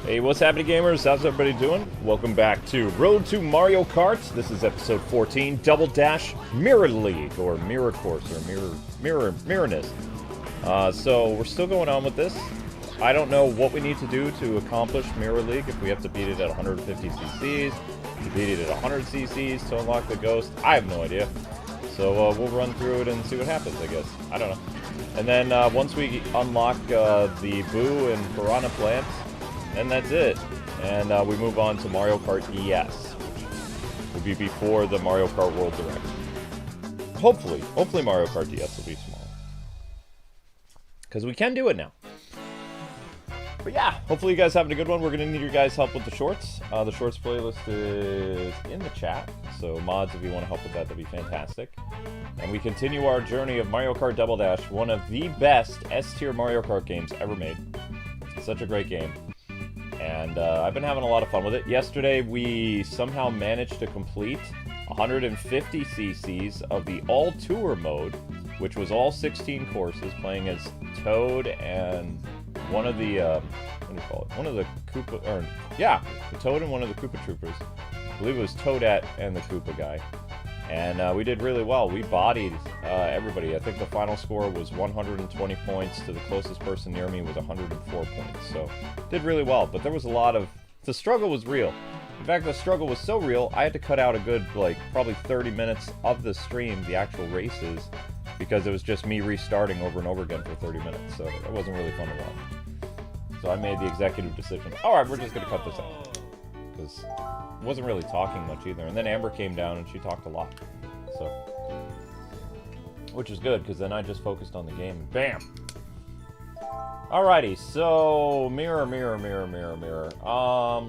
Hey, what's happening, gamers? How's everybody doing? Welcome back to Road to Mario Kart. This is episode 14, Double Dash Mirror League, or Mirror Course, or Mirrorness. So we're still going on with this. I don't know what we need to do to accomplish Mirror League, if we have to beat it at 150 cc's, to beat it at 100 cc's to unlock the ghost. I have no idea. So we'll run through it and see what happens, I guess. I don't know. And then once we unlock the Boo and Piranha plants, and that's it. And we move on to Mario Kart DS, which will be before the Mario Kart World Direct. Hopefully Mario Kart DS will be small. Because we can do it now. But yeah, hopefully you guys having a good one. We're going to need your guys' help with the shorts. The shorts playlist is in the chat. So mods, if you want to help with that, that'd be fantastic. And we continue our journey of Mario Kart Double Dash, one of the best S-tier Mario Kart games ever made. It's such a great game. And I've been having a lot of fun with it. Yesterday, we somehow managed to complete 150 cc's of the all-tour mode, which was all 16 courses, playing as Toad and one of the, what do you call it? One of the Koopa, or, yeah, the Toad and one of the Koopa Troopers. I believe it was Toadette and the Koopa guy. And we did really well. We bodied everybody. I think the final score was 120 points to the closest person near me was 104 points. So, did really well. But there was a lot of... The struggle was real. In fact, the struggle was so real, I had to cut out a good, like, probably 30 minutes of the stream, the actual races, because it was just me restarting over and over again for 30 minutes. So, it wasn't really fun to watch. So, I made the executive decision. Alright, we're just going to cut this out. Because... wasn't really talking much either, and then Amber came down and she talked a lot, so which is good because then I just focused on the game and bam. Alrighty, so mirror.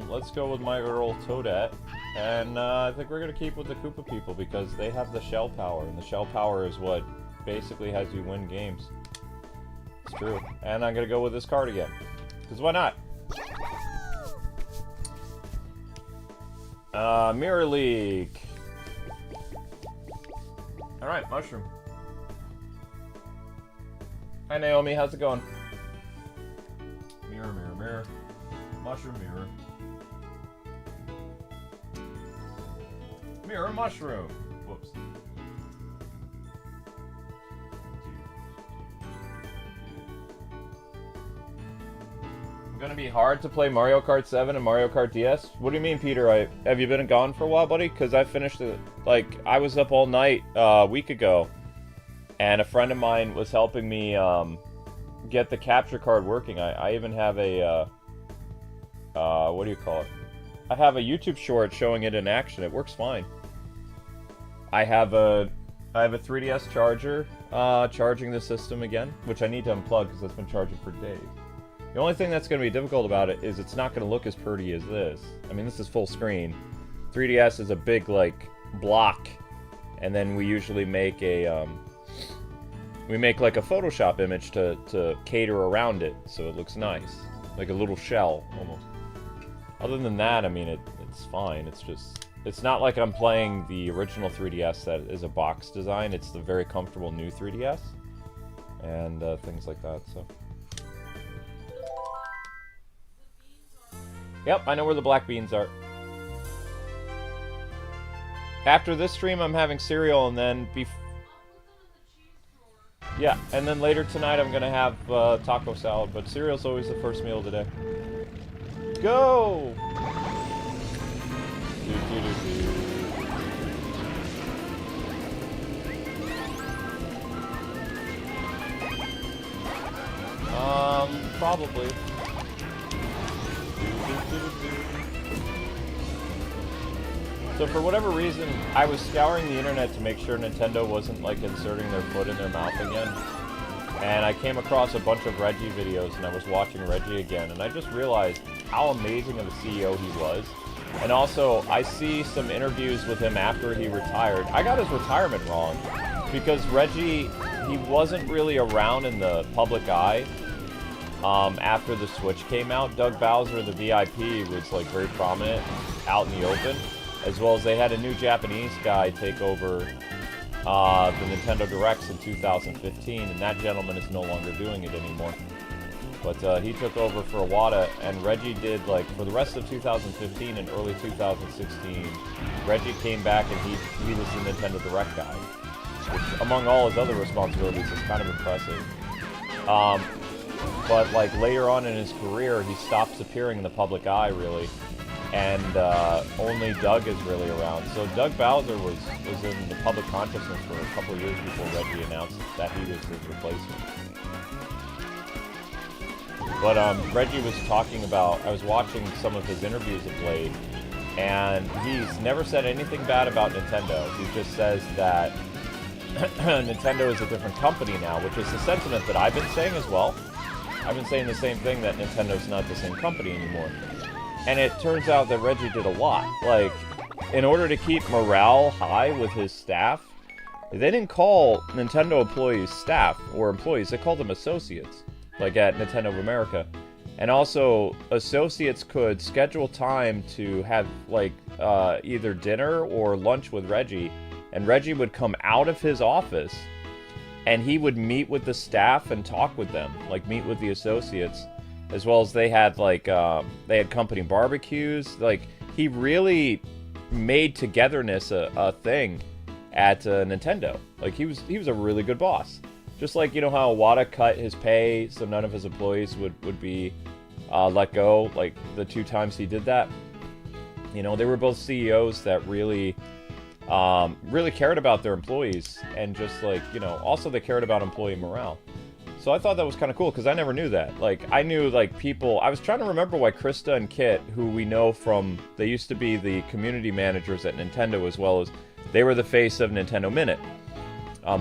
Let's go with my girl Toadette, and I think we're gonna keep with the Koopa people because they have the shell power, and the shell power is what basically has you win games. It's true, and I'm gonna go with this card again because why not? Mirror League. Alright, Mushroom. Hi, Naomi. How's it going? Mirror. Mushroom, mirror. Mirror, mushroom. Whoops. Gonna be hard to play Mario Kart 7 and Mario Kart DS? What do you mean, Peter? Have you been gone for a while, buddy? Because I finished it, like, I was up all night a week ago, and a friend of mine was helping me get the capture card working. I even have a, what do you call it? I have a YouTube short showing it in action. It works fine. I have a 3DS charger charging the system again, which I need to unplug because it's been charging for days. The only thing that's going to be difficult about it is it's not going to look as pretty as this. I mean, this is full screen. 3DS is a big, like, block, and then we usually make a, like a Photoshop image to cater around it, so it looks nice. Like a little shell, almost. Other than that, I mean, it's fine. It's just... It's not like I'm playing the original 3DS that is a box design. It's the very comfortable new 3DS. And things like that, so... Yep, I know where the black beans are. After this stream, I'm having cereal, and then yeah, and then later tonight, I'm gonna have taco salad. But cereal's always the first meal of the day. Go! Probably. So for whatever reason, I was scouring the internet to make sure Nintendo wasn't like inserting their foot in their mouth again. And I came across a bunch of Reggie videos and I was watching Reggie again and I just realized how amazing of a CEO he was. And also, I see some interviews with him after he retired. I got his retirement wrong because Reggie, he wasn't really around in the public eye. After the Switch came out, Doug Bowser, the VIP, was like very prominent out in the open, as well as they had a new Japanese guy take over the Nintendo Directs in 2015, and that gentleman is no longer doing it anymore. But he took over for Iwata, and Reggie did, like, for the rest of 2015 and early 2016, Reggie came back and he was the Nintendo Direct guy, which, among all his other responsibilities, is kind of impressive. But, like, later on in his career, he stops appearing in the public eye, really, and only Doug is really around. So Doug Bowser was in the public consciousness for a couple of years before Reggie announced that he was his replacement. But Reggie was talking about, I was watching some of his interviews of late, and he's never said anything bad about Nintendo. He just says that Nintendo is a different company now, which is the sentiment that I've been saying as well. I've been saying the same thing, that Nintendo's not the same company anymore. And it turns out that Reggie did a lot. Like, in order to keep morale high with his staff, they didn't call Nintendo employees staff or employees, they called them associates, like at Nintendo of America. And also, associates could schedule time to have, like, either dinner or lunch with Reggie, and Reggie would come out of his office, and he would meet with the staff and talk with them, like, meet with the associates, as well as they had, like, they had company barbecues. Like, he really made togetherness a thing at Nintendo. Like, he was a really good boss. Just like, you know how Iwata cut his pay so none of his employees would be let go, like the 2 times he did that. You know, they were both CEOs that really cared about their employees, and just, like, you know, also they cared about employee morale. So I thought that was kind of cool, because I never knew that. Like, I knew, like, people, I was trying to remember why Krista and Kit, who we know from, they used to be the community managers at Nintendo, as well as they were the face of Nintendo Minute.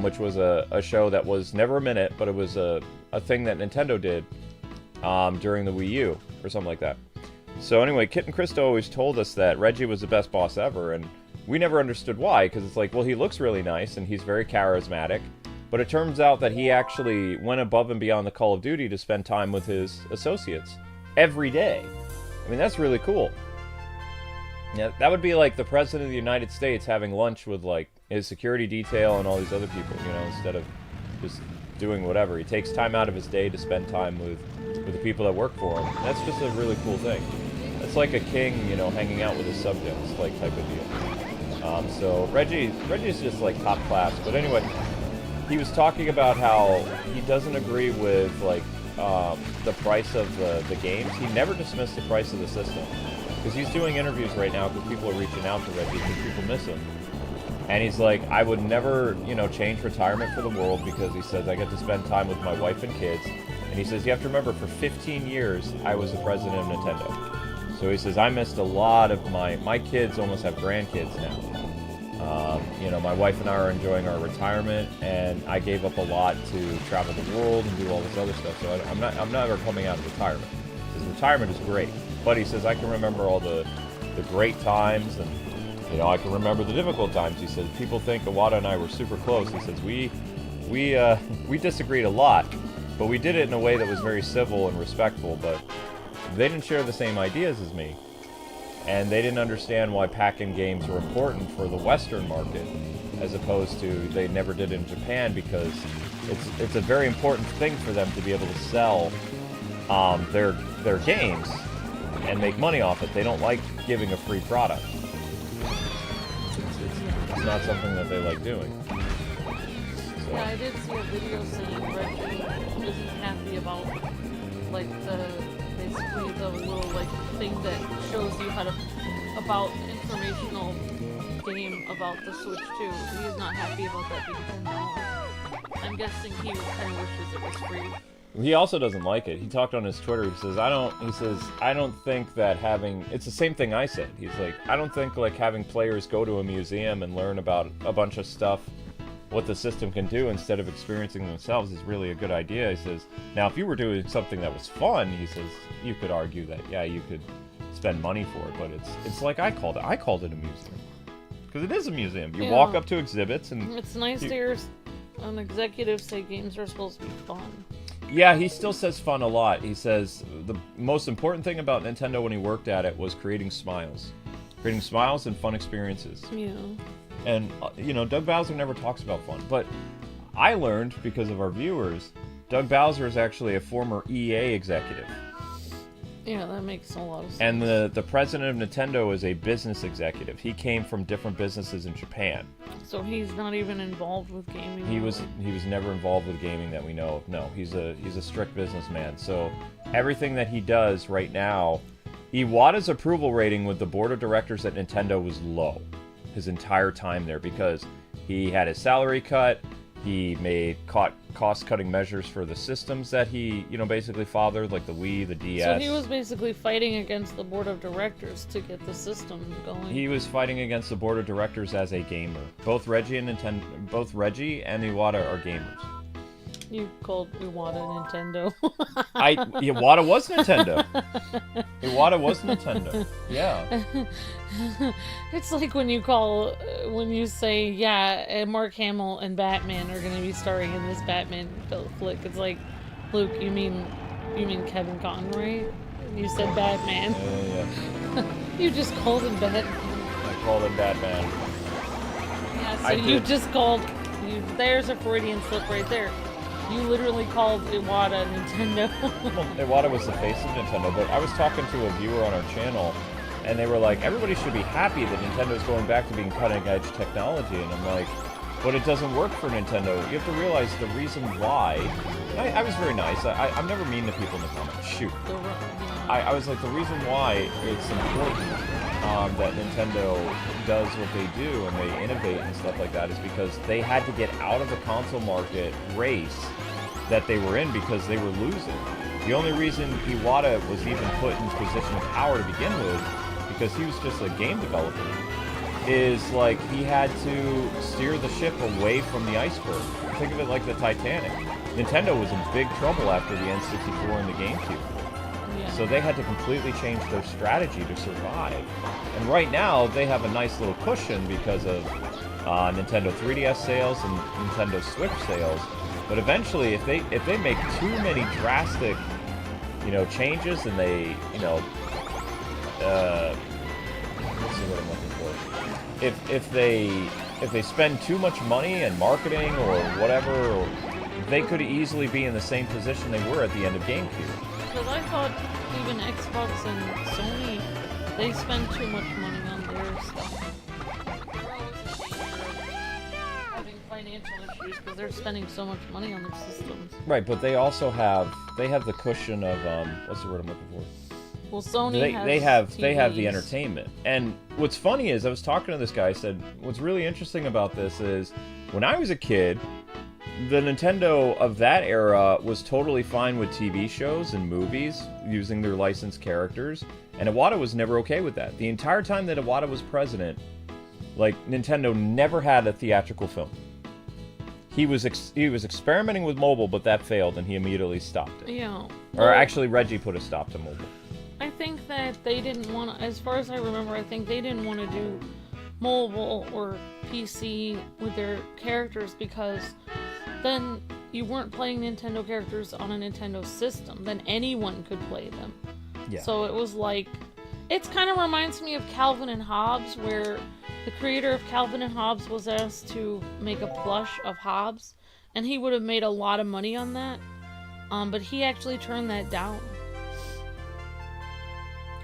Which was a show that was never a minute, but it was a thing that Nintendo did during the Wii U, or something like that. So anyway, Kit and Krista always told us that Reggie was the best boss ever, and we never understood why, because it's like, well, he looks really nice, and he's very charismatic, but it turns out that he actually went above and beyond the Call of Duty to spend time with his associates every day. I mean, that's really cool. Yeah, that would be like the President of the United States having lunch with, like, his security detail and all these other people, you know, instead of just doing whatever. He takes time out of his day to spend time with the people that work for him. That's just a really cool thing. It's like a king, you know, hanging out with his subjects, like, type of deal. So Reggie's just, like, top class. But anyway, he was talking about how he doesn't agree with, like, the price of the games. He never dismissed the price of the system, because he's doing interviews right now because people are reaching out to Reggie because people miss him. And he's like, I would never, you know, change retirement for the world, because he says, I get to spend time with my wife and kids. And he says, you have to remember, for 15 years, I was the president of Nintendo. So he says, I missed a lot of my kids almost have grandkids now. You know, my wife and I are enjoying our retirement, and I gave up a lot to travel the world and do all this other stuff. So I'm never coming out of retirement. He says, retirement is great. But he says, I can remember all the great times, and, you know, I can remember the difficult times. He says, people think Iwata and I were super close. He says, we disagreed a lot, but we did it in a way that was very civil and respectful, but they didn't share the same ideas as me. And they didn't understand why pack-in games were important for the Western market, as opposed to they never did in Japan, because it's a very important thing for them to be able to sell their games and make money off it. They don't like giving a free product. It's not something that they like doing. So. Yeah, I did see a video saying Reggie isn't happy about, like, basically the little, like, thing that shows you how to, about informational game about the Switch 2. He's not happy about that being $10. I'm guessing he kind of wishes it was free. He also doesn't like it. He talked on his Twitter. He says, I don't think that having, it's the same thing I said. He's like, I don't think, like, having players go to a museum and learn about a bunch of stuff, what the system can do, instead of experiencing themselves, is really a good idea. He says, now, if you were doing something that was fun, he says, you could argue that, yeah, you could spend money for it, but it's like I called it a museum. Because it is a museum. You walk up to exhibits, and it's nice to hear an executive say games are supposed to be fun. Yeah, he still says fun a lot. He says the most important thing about Nintendo when he worked at it was creating smiles. Creating smiles and fun experiences. Yeah. And, you know, Doug Bowser never talks about fun. But I learned, because of our viewers, Doug Bowser is actually a former EA executive. Yeah, that makes a lot of sense. And the president of Nintendo is a business executive. He came from different businesses in Japan. So he's not even involved with gaming. He was never involved with gaming that we know of. No, he's a strict businessman. So everything that he does right now, Iwata's approval rating with the board of directors at Nintendo was low his entire time there because he had his salary cut. He made cost-cutting measures for the systems that he, basically fathered, like the Wii, the DS. So he was basically fighting against the board of directors to get the system going. He was fighting against the board of directors as a gamer. Both Reggie and Iwata are gamers. You called Iwata Nintendo. Iwata was Nintendo. Iwata was Nintendo. Yeah. It's like when you say, yeah, Mark Hamill and Batman are going to be starring in this Batman flick. It's like, Luke, you mean Kevin Conroy? You said Batman. Yeah. You just called him Batman. I called him Batman. Yeah, so you just called. There's a Freudian slip right there. You literally called Iwata Nintendo. Well, Iwata was the face of Nintendo, but I was talking to a viewer on our channel, and they were like, everybody should be happy that Nintendo's going back to being cutting-edge technology, and I'm like, but it doesn't work for Nintendo. You have to realize the reason why, and I was very nice, I'm never mean to people in the comments, shoot. I was like, the reason why it's important that Nintendo does what they do and they innovate and stuff like that is because they had to get out of the console market race that they were in because they were losing. The only reason Iwata was even put in position of power to begin with, because he was just a game developer, is like he had to steer the ship away from the iceberg. Think of it like the Titanic. Nintendo was in big trouble after the N64 and the GameCube. So they had to completely change their strategy to survive. And right now, they have a nice little cushion because of Nintendo 3DS sales and Nintendo Switch sales. But eventually, if they make too many drastic, changes, and they, let's see what I'm looking for. If they spend too much money in marketing or whatever, they could easily be in the same position they were at the end of GameCube. Because I thought even Xbox and Sony, they spend too much money on their stuff. They're always having financial issues because they're spending so much money on their systems. Right, but they also have the cushion of what's the word I'm looking for? Well, Sony they have the entertainment. And what's funny is I was talking to this guy. I said, what's really interesting about this is when I was a kid, the Nintendo of that era was totally fine with TV shows and movies using their licensed characters, and Iwata was never okay with that. The entire time that Iwata was president, Nintendo never had a theatrical film. He was experimenting with mobile, but that failed, and he immediately stopped it. Yeah. Or actually, Reggie put a stop to mobile. I think that they didn't want to, as far as I remember, I think they didn't want to do mobile or PC with their characters because then you weren't playing Nintendo characters on a Nintendo system. Then anyone could play them. Yeah. So it was like, it kind of reminds me of Calvin and Hobbes, where the creator of Calvin and Hobbes was asked to make a plush of Hobbes, and he would have made a lot of money on that, but he actually turned that down.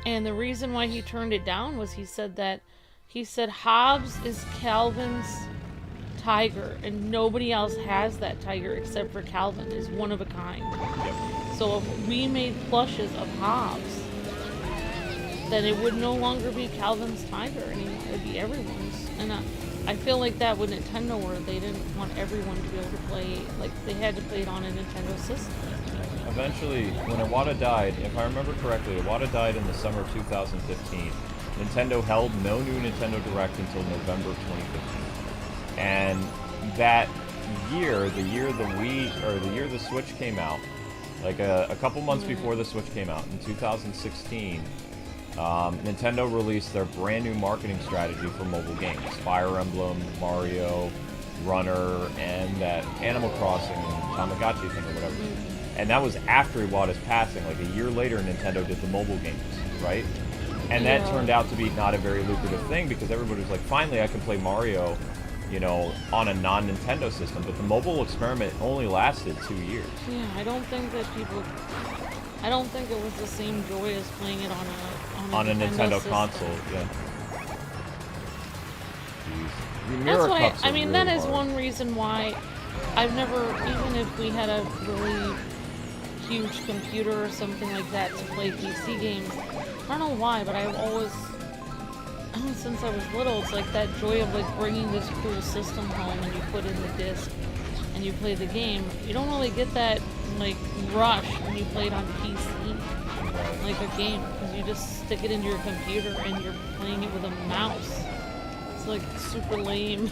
And the reason why he turned it down was he said Hobbes is Calvin's tiger, and nobody else has that tiger except for Calvin. Is one of a kind. Yep. So if we made plushes of Hobbes, then it would no longer be Calvin's tiger anymore. It would be everyone's. And I feel like that with Nintendo, where they didn't want everyone to be able to play, they had to play it on a Nintendo system. Eventually, when Iwata died, if I remember correctly, Iwata died in the summer of 2015. Nintendo held no new Nintendo Direct until November of 2015. And that year, the year the Switch came out, a couple months before the Switch came out, in 2016, Nintendo released their brand new marketing strategy for mobile games. Fire Emblem, Mario, Runner, and that Animal Crossing Tamagotchi thing or whatever. And that was after Iwata's passing. A year later, Nintendo did the mobile games, right? And that turned out to be not a very lucrative thing because everybody was like, finally I can play Mario, you know, on a non-Nintendo system. But the mobile experiment only lasted 2 years. Yeah, I don't think that people. I don't think it was the same joy as playing it on a Nintendo system. console. Yeah. Jeez. That's why. Cups I are mean, really that is hard. one reason why I've never, even if we had a really huge computer or something like that to play PC games. I don't know why, but I've always, since I was little, it's like that joy of like bringing this cool system home and you put in the disc and you play the game. You don't really get that like rush when you play it on PC, like a game, because you just stick it into your computer and you're playing it with a mouse. It's like super lame.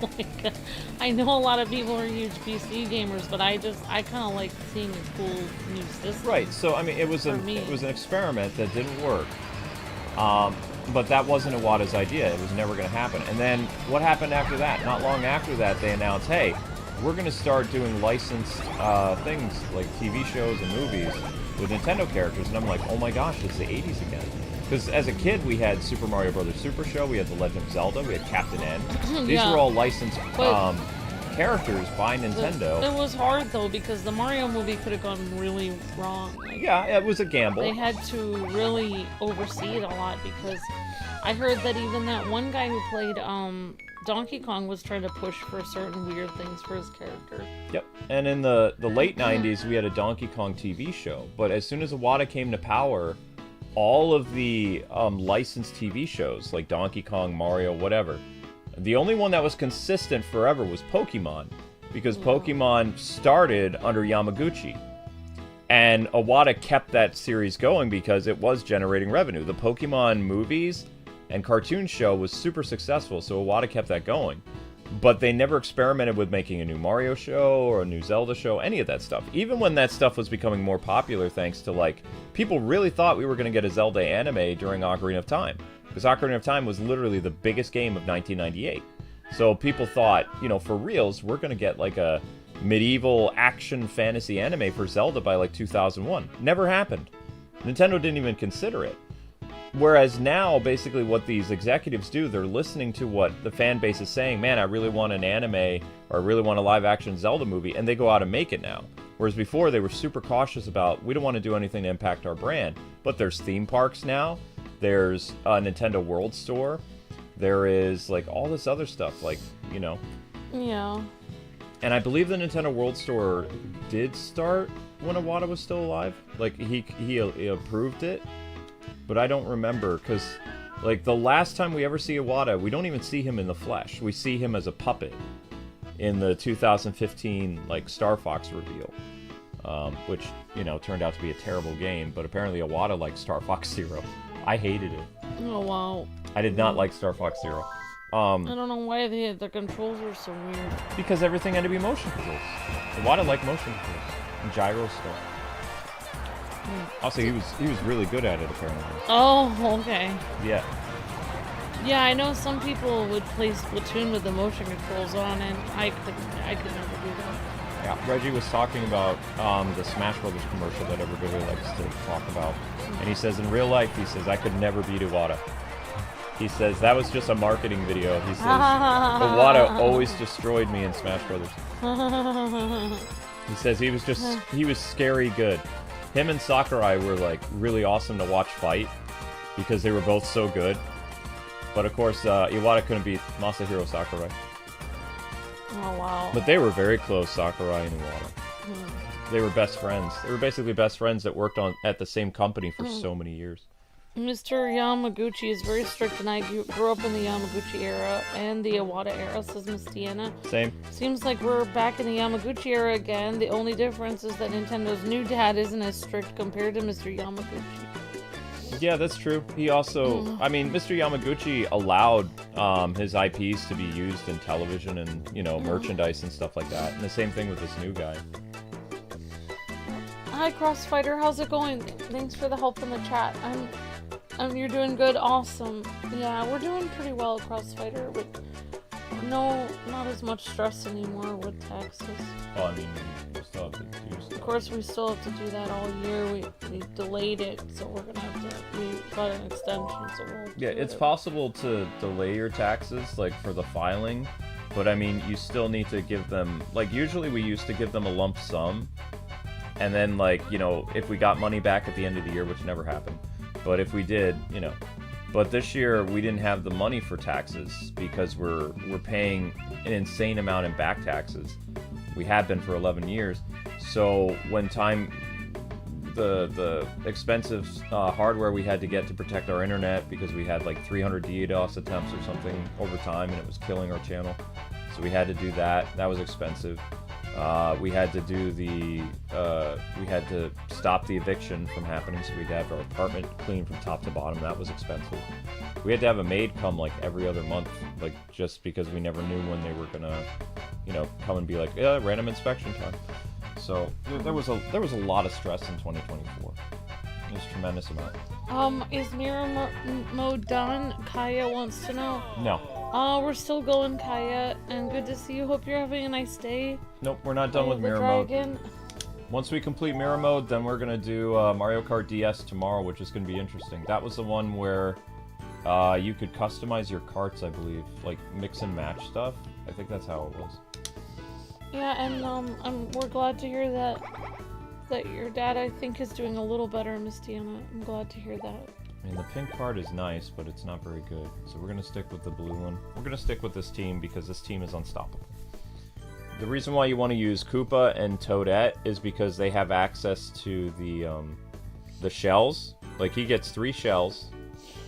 Like, I know a lot of people are huge PC gamers, but I kind of like seeing a cool new system. Right. So I mean, it was an experiment that didn't work. But that wasn't Iwata's idea. It was never going to happen. And then what happened after that? Not long after that, they announced, hey, we're going to start doing licensed things like TV shows and movies with Nintendo characters. And I'm like, oh my gosh, it's the 80s again. Because as a kid, we had Super Mario Bros. Super Show, we had The Legend of Zelda, we had Captain N. These were all licensed characters by Nintendo. It was hard, though, because the Mario movie could have gone really wrong. Like, yeah, it was a gamble. They had to really oversee it a lot, because I heard that even that one guy who played Donkey Kong was trying to push for certain weird things for his character. Yep, and in the late 90s, we had a Donkey Kong TV show. But as soon as Iwata came to power, all of the licensed TV shows, like Donkey Kong, Mario, whatever, the only one that was consistent forever was Pokemon, because Pokemon started under Yamaguchi. And Iwata kept that series going because it was generating revenue. The Pokemon movies and cartoon show was super successful, so Iwata kept that going. But they never experimented with making a new Mario show or a new Zelda show, any of that stuff. Even when that stuff was becoming more popular thanks to, like, people really thought we were going to get a Zelda anime during Ocarina of Time. Because Ocarina of Time was literally the biggest game of 1998. So people thought, you know, for reals, we're going to get, like, a medieval action fantasy anime for Zelda by, like, 2001. Never happened. Nintendo didn't even consider it. Whereas now, basically what these executives do, they're listening to what the fan base is saying, man, I really want an anime, or I really want a live-action Zelda movie, and they go out and make it now. Whereas before, they were super cautious about, we don't want to do anything to impact our brand. But there's theme parks now, there's a Nintendo World Store, there is, like, all this other stuff, like, you know. Yeah. And I believe the Nintendo World Store did start when Iwata was still alive. Like, he approved it. But I don't remember, because, like, the last time we ever see Iwata, we don't even see him in the flesh. We see him as a puppet in the 2015, like, Star Fox reveal. Which, you know, turned out to be a terrible game, but apparently Iwata liked Star Fox Zero. I hated it. Oh, wow. I did not like Star Fox Zero. I don't know why the controls are so weird. Because everything had to be motion controls. Iwata liked motion controls. And gyro stuff. Also, he was really good at it, apparently. Oh, okay. Yeah. Yeah, I know some people would play Splatoon with the motion controls on, and I could never do that. Yeah, Reggie was talking about the Smash Brothers commercial that everybody likes to talk about. And he says, in real life, he says, I could never beat Iwata. He says, that was just a marketing video. He says, Iwata always destroyed me in Smash Brothers. He says he was scary good. Him and Sakurai were, like, really awesome to watch fight because they were both so good. But, of course, Iwata couldn't beat Masahiro Sakurai. Oh, wow. But they were very close, Sakurai and Iwata. They were best friends. They were basically best friends that worked at the same company for so many years. Mr. Yamaguchi is very strict, and I grew up in the Yamaguchi era and the Iwata era, says Miss Tiana. Same. Seems like we're back in the Yamaguchi era again. The only difference is that Nintendo's new dad isn't as strict compared to Mr. Yamaguchi. Yeah, that's true. He also, I mean, Mr. Yamaguchi allowed his IPs to be used in television and, you know, merchandise and stuff like that. And the same thing with this new guy. Hi, Crossfighter. How's it going? Thanks for the help in the chat. You're doing good. Awesome. Yeah, we're doing pretty well, Crossfighter, but no, not as much stress anymore with taxes. Oh, I mean, we still have to do stuff. Of course, we still have to do that all year. We delayed it, so we're gonna have to. We got an extension, so we'll. Yeah, it's possible to delay your taxes, like for the filing, But I mean, you still need to give them, like, usually we used to give them a lump sum, and then, like, you know, if we got money back at the end of the year, which never happened, but if we did, you know. But this year we didn't have the money for taxes because we're paying an insane amount in back taxes. We have been for 11 years. So when the expensive hardware we had to get to protect our internet, because we had like 300 DDoS attempts or something over time, and it was killing our channel. So we had to do that. That was expensive. We had to do we had to stop the eviction from happening, so we'd have our apartment cleaned from top to bottom. That was expensive. We had to have a maid come like every other month, like just because we never knew when they were gonna, you know, come and be like, yeah, random inspection time. So there was a lot of stress in 2024. It was a tremendous amount. Is mirror mode done? Kaya wants to know. No. We're still going, Kaya, and good to see you. Hope you're having a nice day. Nope, we're not done with mirror mode. Once we complete mirror mode, then we're gonna do Mario Kart DS tomorrow, which is gonna be interesting. That was the one where you could customize your karts, I believe, like mix and match stuff. I think that's how it was. Yeah, and we're glad to hear that your dad, I think, is doing a little better, Miss Deanna. I'm glad to hear that. I mean, the pink part is nice, but it's not very good. So we're gonna stick with the blue one. We're gonna stick with this team because this team is unstoppable. The reason why you want to use Koopa and Toadette is because they have access to the shells. Like, he gets 3 shells,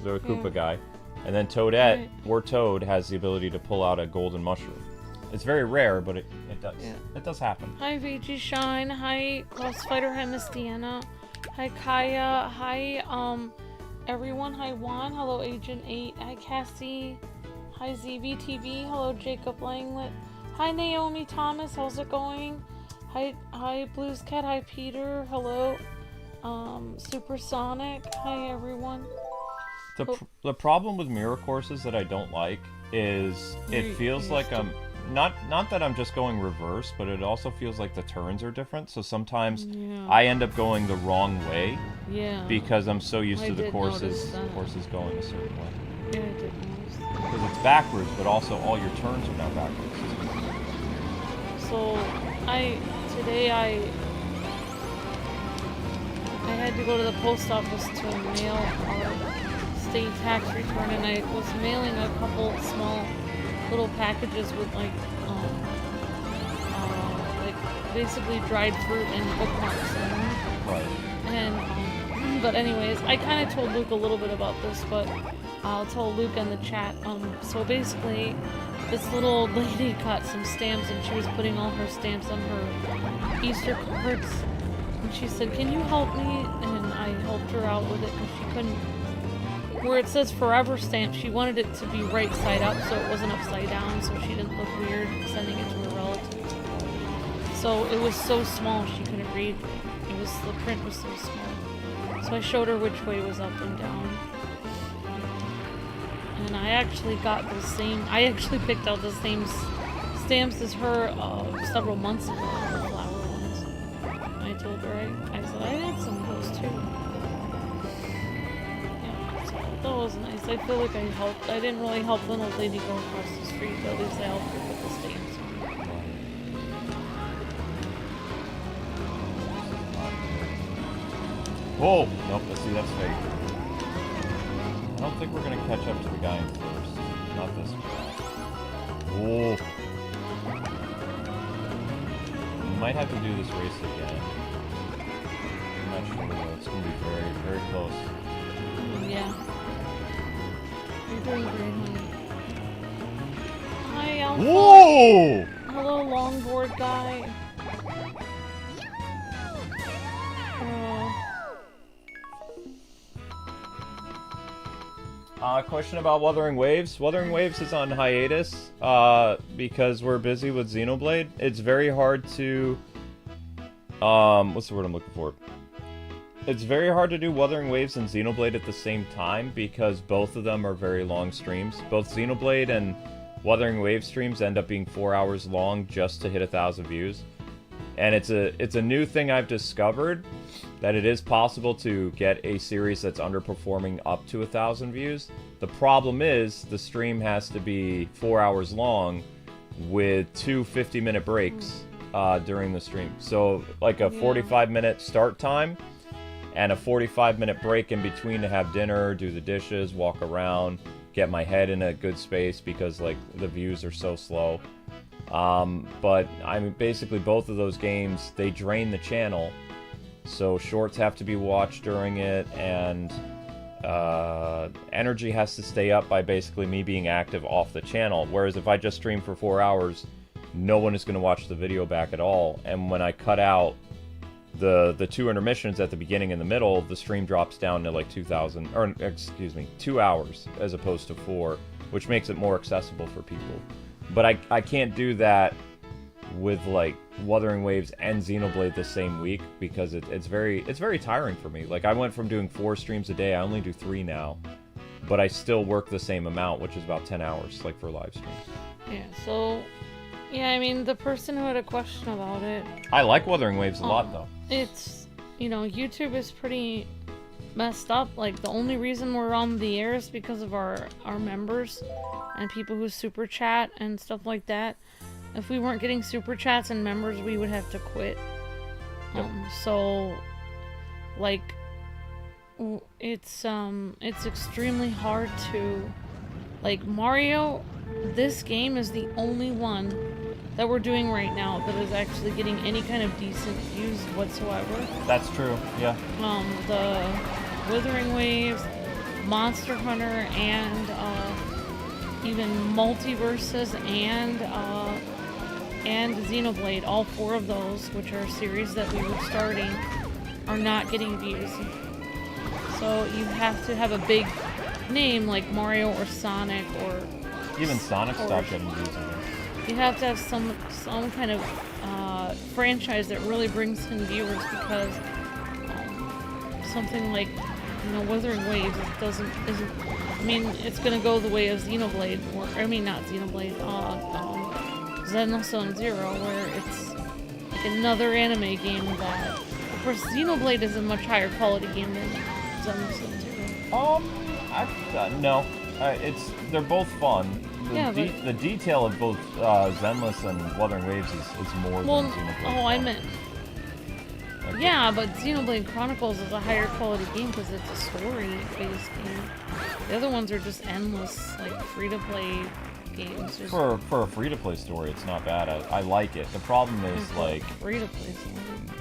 the Koopa guy, and then Toadette, or Toad, has the ability to pull out a golden mushroom. It's very rare, but it does. Yeah. It does happen. Hi, VG Shine. Hi, Lost Fighter. Hi, Miss Deanna. Hi, Kaya. Hi, everyone. Hi, Juan. Hello, Agent 8. Hi, Cassie. Hi, ZVTV. Hello, Jacob Langlet. Hi, Naomi Thomas. How's it going? Hi, Blues Cat. Hi, Peter. Hello. Supersonic. Hi, everyone. The problem with mirror courses that I don't like is it feels like I'm not that I'm just going reverse, but it also feels like the turns are different. So sometimes I end up going the wrong way. Yeah. Because I'm so used to the courses going a certain way. Yeah, I did notice that. Because it's backwards, but also all your turns are now backwards. So today I had to go to the post office to mail our state tax return, and I was mailing a couple small little packages with like basically dried fruit and bookmarks in them. Right. And but anyways, I kind of told Luke a little bit about this, but I'll tell Luke in the chat. So basically, this little old lady got some stamps, and she was putting all her stamps on her Easter cards. And she said, "Can you help me?" And I helped her out with it because she couldn't. Where it says forever stamp, she wanted it to be right side up so it wasn't upside down, so she didn't look weird sending it to her relatives. So it was so small she couldn't read. The print was so small. So I showed her which way was up and down. And I actually picked out the same stamps as her several months ago, the flower ones. I told her, I said I had some of those too. That was nice. I feel like I helped. I didn't really help the old lady go across the street, but at least I helped her with the stamps on. Whoa! Nope, let's see, that's fake. I don't think we're gonna catch up to the guy in first. Not this guy. Whoa! We might have to do this race again. I'm not sure though. It's gonna be very, very close. Yeah. You're doing great, honey. Hi, Alpha. Whoa! Hello, longboard guy. Question about Wuthering Waves. Wuthering Waves is on hiatus because we're busy with Xenoblade. It's very hard to... what's the word I'm looking for? It's very hard to do Wuthering Waves and Xenoblade at the same time because both of them are very long streams. Both Xenoblade and Wuthering Waves streams end up being 4 hours long just to hit 1,000 views. And it's a new thing I've discovered, that it is possible to get a series that's underperforming up to 1,000 views. The problem is the stream has to be 4 hours long, with two 50-minute breaks during the stream. So like a 45-minute start time and a 45-minute break in between to have dinner, do the dishes, walk around, get my head in a good space because like the views are so slow. But I mean, basically both of those games, they drain the channel, so shorts have to be watched during it, and energy has to stay up by basically me being active off the channel. Whereas if I just stream for 4 hours, no one is going to watch the video back at all. And when I cut out the two intermissions at the beginning and the middle, the stream drops down to like 2 hours as opposed to 4, which makes it more accessible for people. But I can't do that with like Wuthering Waves and Xenoblade the same week because it's very tiring for me. Like I went from doing 4 streams a day, I only do 3 now, but I still work the same amount, which is about 10 hours, like for live streams. Yeah. So, yeah, I mean, the person who had a question about it. I like Wuthering Waves a lot though. It's, you know, YouTube is pretty messed up. Like the only reason we're on the air is because of our members and people who super chat and stuff like that. If we weren't getting super chats and members, we would have to quit. Yep. So, like, it's extremely hard to, like, Mario. This game is the only one that we're doing right now that is actually getting any kind of decent views whatsoever. That's true. Yeah. The Withering Waves, Monster Hunter, and even Multiverses and Xenoblade, all 4 of those, which are series that we were starting, are not getting views. So you have to have a big name like Mario or Sonic or... Even Sonic stopped getting views. You have to have some kind of franchise that really brings in viewers, because something like, you know, Wuthering Waves isn't. I mean, it's gonna go the way of Xenoblade, or I mean, not Xenoblade. Zenless Zero, where it's like another anime game that, of course, Xenoblade is a much higher quality game than Zenless Zero. No, they're both fun. The detail of both Zenless and Wuthering Waves is more than Xenoblade. Oh, I meant. Yeah, but Xenoblade Chronicles is a higher quality game because it's a story-based game. The other ones are just endless, like, free-to-play games. For a free-to-play story, it's not bad. I like it. The problem is, like... Free-to-play story.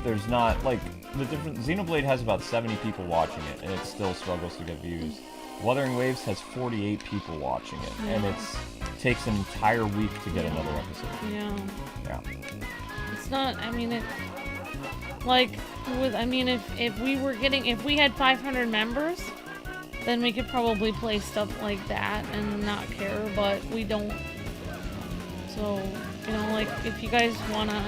There's not, like... The different... Xenoblade has about 70 people watching it, and it still struggles to get views. Wuthering Waves has 48 people watching it, and it takes an entire week to get another episode. Yeah. It's not... I mean, like, if we had 500 members, then we could probably play stuff like that and not care, but we don't. So, you know, like, if you guys want to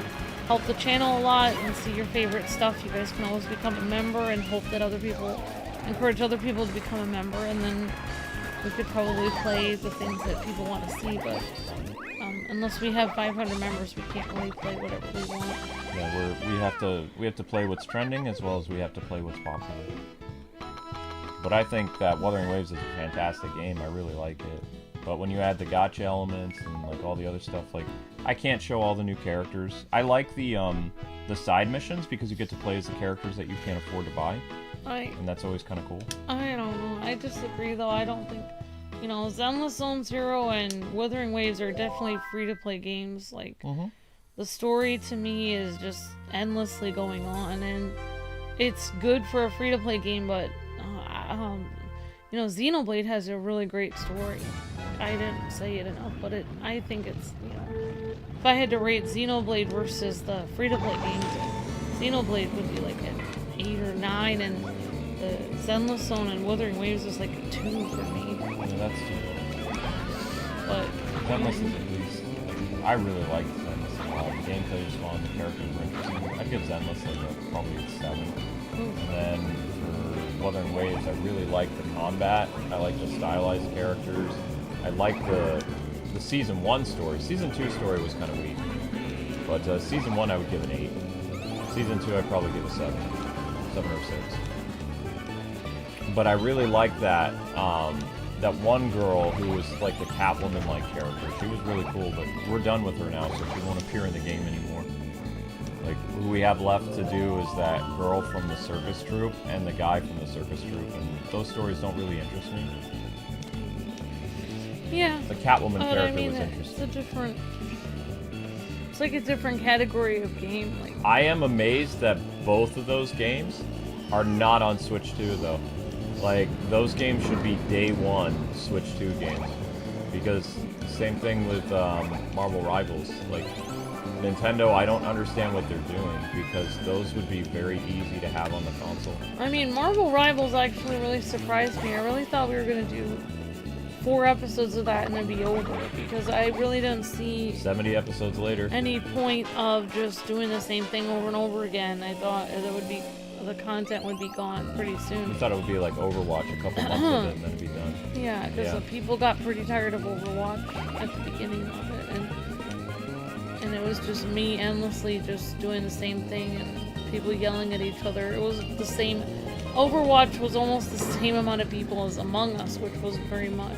help the channel a lot and see your favorite stuff, you guys can always become a member and hope that encourage other people to become a member, and then we could probably play the things that people want to see, but unless we have 500 members, we can't really play whatever we want. Yeah, we have to play what's trending as well as we have to play what's popular. But I think that Wuthering Waves is a fantastic game. I really like it. But when you add the gacha elements and like all the other stuff, like I can't show all the new characters. I like the side missions because you get to play as the characters that you can't afford to buy. And that's always kind of cool. I don't know. I disagree though. I don't think, you know, Zenless Zone Zero and Wuthering Waves are definitely free-to-play games. Like, the story to me is just endlessly going on, and it's good for a free-to-play game, but, you know, Xenoblade has a really great story. I didn't say it enough, but I think it's, you know, if I had to rate Xenoblade versus the free-to-play games, Xenoblade would be like an 8 or 9, and the Zenless Zone and Wuthering Waves is like a 2 for me. Yeah, that's 2. But Zenless is at least. I really like Zenless a lot. The gameplay is fun. The characters are interesting. I'd give Zenless like probably a 7. And then for Wuthering Waves, I really like the combat. I like the stylized characters. I like the Season 1 story. Season 2 story was kind of weak. But Season 1 I would give an 8. Season 2 I'd probably give a 7. 7 or 6. But I really like that that one girl who was like the Catwoman-like character. She was really cool, but we're done with her now, so she won't appear in the game anymore. Like, who we have left to do is that girl from the circus troupe and the guy from the circus troupe, and those stories don't really interest me. Yeah. The Catwoman character was it's interesting. a different... It's like a different category of game. Like, I am amazed that both of those games are not on Switch 2, though. Like, those games should be day one Switch 2 games. Because, same thing with Marvel Rivals. Like, Nintendo, I don't understand what they're doing, because those would be very easy to have on the console. I mean, Marvel Rivals actually really surprised me. I really thought we were going to do 4 episodes of that and then be over, because I really didn't see 70 episodes later. any point of just doing the same thing over and over again. I thought it would be, the content would be gone pretty You soon. thought it would be like Overwatch, a couple months of it, and then it'd be done. Yeah, because Yeah. people got pretty tired of Overwatch at the beginning of it, and it was just me endlessly just doing the same thing and people yelling at each other. It was the same. Overwatch was almost the same amount of people as Among Us, which was very much.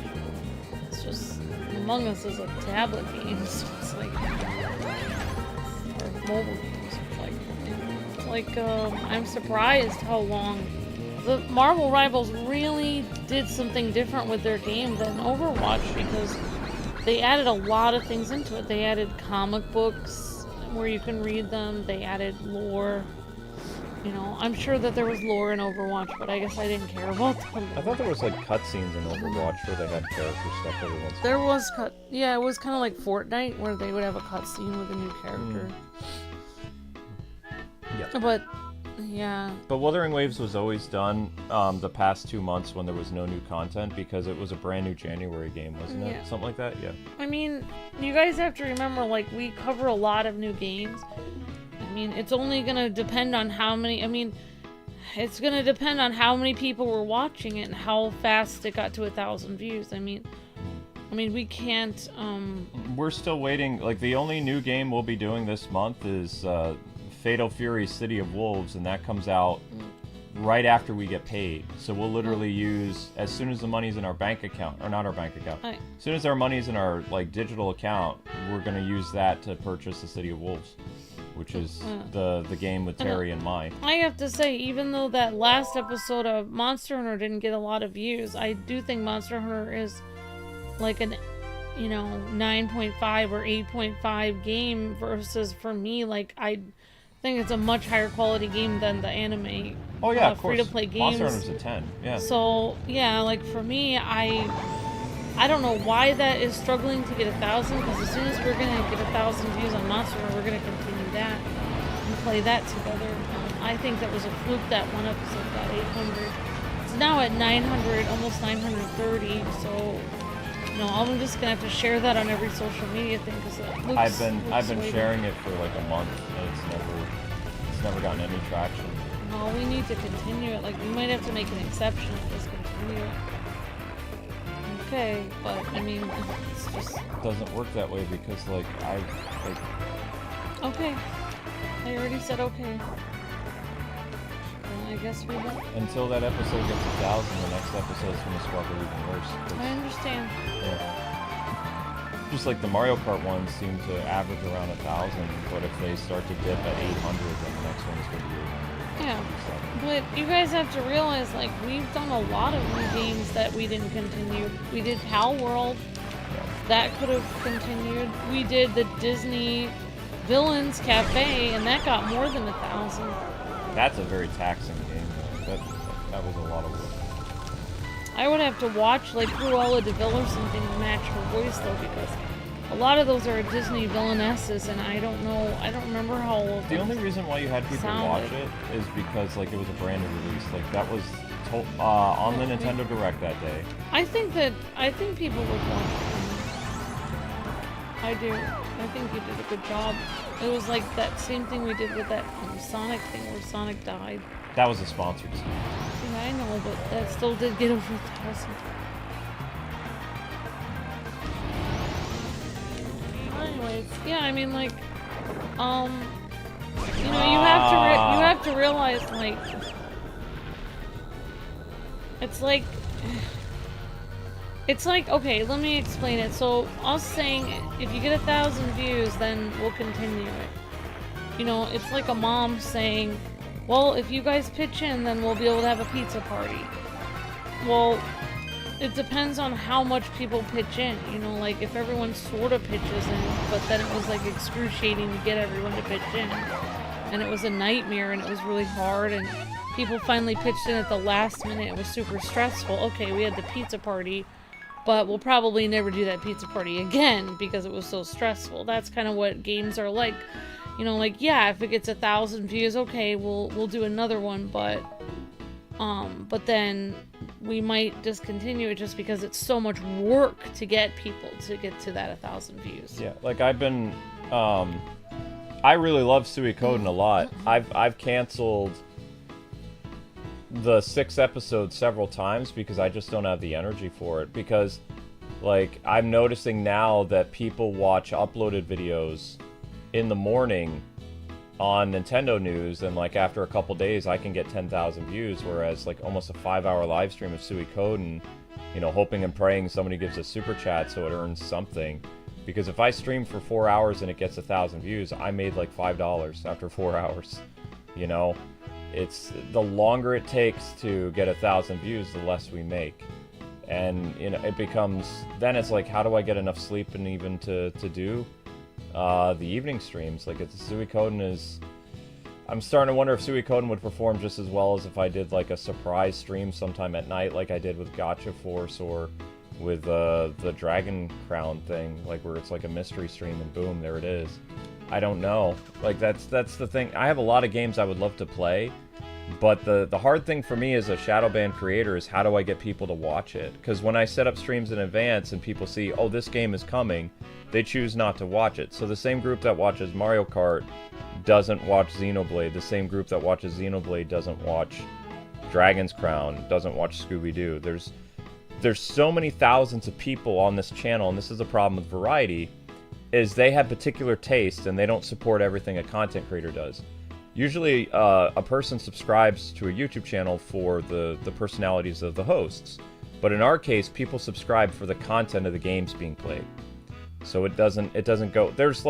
It's just Among Us is a tablet game, so it's like, or mobile games. I'm surprised how long. The Marvel Rivals really did something different with their game than Overwatch, because they added a lot of things into it. They added comic books where you can read them. They added lore. You know, I'm sure that there was lore in Overwatch, but I guess I didn't care about them. I thought there was like cutscenes in Overwatch where they had character stuff every once in a while. There was yeah, it was kind of like Fortnite where they would have a cutscene with a new character. Yeah. But yeah. But Wuthering Waves was always done the past 2 months when there was no new content, because it was a brand new January game, wasn't it? Yeah. Something like that? Yeah. I mean, you guys have to remember, like, we cover a lot of new games. I mean, it's only gonna depend on how many, it's gonna depend on how many people were watching it and how fast it got to 1,000 views. I mean, we can't, We're still waiting. Like, the only new game we'll be doing this month is Fatal Fury City of Wolves, and that comes out right after we get paid. So we'll literally use, as soon as the money's in our bank account, or not our bank account, as soon as our money's in our, like, digital account, we're gonna use that to purchase the City of Wolves, which is the game with Terry and Mai. I have to say, even though that last episode of Monster Hunter didn't get a lot of views, I do think Monster Hunter is like an, 9.5 or 8.5 game versus, for me, like, I think it's a much higher quality game than the anime Oh yeah, of course. free-to-play games. Monster Hunter's a 10, yeah. So, yeah, like, for me, I don't know why that is struggling to get 1,000, because as soon as we're going to get 1,000 views on Monster Hunter, we're going to continue that and play that together. I think that was a fluke that one episode got 800. It's now at 900, almost 930, so, I'm just going to have to share that on every social media thing, because it looks I've been sharing it for like a month, and it's never gotten any traction. No, we need to continue it. Like, we might have to make an exception and just continue it. Okay, but it's just... It doesn't work that way, because Okay. I already said okay. Then I guess we won't. Until that episode gets 1,000, the next episode's gonna struggle even worse. I understand. Yeah. Just like the Mario Kart ones seem to average around 1,000, but if they start to dip at 800, then the next one's gonna be 800. Yeah. But you guys have to realize, like, we've done a lot of new games that we didn't continue. We did Pal World. That could have continued. We did the Disney Villains Cafe, and that got more than 1,000. That's a very taxing game, though. That was a lot of work. I would have to watch, like, Cruella de Vil or something to match her voice, though, because a lot of those are Disney villainesses, and I don't remember how old. The only reason why you had people watch it is because, like, it was a brand new release. Like, that was on the Nintendo Direct that day. I think people would watch it. I do. I think you did a good job. It was like that same thing we did with that Sonic thing where Sonic died. That was a sponsored thing. Yeah, I know, but that still did get over 1,000. Anyways, yeah, you have to realize, like, it's like It's like, okay, let me explain it. So, us saying, if you get 1,000 views, then we'll continue it. You know, it's like a mom saying, well, if you guys pitch in, then we'll be able to have a pizza party. Well, it depends on how much people pitch in. You know, like, if everyone sort of pitches in, but then it was, like, excruciating to get everyone to pitch in. And it was a nightmare, and it was really hard, and people finally pitched in at the last minute. It was super stressful. Okay, we had the pizza party, but we'll probably never do that pizza party again because it was so stressful. That's kind of what games are like. You know, like, yeah, if it gets 1,000 views, okay, we'll do another one, but then we might discontinue it just because it's so much work to get people to get to that 1,000 views. Yeah, like I've been, I really love Suikoden a lot. I've canceled the 6th episode several times because I just don't have the energy for it. Because, like, I'm noticing now that people watch uploaded videos in the morning on Nintendo News, and like after a couple days I can get 10,000 views, whereas like almost a 5-hour live stream of Suikoden, you know, hoping and praying somebody gives a super chat so it earns something. Because if I stream for 4 hours and it gets 1,000 views, I made like $5 after 4 hours. You know, it's the longer it takes to get 1,000 views, the less we make. And you know, it becomes, then it's like, how do I get enough sleep and even to do the evening streams? Like, it's Suikoden is, I'm starting to wonder if Suikoden would perform just as well as if I did like a surprise stream sometime at night, like I did with Gotcha Force or with the Dragon Crown thing, like where it's like a mystery stream and boom, there it is. I don't know. Like that's the thing. I have a lot of games I would love to play, but the hard thing for me as a Shadowban creator is how do I get people to watch it? Because when I set up streams in advance and people see, oh, this game is coming, they choose not to watch it. So the same group that watches Mario Kart doesn't watch Xenoblade. The same group that watches Xenoblade doesn't watch Dragon's Crown, doesn't watch Scooby-Doo. There's so many thousands of people on this channel, and this is a problem with Variety, is they have particular taste and they don't support everything a content creator does. Usually a person subscribes to a YouTube channel for the personalities of the hosts. But in our case, people subscribe for the content of the games being played. So it doesn't go, there's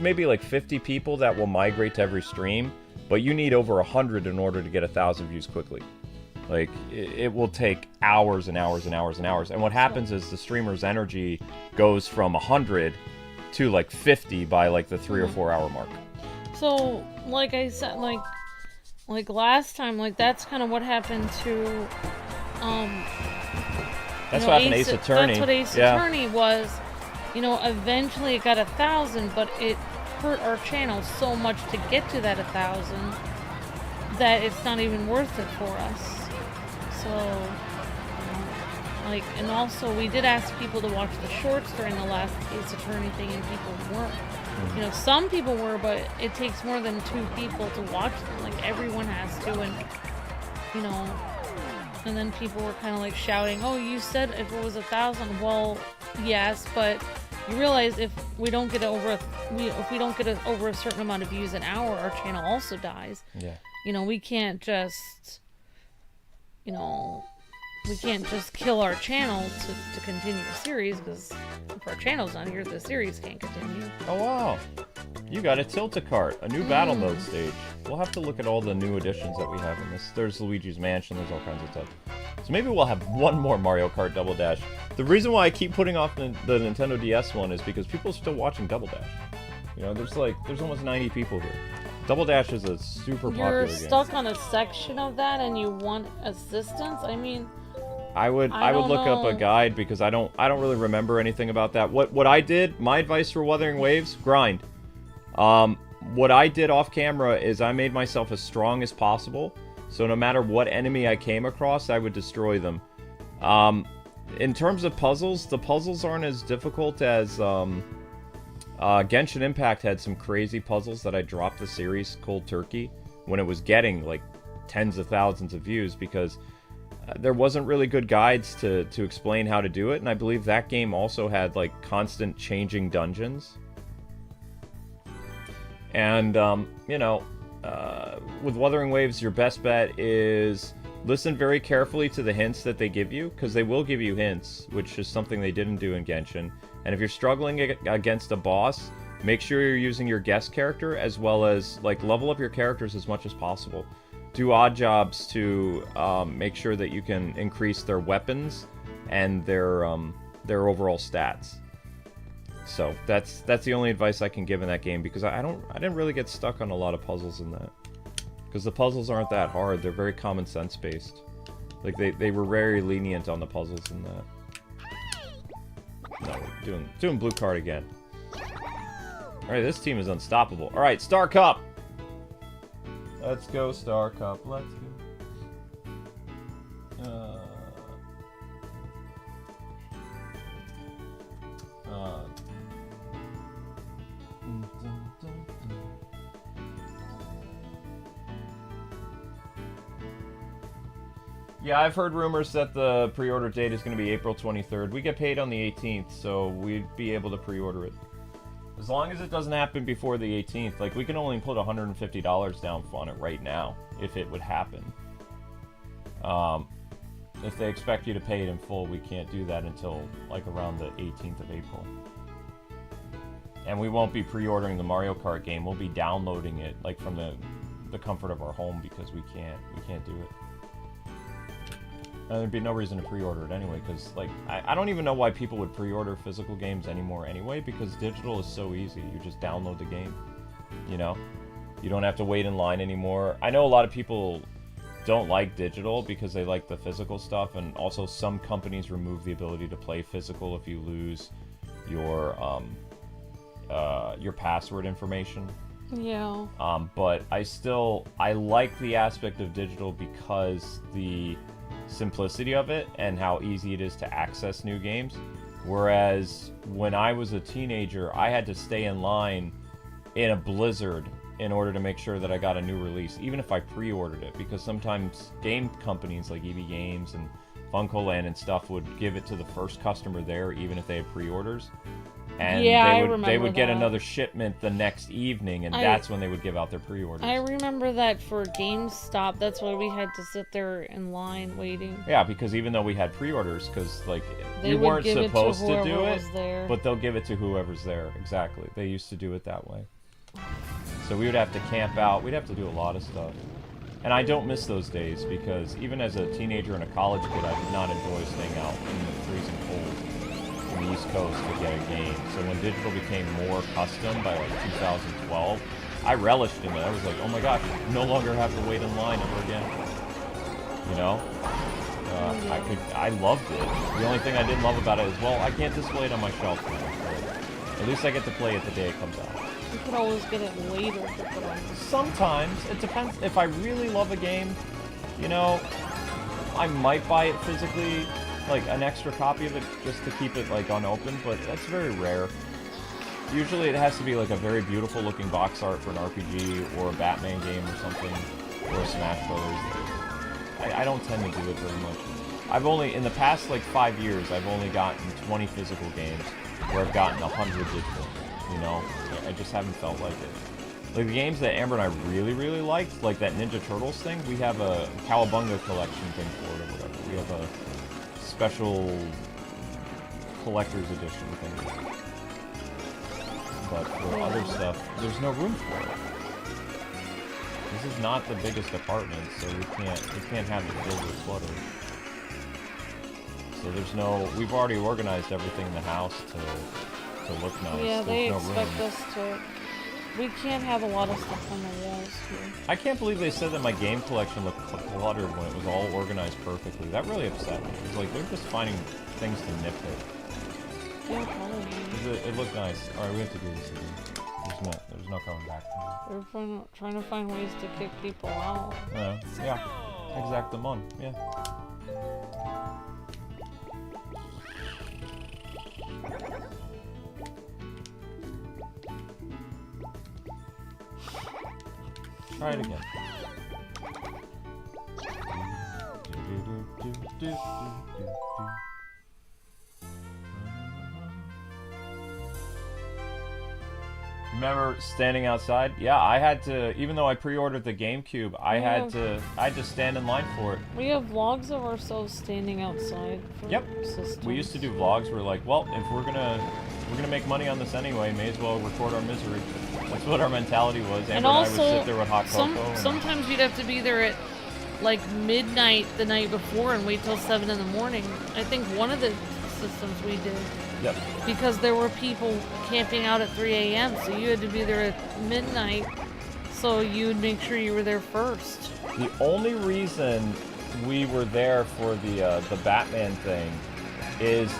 maybe like 50 people that will migrate to every stream, but you need over 100 in order to get 1,000 views quickly. Like, it will take hours and hours and hours and hours. And what happens is the streamer's energy goes from 100 to like 50 by like the 3 or 4 hour mark. So, like I said, like last time, like that's kind of what happened to, that's what happened to Ace Attorney. That's what Ace Attorney was. You know, eventually it got 1,000, but it hurt our channel so much to get to that 1,000 that it's not even worth it for us. So, like, and also we did ask people to watch the shorts during the last Ace Attorney thing, and people weren't. You know, some people were, but it takes more than 2 people to watch them. Like, everyone has to, and, you know, and then people were kind of like shouting, oh, you said if it was 1,000. Well, yes, but you realize if we don't get over a certain amount of views an hour, our channel also dies. Yeah. You know, we can't just, you know, we can't just kill our channel to continue the series, because if our channel's not here, the series can't continue. Oh wow, you got a Tilt-A-Cart, a new battle mode stage. We'll have to look at all the new additions that we have in this. There's Luigi's Mansion, there's all kinds of stuff. So maybe we'll have one more Mario Kart Double Dash. The reason why I keep putting off the Nintendo DS one is because people are still watching Double Dash. You know, there's almost 90 people here. Double Dash is a super popular game. You're stuck on a section of that and you want assistance? I mean, I would look up a guide, because I don't really remember anything about that. What I did, my advice for Wuthering Waves, grind. What I did off camera is I made myself as strong as possible, so no matter what enemy I came across, I would destroy them. In terms of puzzles, the puzzles aren't as difficult as Genshin Impact had some crazy puzzles that I dropped the series cold turkey when it was getting like tens of thousands of views, because there wasn't really good guides to explain how to do it, and I believe that game also had like constant changing dungeons. And you know, with Wuthering Waves, your best bet is listen very carefully to the hints that they give you, because they will give you hints, which is something they didn't do in Genshin. And if you're struggling against a boss, make sure you're using your guest character, as well as, like, level up your characters as much as possible. Do odd jobs to make sure that you can increase their weapons and their overall stats. So that's the only advice I can give in that game, because I didn't really get stuck on a lot of puzzles in that, because the puzzles aren't that hard. They're very common sense based. Like they were very lenient on the puzzles in that. No, we're doing blue card again. All right, this team is unstoppable. All right, Star Cup. Let's go Star Cup. Let's go. Yeah, I've heard rumors that the pre-order date is going to be April 23rd. We get paid on the 18th, so we'd be able to pre-order it. As long as it doesn't happen before the 18th. Like, we can only put $150 down on it right now, if it would happen. If they expect you to pay it in full, we can't do that until, like, around the 18th of April. And we won't be pre-ordering the Mario Kart game. We'll be downloading it, like, from the comfort of our home, because we can't do it. And there'd be no reason to pre-order it anyway, because, like, I don't even know why people would pre-order physical games anymore anyway, because digital is so easy. You just download the game, you know? You don't have to wait in line anymore. I know a lot of people don't like digital because they like the physical stuff, and also some companies remove the ability to play physical if you lose your password information. Yeah. But I like the aspect of digital because the simplicity of it and how easy it is to access new games. Whereas when I was a teenager, I had to stay in line in a blizzard in order to make sure that I got a new release, even if I pre-ordered it, because sometimes game companies like EB Games and Funcoland and stuff would give it to the first customer there, even if they had pre-orders. And yeah, they would get another shipment the next evening, and that's when they would give out their pre-orders. I remember that for GameStop, that's why we had to sit there in line waiting. Yeah, because even though we had pre-orders, because, like, they you weren't supposed to do it, there. but they'll give it to whoever's there. Exactly. They used to do it that way. So we would have to camp out. We'd have to do a lot of stuff. And I don't miss those days, because even as a teenager and a college kid, I did not enjoy staying out in the freezing cold on the East Coast to get a game. So when digital became more custom by, like, 2012, I relished in it. I was like, oh my gosh, no longer have to wait in line ever again. You know? I loved it. The only thing I didn't love about it is, well, I can't display it on my shelf now. But at least I get to play it the day it comes out. You could always get it later to put on. Sometimes. It depends. If I really love a game, you know, I might buy it physically, like an extra copy of it, just to keep it, like, unopened, but that's very rare. Usually it has to be, like, a very beautiful looking box art for an RPG, or a Batman game or something, or a Smash Brothers. I don't tend to do it very much. I've only, in the past, like, 5 years, I've only gotten 20 physical games, where I've gotten 100 digital, you know? I just haven't felt like it. Like, the games that Amber and I really, really liked, like that Ninja Turtles thing, we have a Cowabunga collection thing for it or whatever. We have a special collector's edition thing. But for other stuff, there's no room for it. This is not the biggest apartment, so we can't have it filled with clutter. So there's no, we've already organized everything in the house to look nice. Yeah, they there's no expect room. us to. We can't have a lot of stuff on the walls here. I can't believe they said that my game collection looked cluttered when it was all organized perfectly. That really upset me. It was like, they're just finding things to nitpick. Yeah, probably. It looked nice. Alright, we have to do this again. There's no coming back. We're trying to find ways to kick people out. Yeah. Exactamon. Yeah. Try it again. Remember standing outside? Yeah, I had to, even though I pre-ordered the GameCube, I had to stand in line for it. We have vlogs of ourselves standing outside for systems. We used to do vlogs. We're like, well, if we're gonna make money on this anyway, may as well record our misery. That's what our mentality was. Amber and I would sit there with hot cocoa. Sometimes you'd have to be there at like midnight the night before and wait till 7 in the morning. I think one of the systems we did. Yep. Because there were people camping out at 3 a.m., so you had to be there at midnight, so you'd make sure you were there first. The only reason we were there for the Batman thing is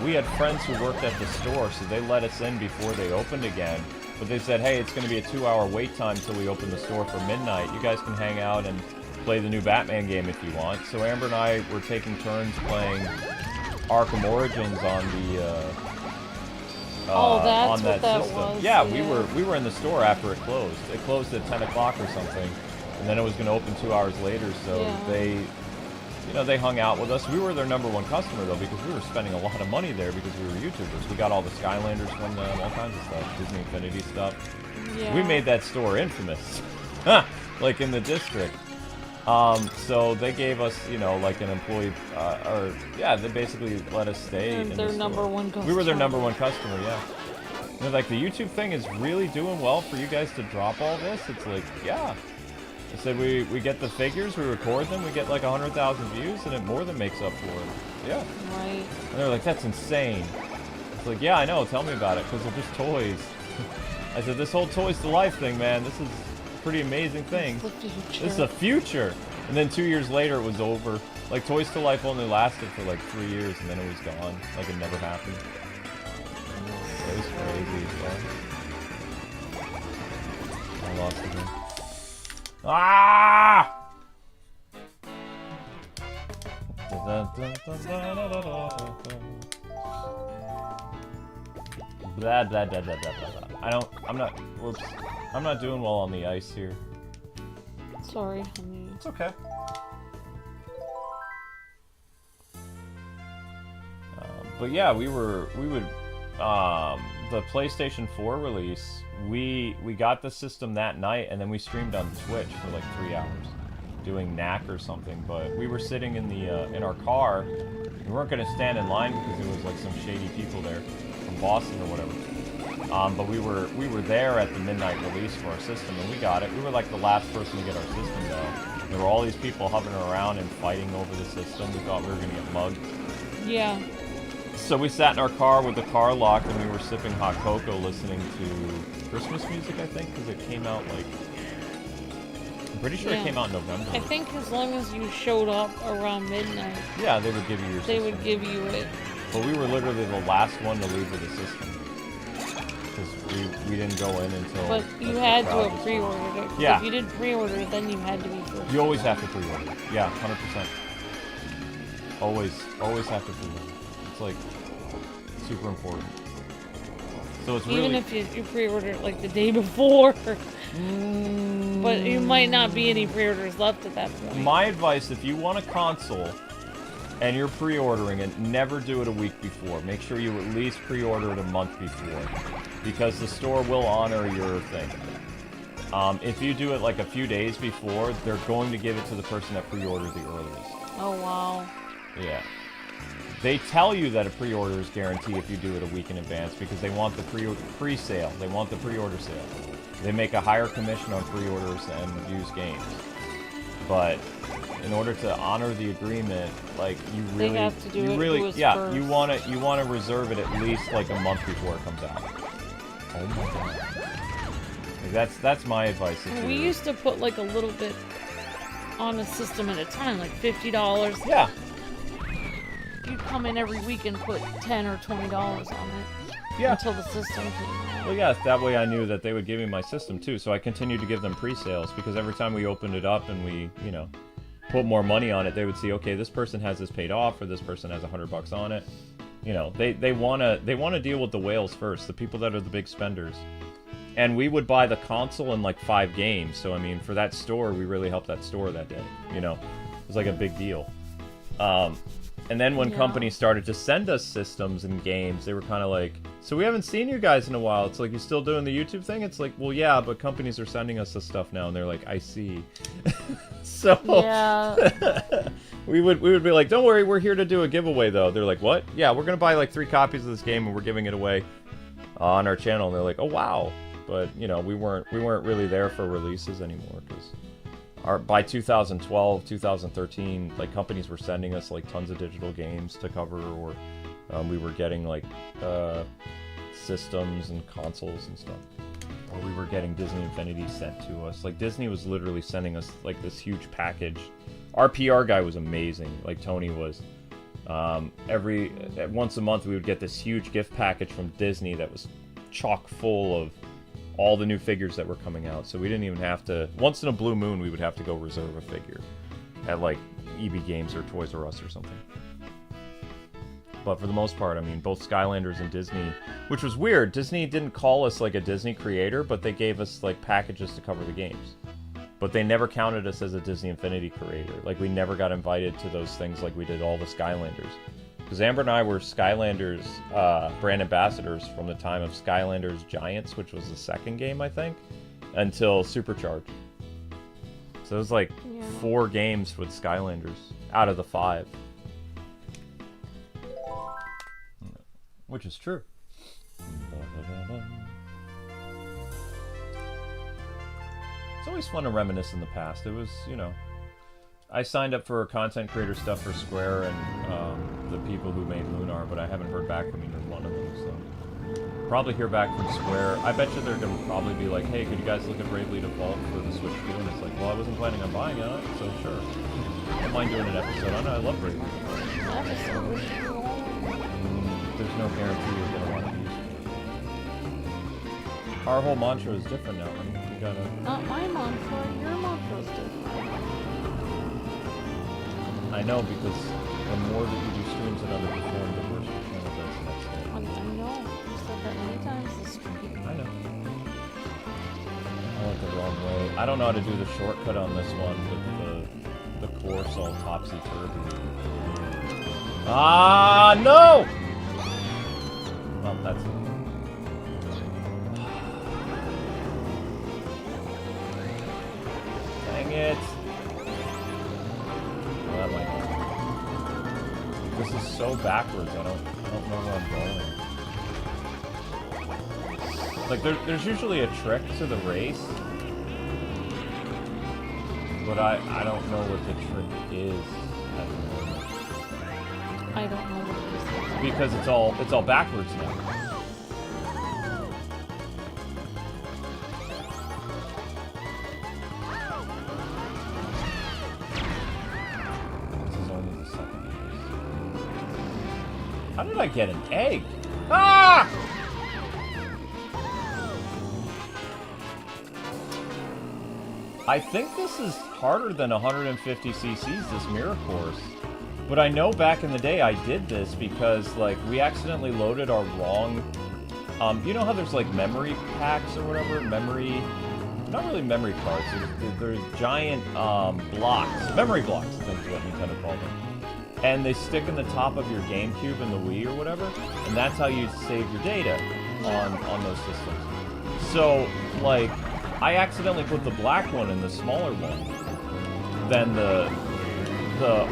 we had friends who worked at the store, so they let us in before they opened again. But they said, hey, it's going to be a 2-hour wait time till we open the store for midnight. You guys can hang out and play the new Batman game if you want. So Amber and I were taking turns playing Arkham Origins on the that's on that what that system. was. Yeah, Yeah, we were in the store after it closed. It closed at 10 o'clock or something, and then it was going to open 2 hours later. So they hung out with us. We were their #1 customer though, because we were spending a lot of money there because we were YouTubers. We got all the Skylanders from them, all kinds of stuff, Disney Infinity stuff. Yeah. We made that store infamous, like in the district. So they gave us, like an employee, they basically let us stay in their the store. #1 customer. We were their #1 customer, yeah. And they're like, the YouTube thing is really doing well for you guys to drop all this? It's like, yeah. I said, we get the figures, we record them, we get like 100,000 views, and it more than makes up for it. Yeah. Right. And they're like, that's insane. It's like, yeah, I know, tell me about it, because they're just toys. I said, this whole Toys to Life thing, man, this is pretty amazing thing. This is the future. And then 2 years later, it was over. Like, Toys to Life only lasted for like 3 years, and then it was gone. Like, it never happened. It was crazy, yeah. I lost again. Ah! Blah, blah, blah, blah, blah, blah. I'm not doing well on the ice here. Sorry, honey. It's okay. But yeah, we would, the PlayStation 4 release, we got the system that night, and then we streamed on Twitch for like 3 hours, doing knack or something. But we were sitting in the in our car. We weren't gonna stand in line because there was like some shady people there from Boston or whatever. But we were there at the midnight release for our system, and we got it. We were like the last person to get our system though. There were all these people hovering around and fighting over the system. We thought we were gonna get mugged. Yeah. So we sat in our car with the car locked, and we were sipping hot cocoa, listening to Christmas music, I think, because it came out like... I'm pretty sure it came out in November. I think as long as you showed up around midnight. Yeah, they would give you your system. They would give you it. But we were literally the last one to leave with the system. Because we didn't go in until... But you had to have pre-ordered it. Yeah. If you did pre-order it, then you had to be first. You always have to pre-order. Yeah, 100%. Always have to pre-order. It's like super important. So it's even really... if you pre-order it like the day before. But you might not be any pre-orders left at that point. My advice, if you want a console and you're pre-ordering it, never do it a week before. Make sure you at least pre-order it a month before, because the store will honor your thing. If you do it like a few days before, they're going to give it to the person that pre-ordered the earliest. Oh wow. Yeah. They tell you that a pre-order is guaranteed if you do it a week in advance, because they want the pre-sale. They want the pre-order sale. They make a higher commission on pre-orders and used games. But in order to honor the agreement, like you really, they have to do it first. you want to reserve it at least like a month before it comes out. Oh my god. Like, that's my advice. We used to put like a little bit on a system at a time, like $50. Yeah. You'd come in every week and put $10 or $20 on it. Yeah. Until the system came out. Well, yes, that way I knew that they would give me my system too, so I continued to give them pre-sales, because every time we opened it up and we, put more money on it, they would see, okay, this person has this paid off, or this person has $100 on it. They wanna deal with the whales first, the people that are the big spenders. And we would buy the console in like 5 games, so I mean, for that store, we really helped that store that day. It was like a big deal. And then when companies started to send us systems and games, they were kind of like, so we haven't seen you guys in a while. It's like, you still doing the YouTube thing? It's like, well, yeah, but companies are sending us this stuff now, and they're like, I see. So Yeah. we would be like, don't worry, we're here to do a giveaway though. They're like, what? Yeah, we're gonna buy like 3 copies of this game and we're giving it away on our channel. And they're like, oh wow. But you know, we weren't really there for releases anymore, because by 2012, 2013, like companies were sending us like tons of digital games to cover, or we were getting like systems and consoles and stuff. Or we were getting Disney Infinity sent to us. Like, Disney was literally sending us, like, this huge package. Our PR guy was amazing, like Tony was. Once a month, we would get this huge gift package from Disney that was chock full of all the new figures that were coming out. So we didn't even have to... Once in a blue moon, we would have to go reserve a figure at, like, EB Games or Toys R Us or something. But for the most part, I mean, both Skylanders and Disney, which was weird. Disney didn't call us like a Disney creator, but they gave us like packages to cover the games. But they never counted us as a Disney Infinity creator. Like, we never got invited to those things like we did all the Skylanders. Because Amber and I were Skylanders brand ambassadors from the time of Skylanders Giants, which was the second game, I think, until Supercharged. So it was like 4 games with Skylanders out of the 5. Which is true. It's always fun to reminisce in the past. It was, you know... I signed up for content creator stuff for Square and the people who made Lunar, but I haven't heard back from either one of them, so... Probably hear back from Square. I bet you they're going to probably be like, hey, could you guys look at Bravely Default for the Switch 2? And it's like, well, I wasn't planning on buying it, so sure. I don't mind doing an episode on it. I love Bravely Default. There's no guarantee you're going to want to use it. Our whole mantra is different now. I mean, we gotta... Not my mantra, your mantra's different. I know, because the more that you do streams and other perform, the worse your channel does next day. I know. You've said that many times this stream. I know. I went the wrong way. I don't know how to do the shortcut on this one with the course all topsy-turvy. Ah, no! Well, that's it. Dang it. Well, that might be. This is so backwards, I don't know where I'm going. Like, there's usually a trick to the race, but I don't know what the trick is at the moment. I don't know what it is. Because it's all backwards now. This is only the second race. How did I get an egg? Ah! I think this is harder than 150 cc's, this mirror course. But I know back in the day I did this because, like, we accidentally loaded our wrong... you know how there's, like, memory packs or whatever? Not really memory cards. There's giant, blocks. Memory blocks, I think is what Nintendo called them. And they stick in the top of your GameCube and the Wii or whatever. And that's how you save your data on those systems. So, like, I accidentally put the black one in the smaller one than the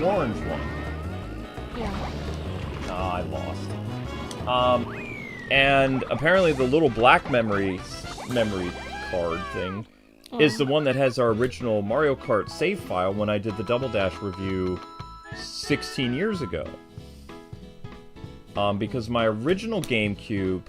orange one. Yeah. I lost. And apparently the little black memory card thing is the one that has our original Mario Kart save file when I did the Double Dash review 16 years ago. Because my original GameCube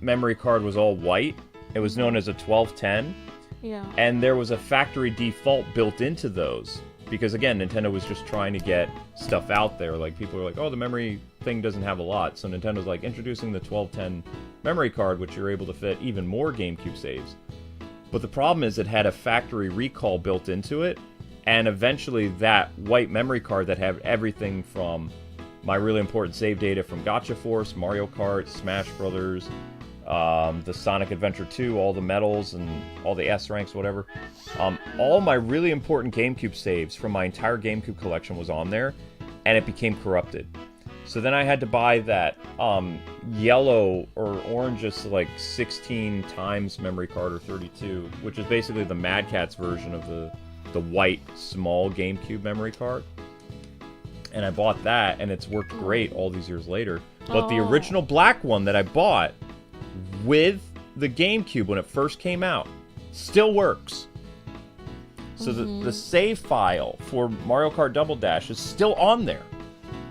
memory card was all white. It was known as a 1210. Yeah. And there was a factory default built into those. Because, again, Nintendo was just trying to get stuff out there. Like, people were like, oh, the memory thing doesn't have a lot. So Nintendo's, like, introducing the 1210 memory card, which you're able to fit even more GameCube saves. But the problem is it had a factory recall built into it. And eventually that white memory card that had everything from my really important save data from Gotcha Force, Mario Kart, Smash Brothers, the Sonic Adventure 2, all the medals and all the S ranks, whatever. All my really important GameCube saves from my entire GameCube collection was on there, and it became corrupted. So then I had to buy that yellow or orange, just like 16 times memory card, or 32, which is basically the Mad Catz version of the white small GameCube memory card. And I bought that, and it's worked great all these years later. But the original black one that I bought with the GameCube when it first came out still works. So the save file for Mario Kart Double Dash is still on there.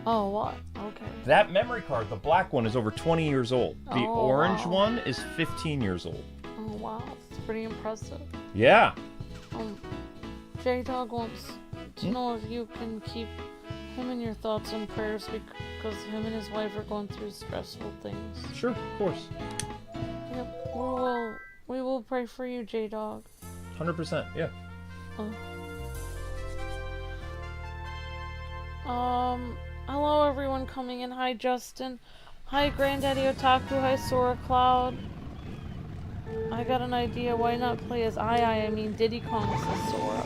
Oh, what? Okay. That memory card, the black one, is over 20 years old. The orange one is 15 years old. Oh, wow. That's pretty impressive. Yeah. J-Dog wants to know if you can keep him in your thoughts and prayers because him and his wife are going through stressful things. Sure, of course. Yep. We will pray for you, J-Dog. 100%, yeah. Hello everyone coming in. Hi Justin. Hi Granddaddy Otaku. Hi Sora Cloud. I got an idea. Why not play as I mean Diddy Kong as Sora?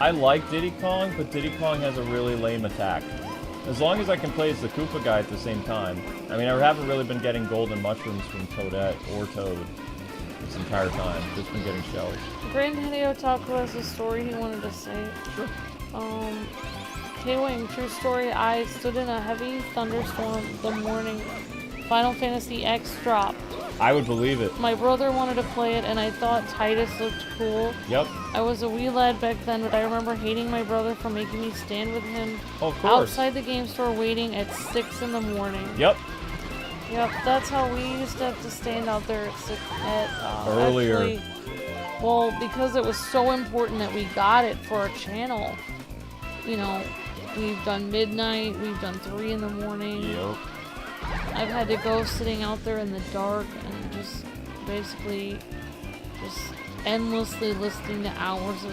I like Diddy Kong, but Diddy Kong has a really lame attack. As long as I can play as the Koopa guy at the same time. I mean, I haven't really been getting golden mushrooms from Toadette or Toad this entire time. Just been getting shells. Granddaddy Otaku has a story he wanted to say. Sure. K-Wing, true story. I stood in a heavy thunderstorm the morning Final Fantasy X dropped. I would believe it. My brother wanted to play it, and I thought Titus looked cool. Yep. I was a wee lad back then, but I remember hating my brother for making me stand with him outside the game store waiting at 6 in the morning. Yep. Yep, that's how we used to have to stand out there at 6 earlier. Actually, well, because it was so important that we got it for our channel. You know, we've done midnight, we've done 3 in the morning. Yep. I've had to go sitting out there in the dark and just basically just endlessly listening to hours of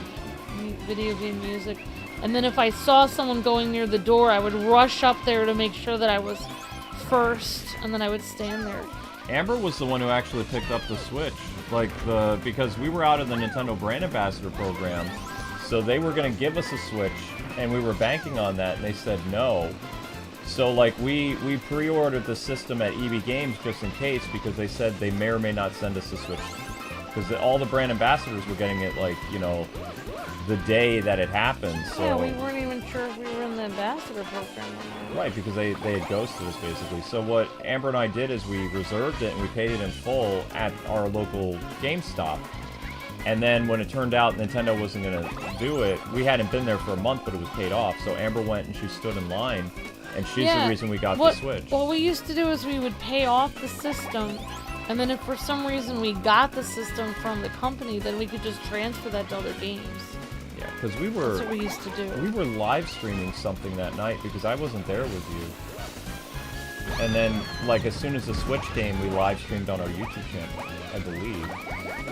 video game music. And then if I saw someone going near the door, I would rush up there to make sure that I was first, and then I would stand there. Amber was the one who actually picked up the Switch, because we were out of the Nintendo Brand Ambassador program, so they were going to give us a Switch, and we were banking on that, and they said no. So, we pre-ordered the system at EB Games just in case, because they said they may or may not send us a Switch. Because all the brand ambassadors were getting it, the day that it happened, so... Yeah, we weren't even sure if we were in the ambassador program or not. Right, because they had ghosted us, basically. So what Amber and I did is we reserved it, and we paid it in full at our local GameStop. And then when it turned out Nintendo wasn't going to do it, we hadn't been there for a month, but it was paid off. So Amber went and she stood in line, and she's the reason we got the Switch. What we used to do is we would pay off the system, and then if for some reason we got the system from the company, then we could just transfer that to other games. Yeah, because we were... That's what we used to do. We were live streaming something that night because I wasn't there with you. And then, as soon as the Switch came, we live streamed on our YouTube channel, I believe.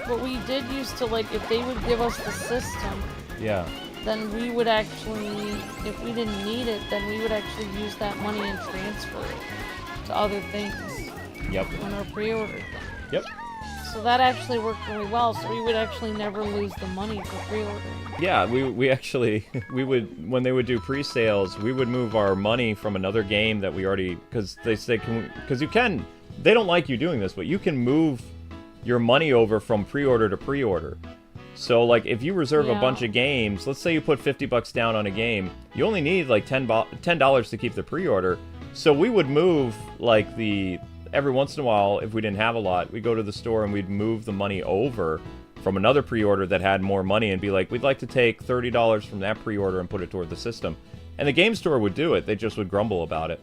But we did used to, if they would give us the system... Yeah. Then we would actually, if we didn't need it, then we would actually use that money and transfer it to other things. Yep. On our pre-order. Yep. So that actually worked really well, so we would actually never lose the money for pre-ordering. Yeah, we actually, when they would do pre-sales, we would move our money from another game that we already, because they say, they don't like you doing this, but you can move your money over from pre-order to pre-order. So, if you reserve a bunch of games, let's say you put $50 down on a game, you only need, $10 to keep the pre-order. So we would move, every once in a while, if we didn't have a lot, we'd go to the store and we'd move the money over from another pre-order that had more money and be like, we'd like to take $30 from that pre-order and put it toward the system. And the game store would do it. They just would grumble about it.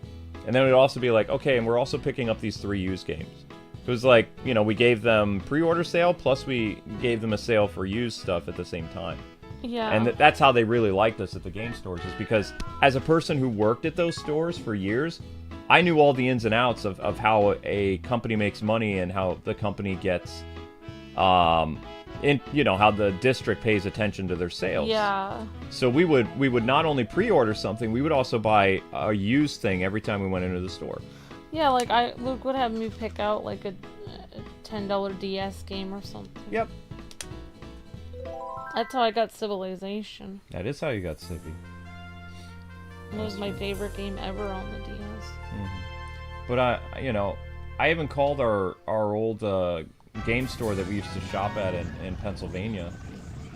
And then we'd also be like, okay, and we're also picking up these 3 used games. It was we gave them pre-order sale, plus we gave them a sale for used stuff at the same time. Yeah. And that's how they really liked us at the game stores, is because as a person who worked at those stores for years, I knew all the ins and outs of how a company makes money and how the company gets, how the district pays attention to their sales. Yeah. So we would not only pre-order something, we would also buy a used thing every time we went into the store. Yeah, Luke would have me pick out a $10 DS game or something. Yep. That's how I got Civilization. That is how you got Civi. It was my favorite game ever on the DS. But I even called our old game store that we used to shop at in Pennsylvania,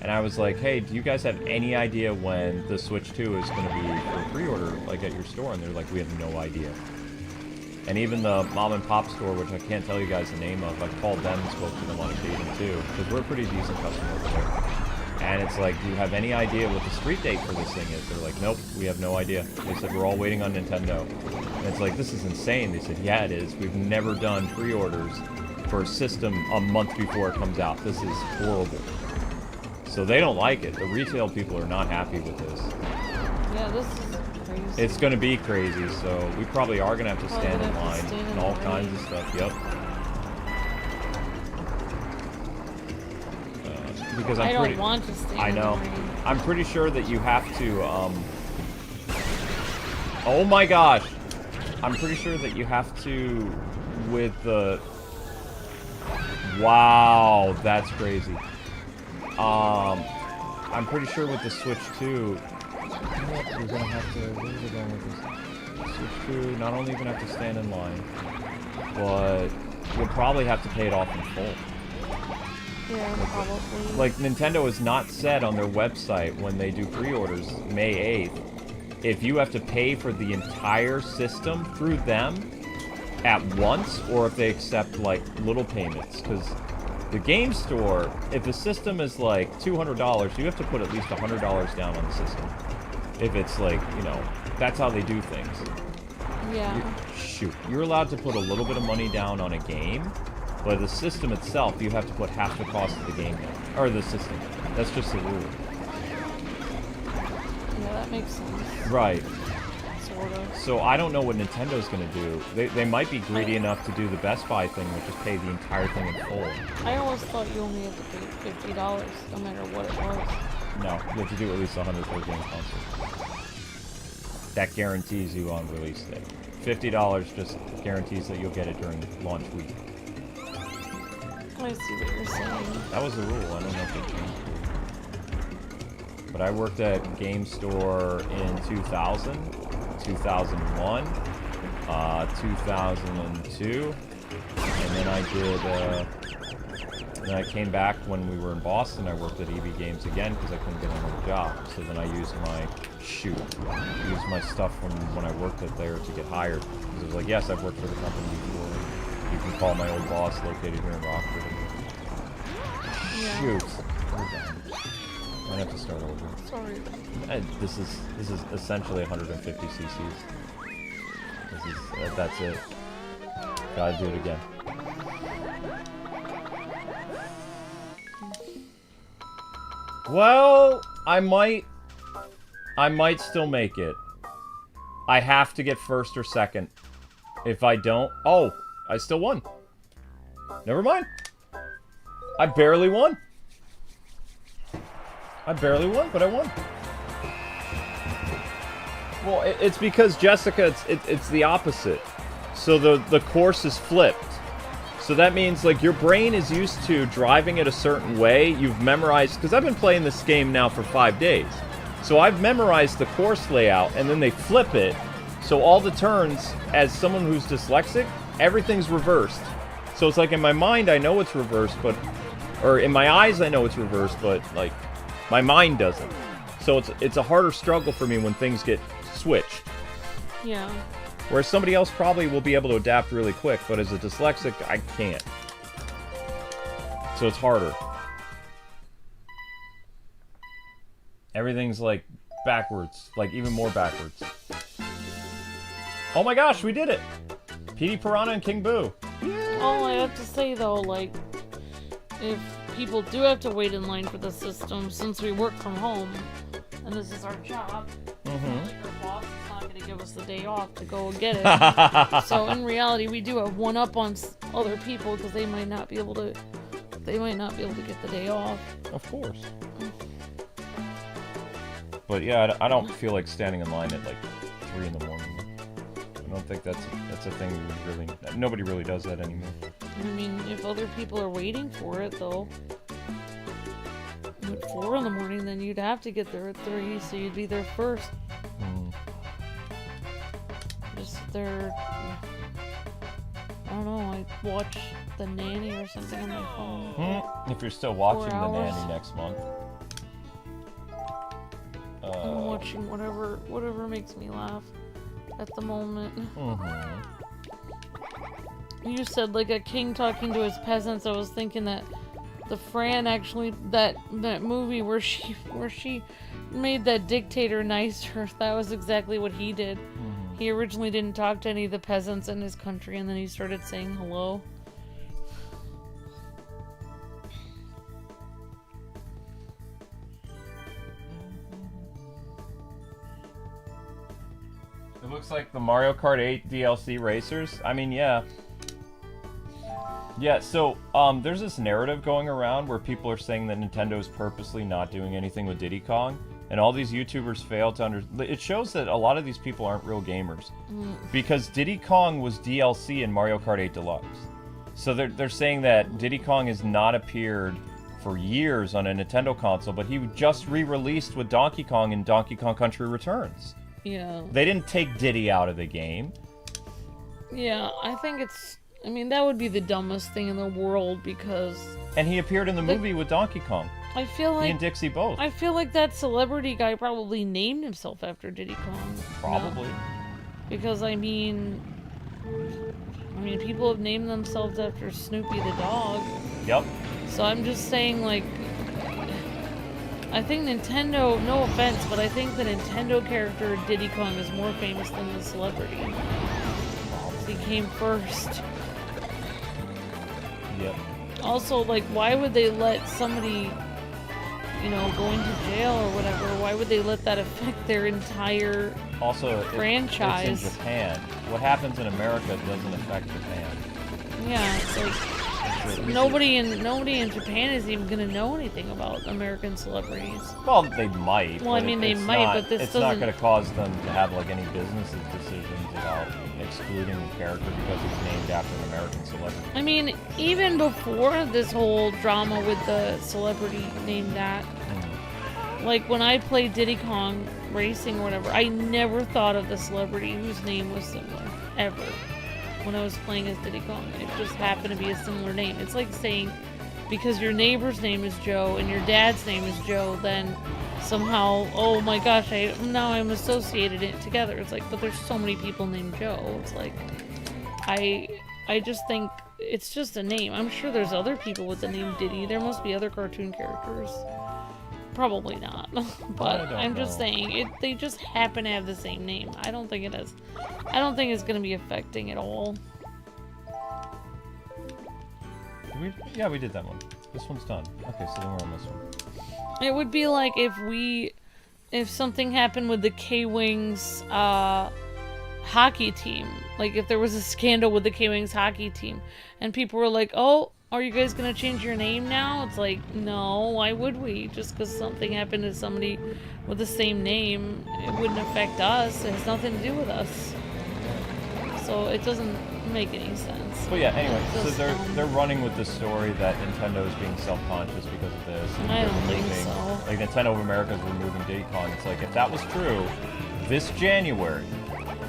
and I was like, hey, do you guys have any idea when the Switch 2 is going to be for pre-order, like at your store? And they're like, we have no idea. And even the mom and pop store, which I can't tell you guys the name of, I've called them and spoke to them on occasion too, because we're a pretty decent customer over there. And it's like, do you have any idea what the street date for this thing is? They're like, nope, we have no idea. They said, we're all waiting on Nintendo. And it's like, this is insane. They said, yeah, it is. We've never done pre-orders for a system a month before it comes out. This is horrible. So they don't like it. The retail people are not happy with this. Yeah, this is crazy. It's going to be crazy, so we probably are going to have to stand in line and all kinds of stuff. Yep. Because I don't want to stand I know. in the rain. I'm pretty sure that you have to, oh my gosh! I'm pretty sure that you have to, with the... Wow, that's crazy. I'm pretty sure with the Switch 2, you're gonna have to, where are we going with this? Switch 2, not only are you gonna have to stand in line, but you'll probably have to pay it off in full. Yeah, probably. Like, Nintendo is not said on their website when they do pre-orders, May 8th, if you have to pay for the entire system through them at once, or if they accept, like, little payments. Because the game store, if the system is, like, $200, you have to put at least $100 down on the system. If it's, like, that's how they do things. Yeah. You're allowed to put a little bit of money down on a game, but the system itself, you have to put half the cost of the game down. Or the system. That's just the rule. Yeah, that makes sense. Right. Sort of. So I don't know what Nintendo's going to do. They might be greedy enough to do the Best Buy thing, which is pay the entire thing in full. I always thought you only had to pay $50, no matter what it was. No, you have to do at least 100 per game console. That guarantees you on release day. $50 just guarantees that you'll get it during launch week. I see what you're saying. That was the rule. I don't know if it changed. But I worked at Game Store in 2000, 2001, 2002, and then I did, then I came back when we were in Boston. I worked at EB Games again because I couldn't get another job. So then I used my stuff from when I worked at there to get hired. Because it was like, yes, I've worked for the company before. You can call my old boss located here in Rockford. Yeah. Shoot. I have to start over. Sorry. This is essentially 150 cc's. That's it. Gotta do it again. Well, I might still make it. I have to get first or second. If I don't... Oh, I still won. Never mind. I barely won. I barely won, but I won. Well, it's because, Jessica, it's the opposite. So the course is flipped. So that means, like, your brain is used to driving it a certain way. You've memorized... Because I've been playing this game now for 5 days. So I've memorized the course layout, and then they flip it. So all the turns, as someone who's dyslexic, everything's reversed. So it's like, in my mind, I know it's reversed, but... Or in my eyes, I know it's reversed, but, like, my mind doesn't. So it's a harder struggle for me when things get switched. Yeah. Whereas somebody else probably will be able to adapt really quick, but as a dyslexic, I can't. So it's harder. Everything's, like, backwards. Like, even more backwards. Oh my gosh, we did it! PD Piranha and King Boo. All I have to say, though, like, if people do have to wait in line for the system, since we work from home, and this is our job, like, our boss is not going to give us the day off to go get it. So in reality, we do have one up on other people because they might not be able to get the day off. Of course. But yeah, I don't feel like standing in line at like 3 in the morning. I don't think that's a thing nobody really does that anymore. I mean, if other people are waiting for it, though, would force 4 in the morning, then you'd have to get there at 3, so you'd be there first. Just there. I don't know, I watch The Nanny or something on my phone. If you're still watching The 4 hours. Nanny next month. I'm watching whatever makes me laugh at the moment. You said like a king talking to his peasants. I was thinking that the Fran actually, that movie where she made that dictator nicer, that was exactly what he did. He originally didn't talk to any of the peasants in his country, and then he started saying hello. It looks like the Mario Kart 8 DLC racers. I mean, yeah. Yeah, so, there's this narrative going around where people are saying that Nintendo's purposely not doing anything with Diddy Kong, and all these YouTubers fail to It shows that a lot of these people aren't real gamers. Because Diddy Kong was DLC in Mario Kart 8 Deluxe. So they're saying that Diddy Kong has not appeared for years on a Nintendo console, but he just re-released with Donkey Kong in Donkey Kong Country Returns. Yeah. They didn't take Diddy out of the game. Yeah, I think it's... I mean, that would be the dumbest thing in the world, because... And he appeared in the movie with Donkey Kong. I feel like... He and Dixie both. I feel like that celebrity guy probably named himself after Diddy Kong. Probably. No. Because, I mean, people have named themselves after Snoopy the dog. Yep. So I'm just saying, like... I think Nintendo, no offense, but I think the Nintendo character Diddy Kong is more famous than the celebrity. He came first. Yep. Also, like, why would they let somebody, you know, go into jail or whatever? Why would they let that affect their entire franchise? It's in Japan. What happens in America doesn't affect Japan. Yeah, it's like nobody in Japan is even gonna know anything about American celebrities. Well, they might. Well, I mean, they might, but this doesn't... It's not going to cause them to have, like, any business decisions about excluding the character because it's named after an American celebrity. I mean, even before this whole drama with the celebrity named that, like, when I played Diddy Kong Racing or whatever, I never thought of the celebrity whose name was similar, ever. When I was playing as Diddy Kong, it just happened to be a similar name. It's like saying, because your neighbor's name is Joe and your dad's name is Joe, then somehow, oh my gosh, now I'm associated it together. It's like, but there's so many people named Joe. It's like, I just think it's just a name. I'm sure there's other people with the name Diddy. There must be other cartoon characters. Probably not, but I'm just saying they just happen to have the same name. I don't think it's gonna be affecting at all. Yeah, we did that one. This one's done. Okay, so then we're on this one. It would be like if something happened with the Kwings hockey team. Like if there was a scandal with the Kwings hockey team, and people were like, "Oh, are you guys gonna change your name now?" It's like, no, why would we? Just because something happened to somebody with the same name, it wouldn't affect us. It has nothing to do with us. So it doesn't make any sense. But yeah, anyway, so they're running with the story that Nintendo is being self-conscious because of this. And I don't think so. Like Nintendo of America is removing Diddy Kong. It's like, if that was true, this January,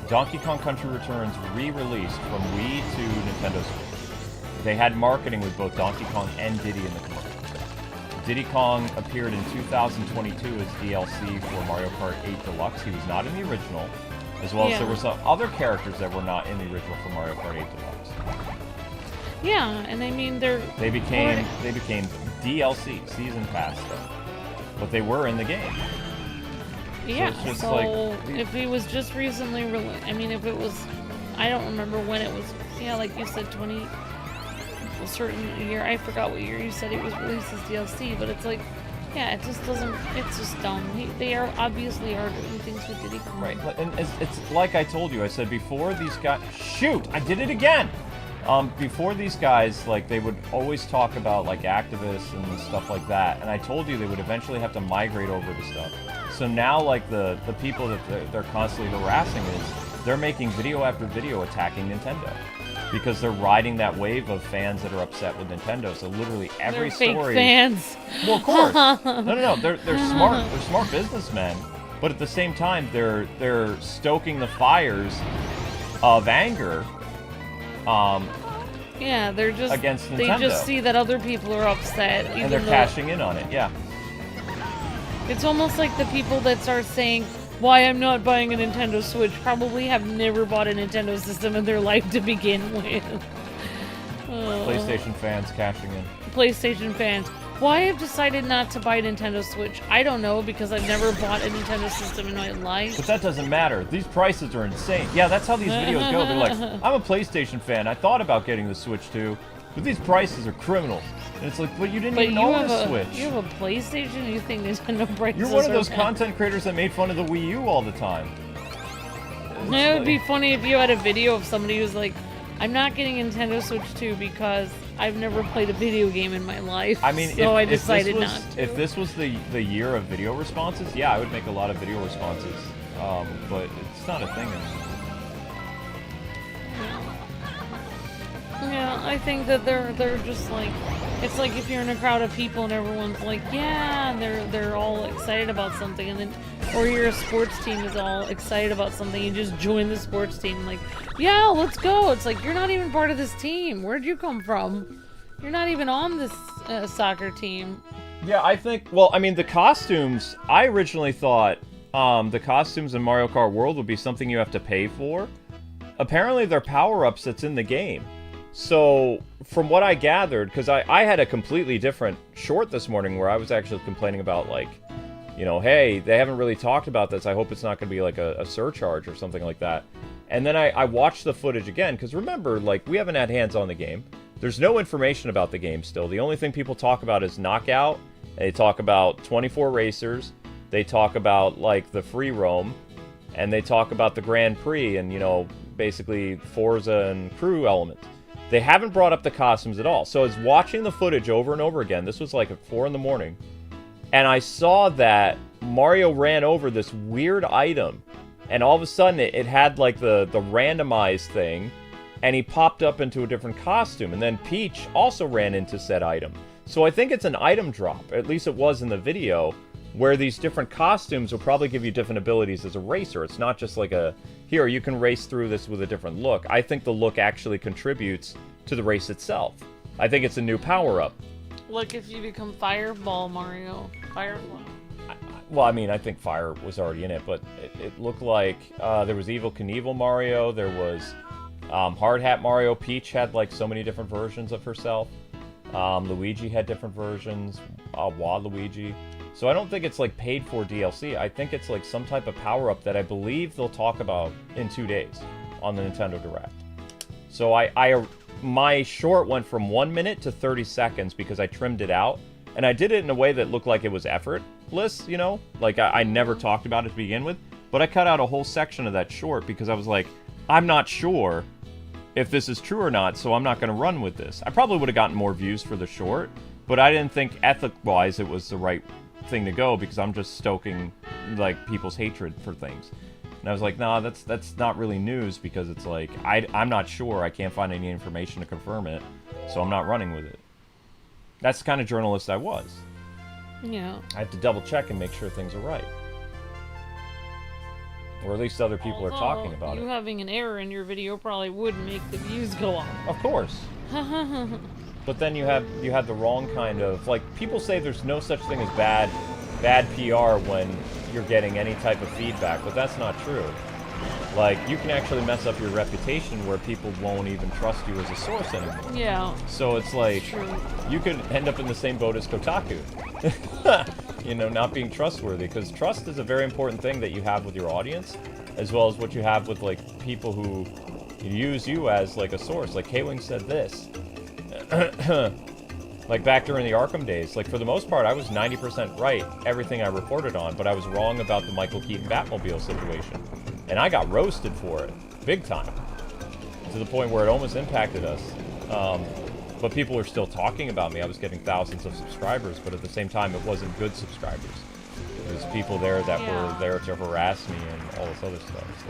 Donkey Kong Country Returns re-released from Wii to Nintendo Switch. They had marketing with both Donkey Kong and Diddy in the commercial. Diddy Kong appeared in 2022 as DLC for Mario Kart 8 Deluxe. He was not in the original, as well as there were some other characters that were not in the original for Mario Kart 8 Deluxe. Yeah, and I mean they became DLC, season pass stuff, but they were in the game. Yeah, so like, if it was just recently released, I mean, if it was, I don't remember when it was. Yeah, like you said, a certain year. I forgot what year you said it was released as DLC, but it's like, yeah, it just doesn't. It's just dumb. They are obviously doing things with Diddy Kong. Right, and it's like I told you. I said before these guys. Shoot! I did it again. Before these guys, like, they would always talk about like activists and stuff like that, and I told you they would eventually have to migrate over to stuff. So now, like, the people that they're constantly harassing they're making video after video attacking Nintendo. because they're riding that wave of fans that are upset with Nintendo. So literally every They're story. fake fans. Well, of course. No. They're smart. They're smart businessmen, but at the same time, they're stoking the fires of anger. Yeah, they're just against Nintendo. They just see that other people are upset, and they're cashing in on it. Yeah. It's almost like the people that start saying why I'm not buying a Nintendo Switch probably have never bought a Nintendo system in their life to begin with. PlayStation fans cashing in. PlayStation fans. Why I've decided not to buy a Nintendo Switch, I don't know, because I've never bought a Nintendo system in my life. But that doesn't matter. These prices are insane. Yeah, that's how these videos go. They're like, I'm a PlayStation fan. I thought about getting the Switch too, but these prices are criminal. And it's like, but you didn't even own a Switch. You have a PlayStation? You think Nintendo prices You're one of those content creators that made fun of the Wii U all the time. It would be funny if you had a video of somebody who's like, I'm not getting a Nintendo Switch 2 because I've never played a video game in my life. I mean, so I decided not to. If this was the year of video responses, yeah, I would make a lot of video responses. But it's not a thing anymore. Yeah, I think that they're just like, it's like if you're in a crowd of people and everyone's like, yeah, and they're all excited about something, and then, or your sports team is all excited about something, you just join the sports team, like, yeah, let's go. It's like, you're not even part of this team. Where'd you come from? You're not even on this soccer team. Yeah, I think, well, I mean, the costumes, I originally thought the costumes in Mario Kart World would be something you have to pay for. Apparently, they're power-ups that's in the game. So, from what I gathered, because I had a completely different short this morning where I was actually complaining about, like, you know, hey, they haven't really talked about this. I hope it's not going to be like a surcharge or something like that. And then I watched the footage again, because remember, like, we haven't had hands on the game. There's no information about the game still. The only thing people talk about is Knockout. They talk about 24 racers. They talk about, like, the free roam. And they talk about the Grand Prix and, you know, basically Forza and crew elements. They haven't brought up the costumes at all. So I was watching the footage over and over again. This was like at 4 in the morning. And I saw that Mario ran over this weird item. And all of a sudden it had like the randomized thing. And he popped up into a different costume. And then Peach also ran into said item. So I think it's an item drop. At least it was in the video. Where these different costumes will probably give you different abilities as a racer. It's not just like a, here, you can race through this with a different look. I think the look actually contributes to the race itself. I think it's a new power-up. Like if you become Fireball Mario. Fireball. Well, I mean, I think Fire was already in it, but it looked like there was Evel Knievel Mario, there was Hard Hat Mario. Peach had like so many different versions of herself. Luigi had different versions. Waluigi. So I don't think it's like paid for DLC. I think it's like some type of power-up that I believe they'll talk about in 2 days on the Nintendo Direct. So my short went from 1 minute to 30 seconds because I trimmed it out. And I did it in a way that looked like it was effortless, you know? Like I never talked about it to begin with. But I cut out a whole section of that short because I was like, I'm not sure if this is true or not, so I'm not going to run with this. I probably would have gotten more views for the short, but I didn't think ethic-wise it was the right thing to go because I'm just stoking like people's hatred for things. And I was like, nah, that's not really news because it's like I'm not sure. I can't find any information to confirm it, so I'm not running with it. That's the kind of journalist I was. Yeah. I have to double check and make sure things are right. Or at least other people are talking about it. You having an error in your video probably would make the views go up. Of course. But then you have the wrong kind of, like, people say there's no such thing as bad PR when you're getting any type of feedback, but that's not true. Like, you can actually mess up your reputation where people won't even trust you as a source anymore. Yeah. So it's like, True. You could end up in the same boat as Kotaku. You know, not being trustworthy, because trust is a very important thing that you have with your audience, as well as what you have with, like, people who use you as, like, a source. Like, Kwings said this. Like back during the Arkham days, like for the most part I was 90% right everything I reported on, but I was wrong about the Michael Keaton Batmobile situation. And I got roasted for it, big time. To the point where it almost impacted us. But people are still talking about me. I was getting thousands of subscribers, but at the same time it wasn't good subscribers. There's people there that were there to harass me and all this other stuff,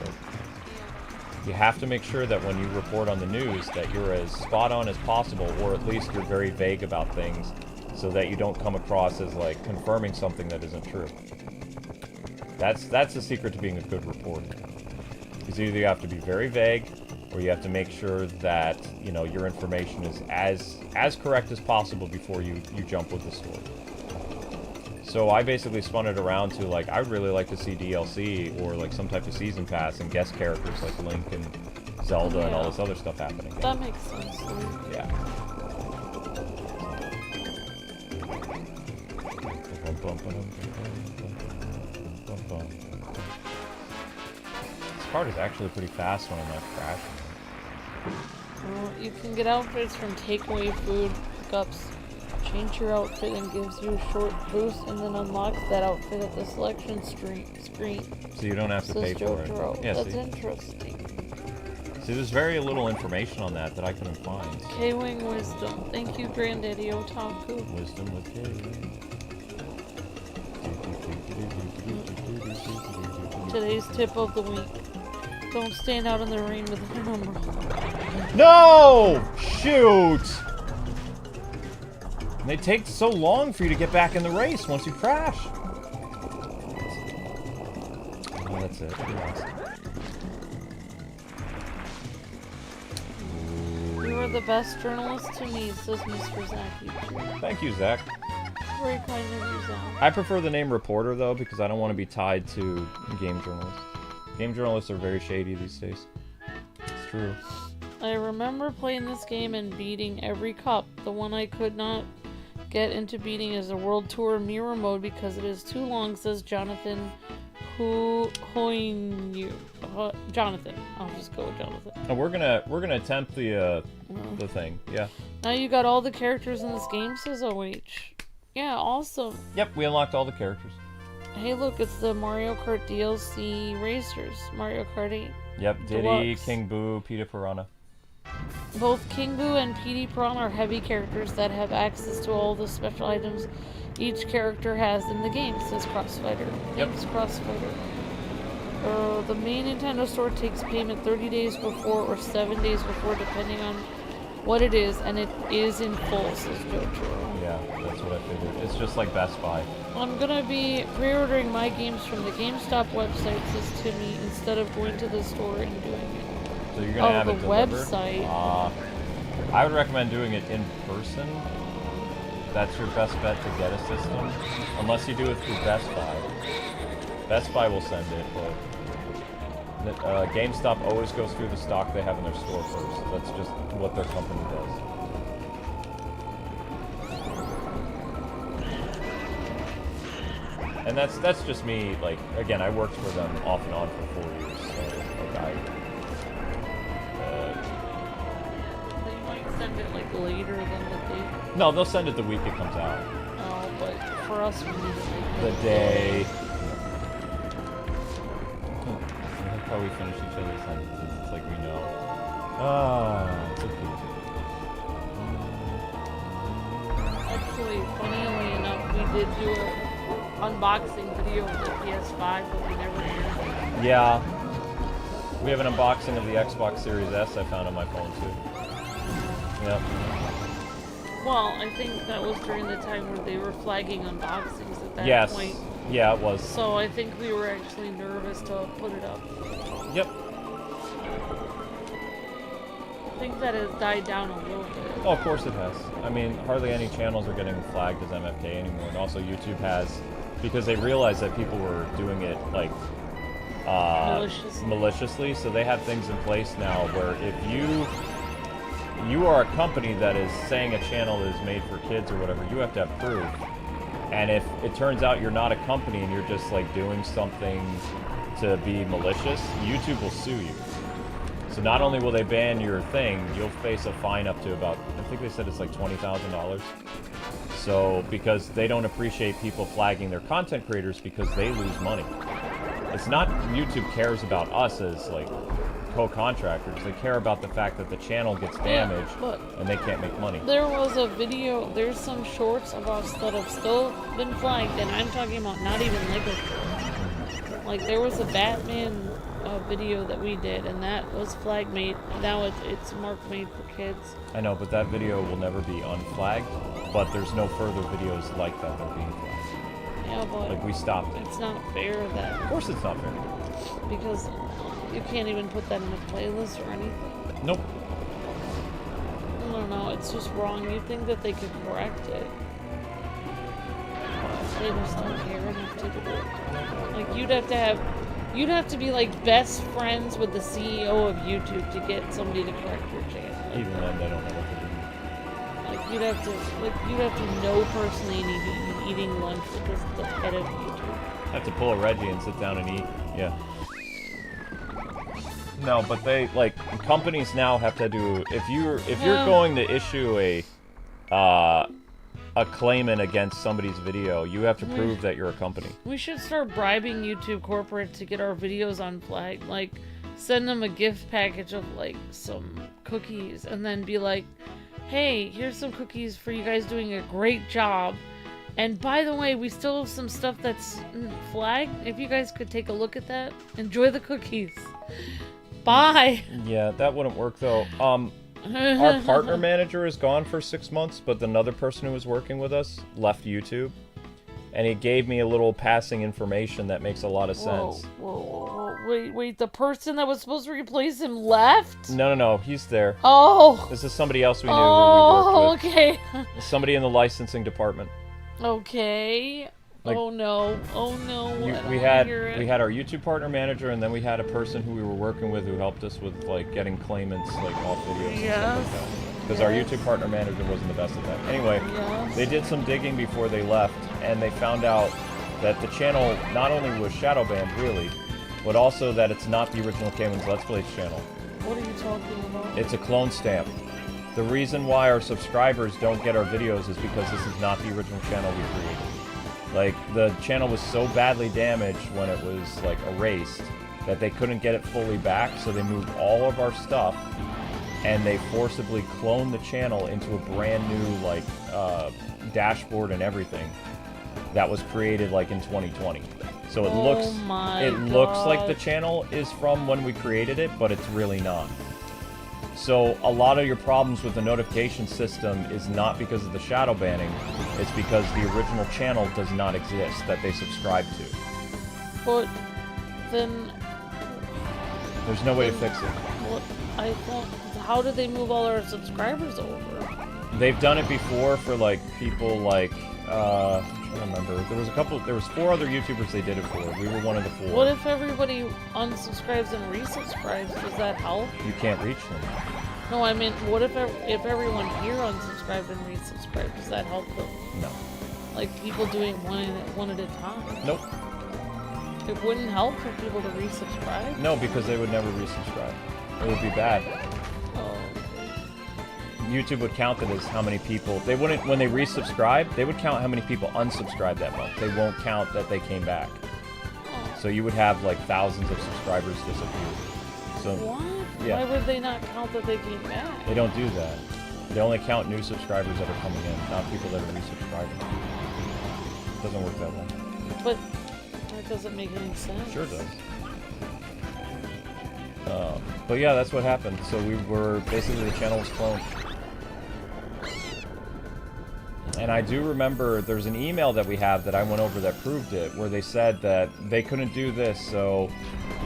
so. You have to make sure that when you report on the news that you're as spot on as possible, or at least you're very vague about things, so that you don't come across as like confirming something that isn't true. That's the secret to being a good reporter. Is either you have to be very vague, or you have to make sure that, you know, your information is as correct as possible before you jump with the story. So I basically spun it around to, like, I'd really like to see DLC or like some type of season pass and guest characters like Link and Zelda and all this other stuff happening. That makes sense. Yeah. This part is actually pretty fast when I'm not crashing. Well, you can get outfits from takeaway food pickups. Change your outfit and gives you a short boost, and then unlocks that outfit at the selection screen. So you don't have to pay for it. Yeah, that's interesting. See, there's very little information on that I couldn't find. K-Wing Wisdom. Thank you, Granddaddy Otaku. Wisdom with K. Today's tip of the week. Don't stand out in the rain with an umbrella. No! Shoot! And they take so long for you to get back in the race once you crash. Oh, that's it. You are the best journalist to me, says Mr. Zaki. Thank you, Zach. Very kind of you, Zach. I prefer the name reporter, though, because I don't want to be tied to game journalists. Game journalists are very shady these days. It's true. I remember playing this game and beating every cup. The one I could not get into beating is a World Tour Mirror Mode because it is too long, says Jonathan. Jonathan. I'll just go with Jonathan. And we're gonna attempt the thing. Yeah. Now you got all the characters in this game, says OH. Yeah, awesome. Yep, we unlocked all the characters. Hey, look, it's the Mario Kart DLC Racers. Mario Kart 8. Yep, Diddy, Deluxe. King Boo, Peter Piranha. Both King Boo and PD Piranha are heavy characters that have access to all the special items each character has in the game, says Crossfighter. Yep. Thanks, Crossfighter. The main Nintendo store takes payment 30 days before or 7 days before, depending on what it is, and it is in full, says Jojo. Yeah, that's what I figured. It's just like Best Buy. I'm gonna be pre-ordering my games from the GameStop website, says Timmy, instead of going to the store and doing it. So you're gonna have it delivered? Website. I would recommend doing it in person. That's your best bet to get a system, unless you do it through Best Buy. Best Buy will send it, but GameStop always goes through the stock they have in their store first. That's just what their company does. And that's just me. Like, again, I worked for them off and on for 4 years, so like They might send it like later than the date. no, they'll send it the week it comes out. Oh, but for us, we need it The day. I like how we finish each other's sentences. It's like we know. Ah, it's okay. Actually, funnily enough, we did do a unboxing video of the PS5, but we never aired it. Yeah. We have an unboxing of the Xbox Series S I found on my phone too. Yep. Well, I think that was during the time where they were flagging unboxings at that Yes. point. Yeah, it was. So I think we were actually nervous to put it up. Yep. I think that has died down a little bit. Oh, of course it has. I mean, hardly any channels are getting flagged as MFK anymore, and also YouTube has, because they realized that people were doing it like maliciously, so they have things in place now where if you are a company that is saying a channel is made for kids or whatever, you have to have proof. And if it turns out you're not a company and you're just like doing something to be malicious, YouTube will sue you. So not only will they ban your thing, you'll face a fine up to about, I think they said it's like $20,000. So, because they don't appreciate people flagging their content creators because they lose money. It's not YouTube cares about us as like co-contractors. They care about the fact that the channel gets damaged and they can't make money. There was a video, there's some shorts of us that have still been flagged, and I'm talking about not even Lego shorts. Like, there was a Batman video that we did, and that was flag made. Now it's mark made for kids. I know, but that video will never be unflagged. But there's no further videos like that are being flagged. Yeah, but Like, we stopped it. it's not fair that... Of course it's not fair. Because you can't even put that in a playlist or anything. Nope. I don't know, it's just wrong. You think that they could correct it. They just don't care enough to do it. Like, you'd have to be like best friends with the CEO of YouTube to get somebody to correct your channel. Like, Even then, they don't know what to do. like you'd have to know personally and you'd be eating lunch with the head of YouTube. I have to pull a Reggie and sit down and eat. Yeah. No, but they like companies now have to do if you're going to issue a claimant against somebody's video, you have to prove that you're a company. We should start bribing YouTube corporate to get our videos unflagged. Like, send them a gift package of like some cookies, and then be like, "Hey, here's some cookies for you guys doing a great job. And by the way, we still have some stuff that's flagged. If you guys could take a look at that, enjoy the cookies. Bye." Yeah, that wouldn't work though. Our partner manager is gone for 6 months, but another person who was working with us left YouTube. And he gave me a little passing information that makes a lot of sense. Whoa. Wait, the person that was supposed to replace him left? No, he's there. Oh! This is somebody else we knew who we Oh, worked with. okay. Somebody in the licensing department. Okay. Like, oh no. We had our YouTube partner manager, and then we had a person who we were working with who helped us with like getting claimants like off videos and stuff like that. Because our YouTube partner manager wasn't the best at that. Anyway, they did some digging before they left, and they found out that the channel not only was shadow banned really, but also that it's not the original Kwings Let's Plays channel. What are you talking about? It's a clone stamp. The reason why our subscribers don't get our videos is because this is not the original channel we created. Like, the channel was so badly damaged when it was, like, erased that they couldn't get it fully back, so they moved all of our stuff, and they forcibly cloned the channel into a brand new, like, dashboard and everything that was created, like, in 2020. So it looks like the channel is from when we created it, but it's really not. So a lot of your problems with the notification system is not because of the shadow banning, it's because the original channel does not exist that they subscribe to. But then... There's no way to fix it. What? I thought... How did they move all our subscribers over? They've done it before for, like, people like, I'm trying to remember. There was 4 other YouTubers they did it for. We were one of the 4. What if everybody unsubscribes and resubscribes? Does that help? You can't reach them. No, I mean, what if everyone here unsubscribed and resubscribed? Does that help them? No. Like, people doing one at a time? Nope. It wouldn't help for people to resubscribe? No, because they would never resubscribe. It would be bad. Oh. YouTube would count it as how many people... They wouldn't... When they resubscribe, they would count how many people unsubscribed that month. They won't count that they came back. Oh. So you would have, like, thousands of subscribers disappear. So, what? Yeah. Why would they not count that they came back? They don't do that. They only count new subscribers that are coming in, not people that are resubscribing. It doesn't work that way. But that doesn't make any sense. Sure does. But yeah, that's what happened. So we were... Basically, the channel was cloned. And I do remember there's an email that we have that I went over that proved it, where they said that they couldn't do this, so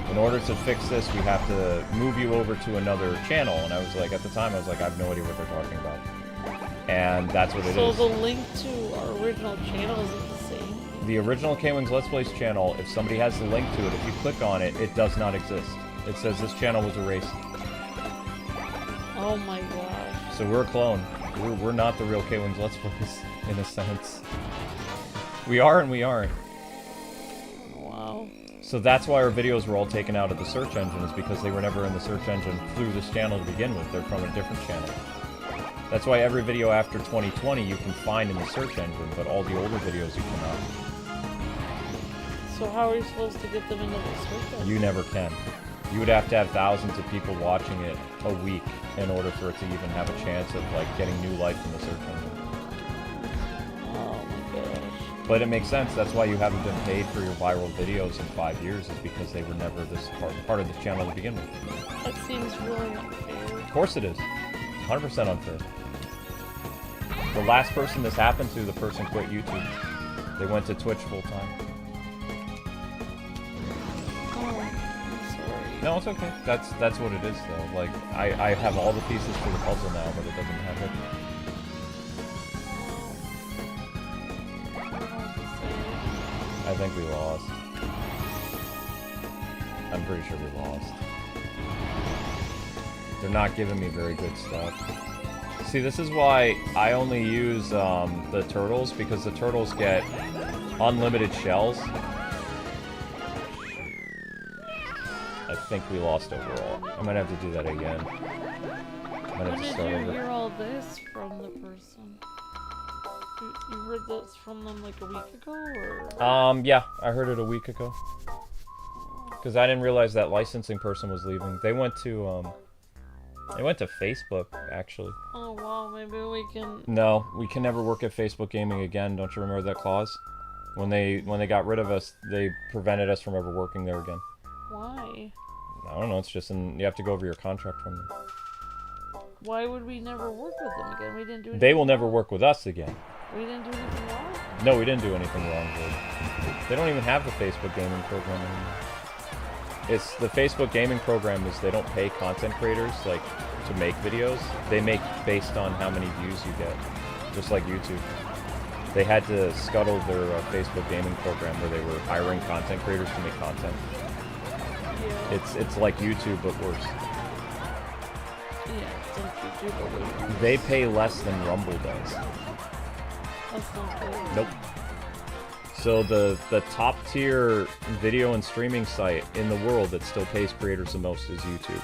in order to fix this, we have to move you over to another channel. And I was like, at the time, I was like, I have no idea what they're talking about. And that's what it is. So the link to our original channel isn't the same? The original Kwings Let's Plays channel, if somebody has the link to it, if you click on it, it does not exist. It says this channel was erased. Oh my gosh. So we're a clone. We're not the real Kwings Let's Plays, in a sense. We are and we aren't. Wow. So that's why our videos were all taken out of the search engine, is because they were never in the search engine through this channel to begin with. They're from a different channel. That's why every video after 2020 you can find in the search engine, but all the older videos you cannot. So how are you supposed to get them into the search engine? You never can. You would have to have thousands of people watching it a week in order for it to even have a chance of, like, getting new life in the search engine. Oh my gosh. But it makes sense. That's why you haven't been paid for your viral videos in 5 years, is because they were never this part of the channel to begin with. That seems really unfair. Of course it is. 100% unfair. The last person this happened to, the person quit YouTube. They went to Twitch full time. Oh, I'm sorry. No, it's okay. That's what it is, though. Like, I have all the pieces to the puzzle now, but it doesn't have it. I think we lost. I'm pretty sure we lost. They're not giving me very good stuff. See, this is why I only use the turtles, because the turtles get unlimited shells. I think we lost overall. I might have to do that again. When did you hear all this from the person? You heard this from them like a week ago, or? Yeah, I heard it a week ago. Because I didn't realize that licensing person was leaving. They went to Facebook, actually. Oh wow, maybe we can... No, we can never work at Facebook Gaming again. Don't you remember that clause? When they got rid of us, they prevented us from ever working there again. Why? I don't know, it's just you have to go over your contract from them. Why would we never work with them again? We didn't do anything. They will never work with us again. We didn't do anything wrong? No, we didn't do anything wrong. They don't even have the Facebook Gaming program anymore. It's the Facebook Gaming program is they don't pay content creators like to make videos. They make based on how many views you get, just like YouTube. They had to scuttle their Facebook Gaming program where they were hiring content creators to make content. Yeah. It's like YouTube but worse. Yeah, it's like YouTube but worse. They pay less than Rumble does. That's not good. Nope. So the top tier video and streaming site in the world that still pays creators the most is YouTube.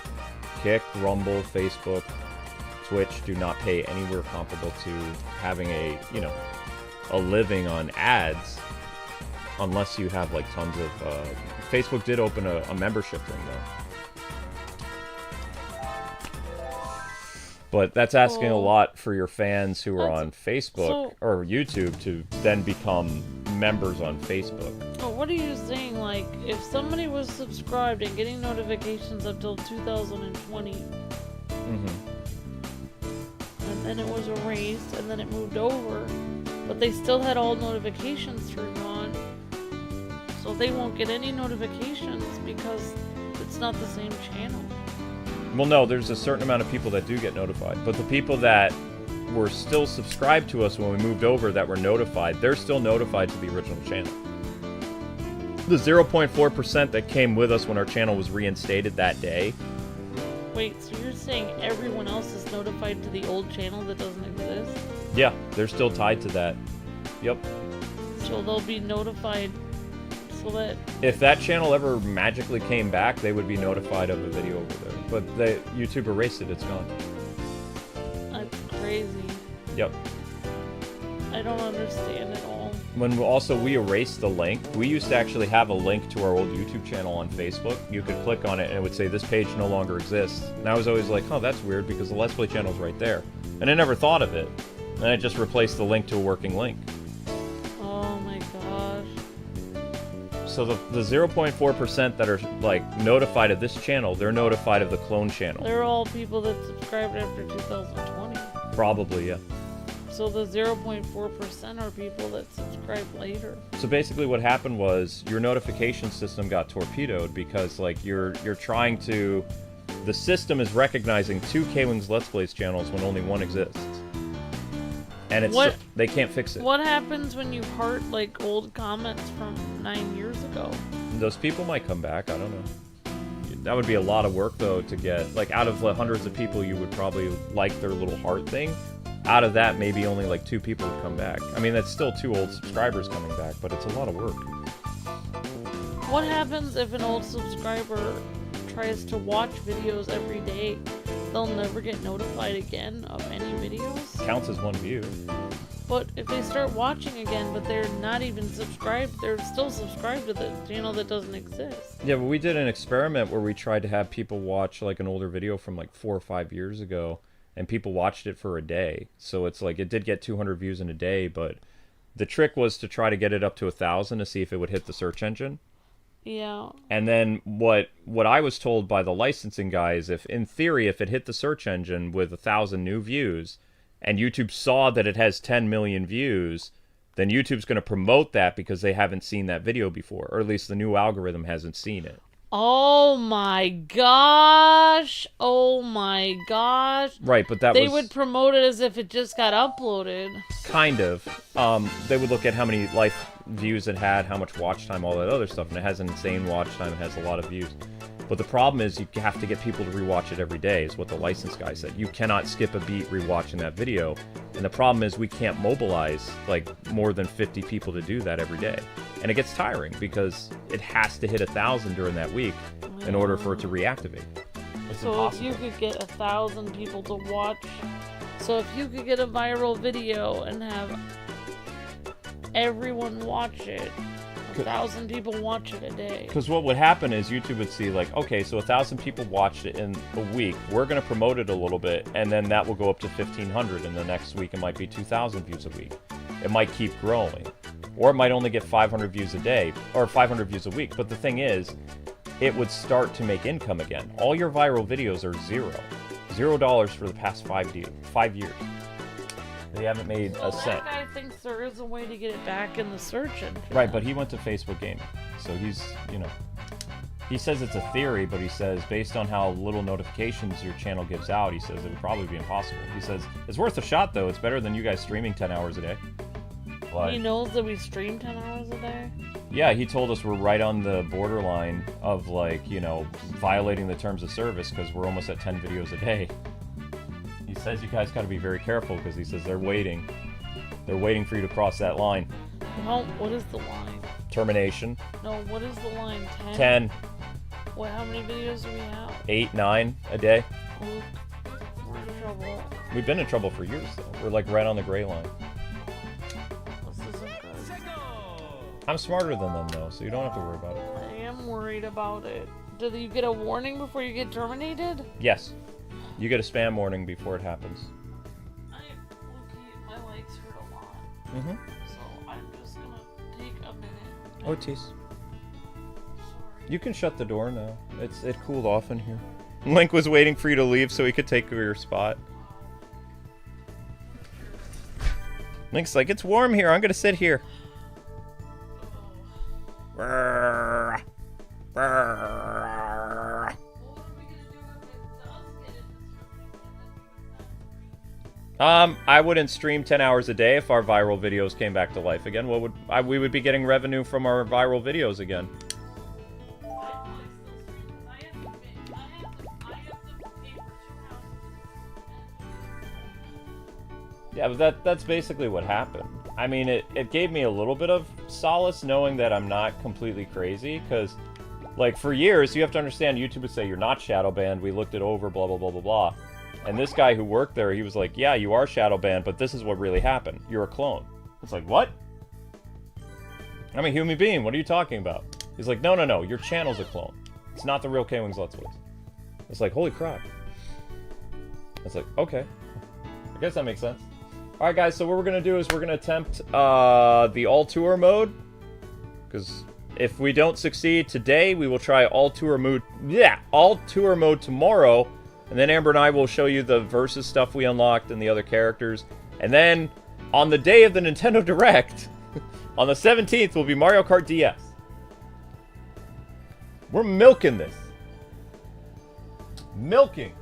Kick, Rumble, Facebook, Twitch do not pay anywhere comparable to having a living on ads, unless you have like tons of. Facebook did open a membership thing though. But that's asking a lot for your fans who are on Facebook or YouTube to then become members on Facebook. Oh, what are you saying? Like, if somebody was subscribed and getting notifications until 2020, and then it was erased, and then it moved over, but they still had all notifications turned on, so they won't get any notifications because it's not the same channel. Well, no, there's a certain amount of people that do get notified, but the people that were still subscribed to us when we moved over that were notified, they're still notified to the original channel. The 0.4% that came with us when our channel was reinstated that day. Wait, so you're saying everyone else is notified to the old channel that doesn't exist? Yeah, they're still tied to that. Yep. So they'll be notified so that... If that channel ever magically came back, they would be notified of the video over there. But YouTube erased it, it's gone. That's crazy. Yep. I don't understand at all. When we erased the link, we used to actually have a link to our old YouTube channel on Facebook. You could click on it and it would say, this page no longer exists. And I was always like, oh, that's weird because the Let's Play channel's right there. And I never thought of it. And I just replaced the link to a working link. Oh my gosh. So the 0.4% that are like notified of this channel, they're notified of the clone channel. They're all people that subscribed after 2020. Probably, yeah. So the 0.4% are people that subscribed later. So basically what happened was your notification system got torpedoed because like you're trying to... The system is recognizing 2 Kwings Let's Plays channels when only one exists. And they can't fix it. What happens when you heart like old comments from 9 years ago? Those people might come back, I don't know. That would be a lot of work though to get, like out of the hundreds of people you would probably like their little heart thing. Out of that, maybe only like 2 people would come back. I mean, that's still 2 old subscribers coming back, but it's a lot of work. What happens if an old subscriber tries to watch videos every day? They'll never get notified again of any videos? Counts as 1 view. But if they start watching again, but they're not even subscribed, they're still subscribed to the channel that doesn't exist. Yeah, but we did an experiment where we tried to have people watch like an older video from like 4 or 5 years ago, and people watched it for a day. So it's like, it did get 200 views in a day, but The trick was to try to get it up to 1,000 to see if it would hit the search engine. Yeah. And then what I was told by the licensing guy is if, in theory, if it hit the search engine with 1,000 new views, and YouTube saw that it has 10 million views, then YouTube's going to promote that because they haven't seen that video before, or at least the new algorithm hasn't seen it. Oh my gosh. Oh my gosh. Right, but they would promote it as if it just got uploaded. Kind of. They would look at how many views it had, how much watch time, all that other stuff, and it has an insane watch time, it has a lot of views. But the problem is you have to get people to rewatch it every day, is what the license guy said. You cannot skip a beat rewatching that video. And the problem is we can't mobilize like more than 50 people to do that every day. And it gets tiring because it has to hit 1,000 during that week in order for it to reactivate. It's so impossible. If you could get 1,000 people to watch, so if you could get a viral video and have everyone watch it, 1,000 people watch it a day. Because what would happen is YouTube would see like, okay, so 1,000 people watched it in a week. We're going to promote it a little bit, and then that will go up to 1,500, and the next week it might be 2,000 views a week. It might keep growing. Or it might only get 500 views a day, or 500 views a week. But the thing is, it would start to make income again. All your viral videos are $0. $0 for the past 5 years. They haven't made a cent. That guy thinks there is a way to get it back in the search engine. Right, but he went to Facebook Gaming. So he's, you know, he says it's a theory, but he says based on how little notifications your channel gives out, he says it would probably be impossible. He says it's worth a shot, though. It's better than you guys streaming 10 hours a day. But, he knows that we stream 10 hours a day? Yeah, he told us we're right on the borderline of, like, you know, violating the terms of service because we're almost at 10 videos a day. He says you guys got to be very careful because he says they're waiting. They're waiting for you to cross that line. Well, what is the line? Termination. No, what is the line? 10? 10. What, how many videos do we have? 8, 9 a day. Oh, we're in trouble. We've been in trouble for years, though. We're, like, right on the gray line. This isn't good. I'm smarter than them, though, so you don't have to worry about it. I am worried about it. Do you get a warning before you get terminated? Yes. You get a spam warning before it happens. My legs hurt a lot. Mm-hmm. So I'm just gonna take a minute. Otis. Sorry. You can shut the door now. It cooled off in here. Link was waiting for you to leave so he could take your spot. Link's like, it's warm here. I'm gonna sit here. Brrr. Brrr. I wouldn't stream 10 hours a day if our viral videos came back to life again. We would be getting revenue from our viral videos again. Yeah, but that's basically what happened. I mean, it gave me a little bit of solace knowing that I'm not completely crazy, because, like, for years, you have to understand, YouTube would say, you're not shadow banned, we looked it over, blah, blah, blah, blah, blah. And this guy who worked there, he was like, yeah, you are shadow banned, but this is what really happened. You're a clone. It's like, what? I'm a human being, what are you talking about? He's like, no, your channel's a clone. It's not the real Kwingsletsplays. It's like, holy crap. It's like, okay. I guess that makes sense. Alright guys, so what we're going to do is we're going to attempt the all-tour mode. Because if we don't succeed today, we will try all-tour mode... Yeah! All-tour mode tomorrow. And then Amber and I will show you the versus stuff we unlocked and the other characters. And then, on the day of the Nintendo Direct, on the 17th, will be Mario Kart DS. We're milking this. Milking.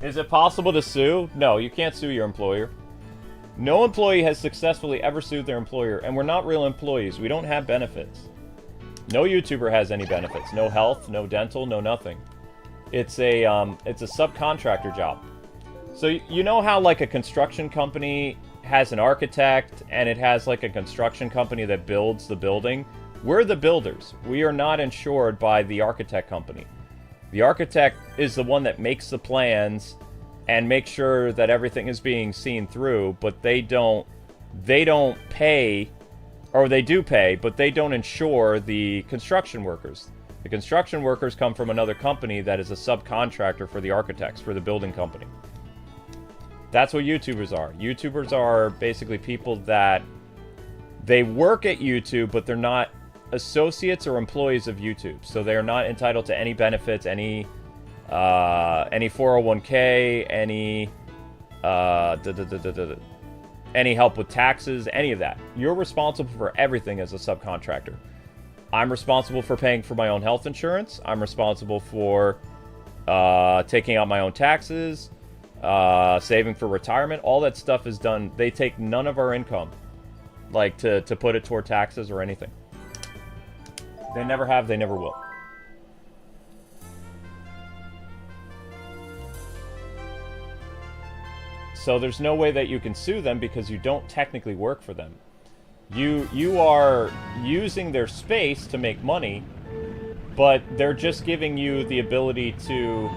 Is it possible to sue? No, you can't sue your employer. No employee has successfully ever sued their employer, and we're not real employees. We don't have benefits. No YouTuber has any benefits. No health, no dental, no nothing. It's a subcontractor job. So you know how, like, a construction company has an architect, and it has, like, a construction company that builds the building? We're the builders. We are not insured by the architect company. The architect is the one that makes the plans and makes sure that everything is being seen through, but they don't pay, or they do pay, but they don't insure the construction workers. The construction workers come from another company that is a subcontractor for the architects, for the building company. That's what YouTubers are. YouTubers are basically people that they work at YouTube, but they're not associates or employees of YouTube. So they are not entitled to any benefits, any 401k, any help with taxes, any of that. You're responsible for everything as a subcontractor. I'm responsible for paying for my own health insurance. I'm responsible for taking out my own taxes, saving for retirement. All that stuff is done. They take none of our income, like to put it toward taxes or anything. They never have, they never will. So there's no way that you can sue them because you don't technically work for them. You are using their space to make money, but they're just giving you the ability to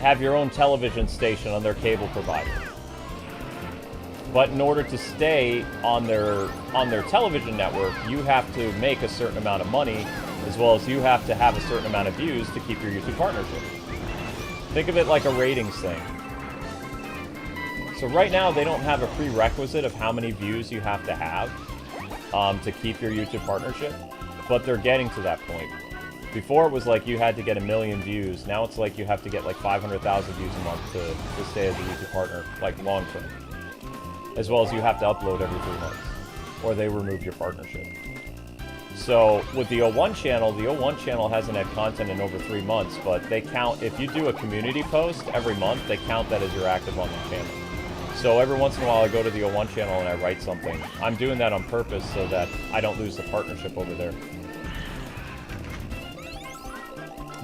have your own television station on their cable provider. But in order to stay on their television network, you have to make a certain amount of money, as well as you have to have a certain amount of views to keep your YouTube partnership. Think of it like a ratings thing. So right now, they don't have a prerequisite of how many views you have to keep your YouTube partnership, but they're getting to that point. Before it was like you had to get 1 million views. Now it's like you have to get like 500,000 views a month to stay as a YouTube partner, like long term. As well as you have to upload every 3 months, or they remove your partnership. So with the O1 channel hasn't had content in over 3 months, but they count, if you do a community post every month, they count that as you're active on the channel. So every once in a while I go to the O1 channel and I write something. I'm doing that on purpose so that I don't lose the partnership over there.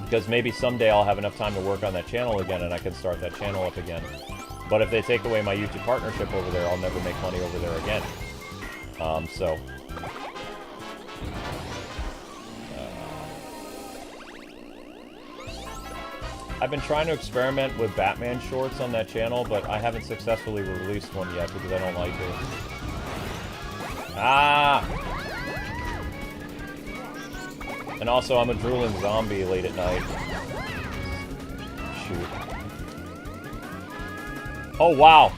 Because maybe someday I'll have enough time to work on that channel again and I can start that channel up again. But if they take away my YouTube partnership over there, I'll never make money over there again. I've been trying to experiment with Batman shorts on that channel, but I haven't successfully released one yet because I don't like it. Ah! And also, I'm a drooling zombie late at night. Shoot. Oh, wow!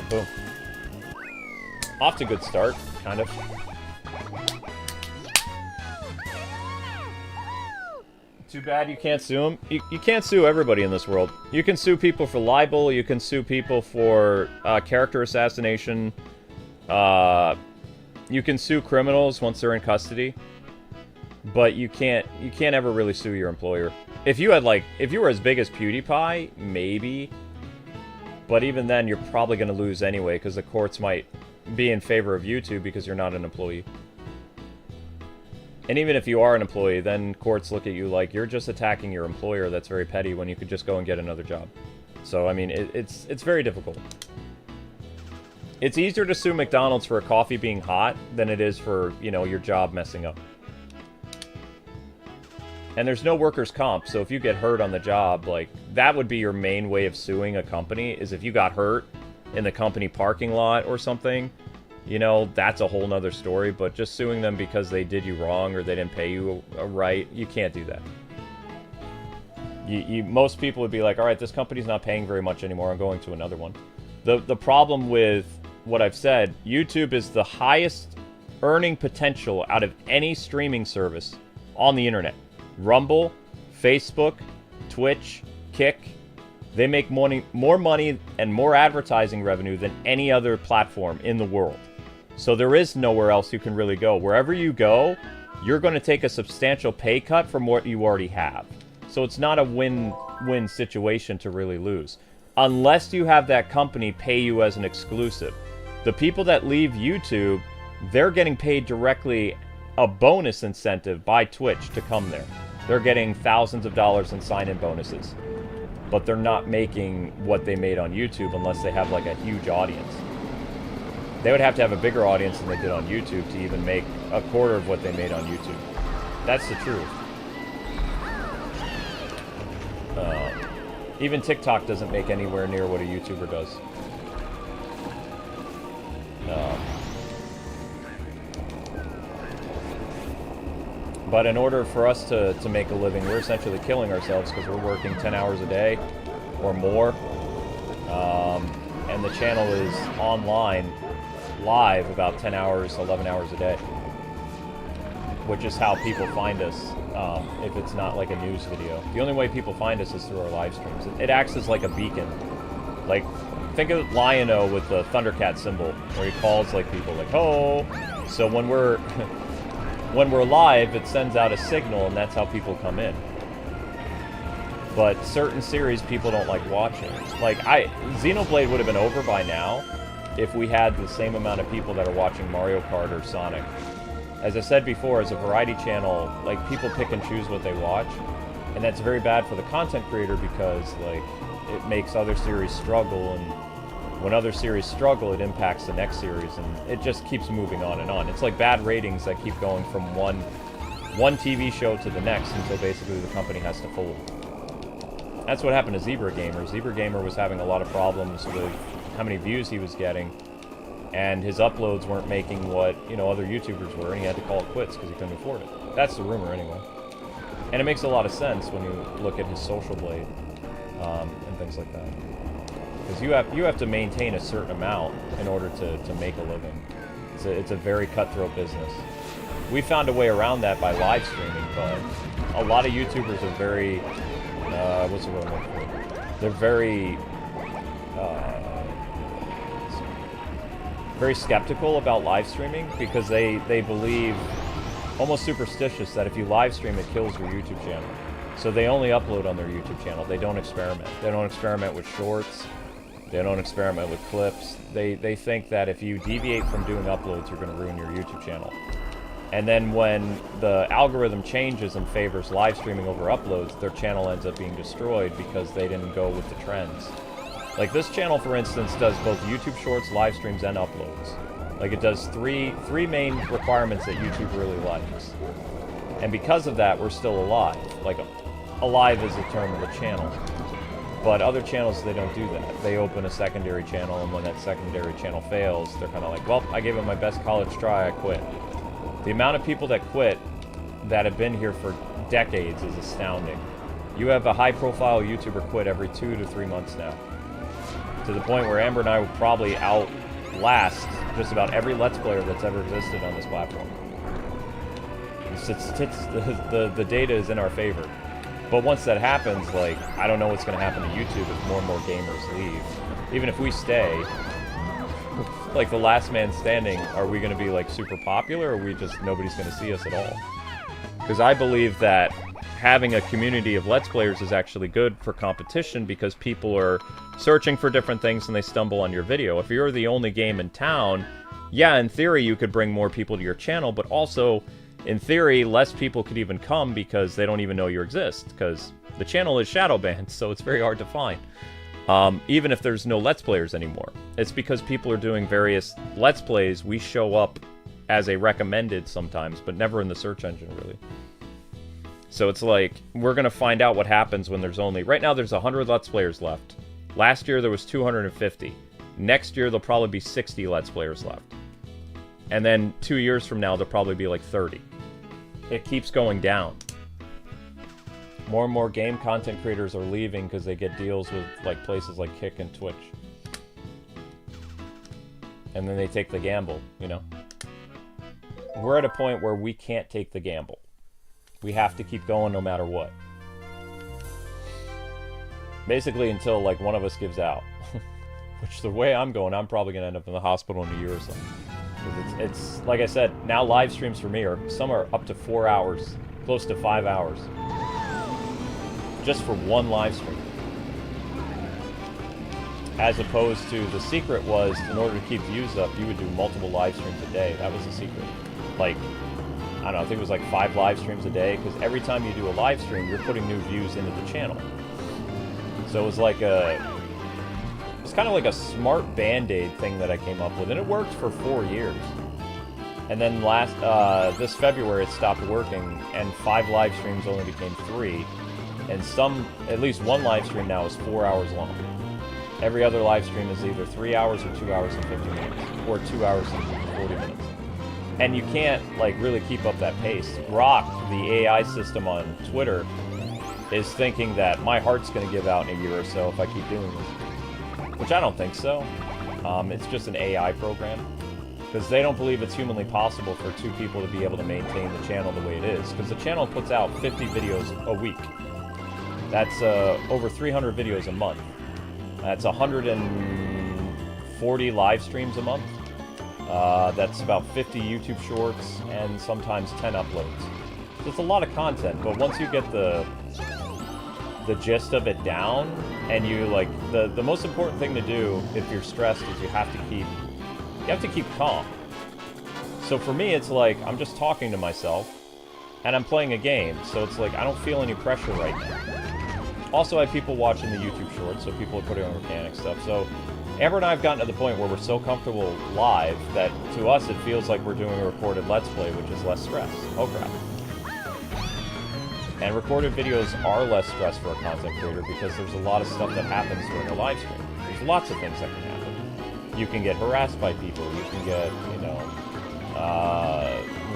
Boom. Off to a good start, kind of. Too bad you can't sue them. You can't sue everybody in this world. You can sue people for libel, you can sue people for character assassination. You can sue criminals once they're in custody. But you can't ever really sue your employer. If you were as big as PewDiePie, maybe. But even then, you're probably going to lose anyway, because the courts might be in favor of YouTube because you're not an employee. And even if you are an employee, then courts look at you like you're just attacking your employer. That's very petty when you could just go and get another job. So, I mean, it's very difficult. It's easier to sue McDonald's for a coffee being hot than it is for, you know, your job messing up. And there's no workers' comp, so if you get hurt on the job, like, that would be your main way of suing a company, is if you got hurt in the company parking lot or something, you know, that's a whole nother story. But just suing them because they did you wrong or they didn't pay you right, you can't do that. Most people would be like, all right, this company's not paying very much anymore, I'm going to another one. The problem with what I've said, YouTube is the highest earning potential out of any streaming service on the internet. Rumble, Facebook, Twitch, Kick, they make more money and more advertising revenue than any other platform in the world. So there is nowhere else you can really go. Wherever you go, you're going to take a substantial pay cut from what you already have. So it's not a win-win situation to really lose. Unless you have that company pay you as an exclusive. The people that leave YouTube, they're getting paid directly a bonus incentive by Twitch to come there. They're getting thousands of dollars in sign-in bonuses. But they're not making what they made on YouTube unless they have like a huge audience. They would have to have a bigger audience than they did on YouTube to even make a quarter of what they made on YouTube. That's the truth. Even TikTok doesn't make anywhere near what a YouTuber does. But in order for us to make a living, we're essentially killing ourselves because we're working 10 hours a day or more. And the channel is online, live, about 10 hours, 11 hours a day. Which is how people find us, if it's not like a news video. The only way people find us is through our live streams. It acts as like a beacon. Like, think of Lion-O with the Thundercat symbol, where he calls like people like, "Oh!" So when we're when we're live, it sends out a signal, and that's how people come in. But certain series people don't like watching. Like, Xenoblade would have been over by now if we had the same amount of people that are watching Mario Kart or Sonic. As I said before, as a variety channel, like, people pick and choose what they watch, and that's very bad for the content creator because, like, it makes other series struggle, and when other series struggle, it impacts the next series, and it just keeps moving on and on. It's like bad ratings that keep going from one TV show to the next until basically the company has to fold. That's what happened to Zebra Gamer. Zebra Gamer was having a lot of problems with how many views he was getting, and his uploads weren't making what, you know, other YouTubers were, and he had to call it quits because he couldn't afford it. That's the rumor, anyway. And it makes a lot of sense when you look at his Social Blade and things like that. Because you have to maintain a certain amount in order to make a living. It's a very cutthroat business. We found a way around that by live streaming, but a lot of YouTubers are very, what's the word I'm looking for? They're very, very skeptical about live streaming because they believe, almost superstitious, that if you live stream, it kills your YouTube channel. So they only upload on their YouTube channel. They don't experiment. They don't experiment with shorts. They don't experiment with clips. They think that if you deviate from doing uploads, you're going to ruin your YouTube channel. And then when the algorithm changes and favors live streaming over uploads, their channel ends up being destroyed because they didn't go with the trends. Like this channel, for instance, does both YouTube Shorts, live streams, and uploads. Like it does three main requirements that YouTube really likes. And because of that, we're still alive. Like, alive is the term of the channel. But other channels, they don't do that. They open a secondary channel, and when that secondary channel fails, they're kind of like, well, I gave it my best college try, I quit. The amount of people that quit that have been here for decades is astounding. You have a high-profile YouTuber quit every 2 to 3 months now. To the point where Amber and I will probably outlast just about every Let's Player that's ever existed on this platform. The data is in our favor. But once that happens, like, I don't know what's going to happen to YouTube if more and more gamers leave. Even if we stay, like the last man standing, are we going to be, like, super popular, or are we just, nobody's going to see us at all? Because I believe that having a community of Let's Players is actually good for competition because people are searching for different things and they stumble on your video. If you're the only game in town, yeah, in theory you could bring more people to your channel, but also, in theory, less people could even come because they don't even know you exist, because the channel is shadow banned, so it's very hard to find. Even if there's no Let's Players anymore. It's because people are doing various Let's Plays, we show up as a recommended sometimes, but never in the search engine, really. So it's like, we're going to find out what happens when there's only... Right now, there's 100 Let's Players left. Last year, there was 250. Next year, there'll probably be 60 Let's Players left. And then 2 years from now, there'll probably be like 30. It keeps going down. More and more game content creators are leaving because they get deals with like places like Kick and Twitch. And then they take the gamble, you know? We're at a point where we can't take the gamble. We have to keep going no matter what. Basically until like one of us gives out. Which the way I'm going, I'm probably going to end up in the hospital in a year or something. It's like I said, now live streams for me some are up to 4 hours, close to 5 hours. Just for one live stream. As opposed to, the secret was, in order to keep views up, you would do multiple live streams a day. That was the secret. Like, I don't know, I think it was like 5 live streams a day, because every time you do a live stream, you're putting new views into the channel. So it was like it's kind of like a smart band-aid thing that I came up with, and it worked for 4 years. And then this February it stopped working, and 5 live streams only became 3. And at least one live stream now is 4 hours long. Every other live stream is either 3 hours or 2 hours and 50 minutes, or 2 hours and 40 minutes. And you can't, like, really keep up that pace. Grok, the AI system on Twitter, is thinking that my heart's going to give out in a year or so if I keep doing this. Which I don't think so. It's just an AI program. Because they don't believe it's humanly possible for two people to be able to maintain the channel the way it is. Because the channel puts out 50 videos a week. That's over 300 videos a month. That's 140 live streams a month. That's about 50 YouTube shorts and sometimes 10 uploads. So it's a lot of content, but once you get the gist of it down, and you like the most important thing to do if you're stressed is you have to keep calm. So for me, it's like I'm just talking to myself, and I'm playing a game. So it's like I don't feel any pressure right now. Also, I have people watching the YouTube shorts, so people are putting on organic stuff. So Amber and I have gotten to the point where we're so comfortable live that to us it feels like we're doing a recorded Let's Play, which is less stress. Oh crap. And recorded videos are less stress for a content creator because there's a lot of stuff that happens during a live stream. There's lots of things that can happen. You can get harassed by people, you can get, you know,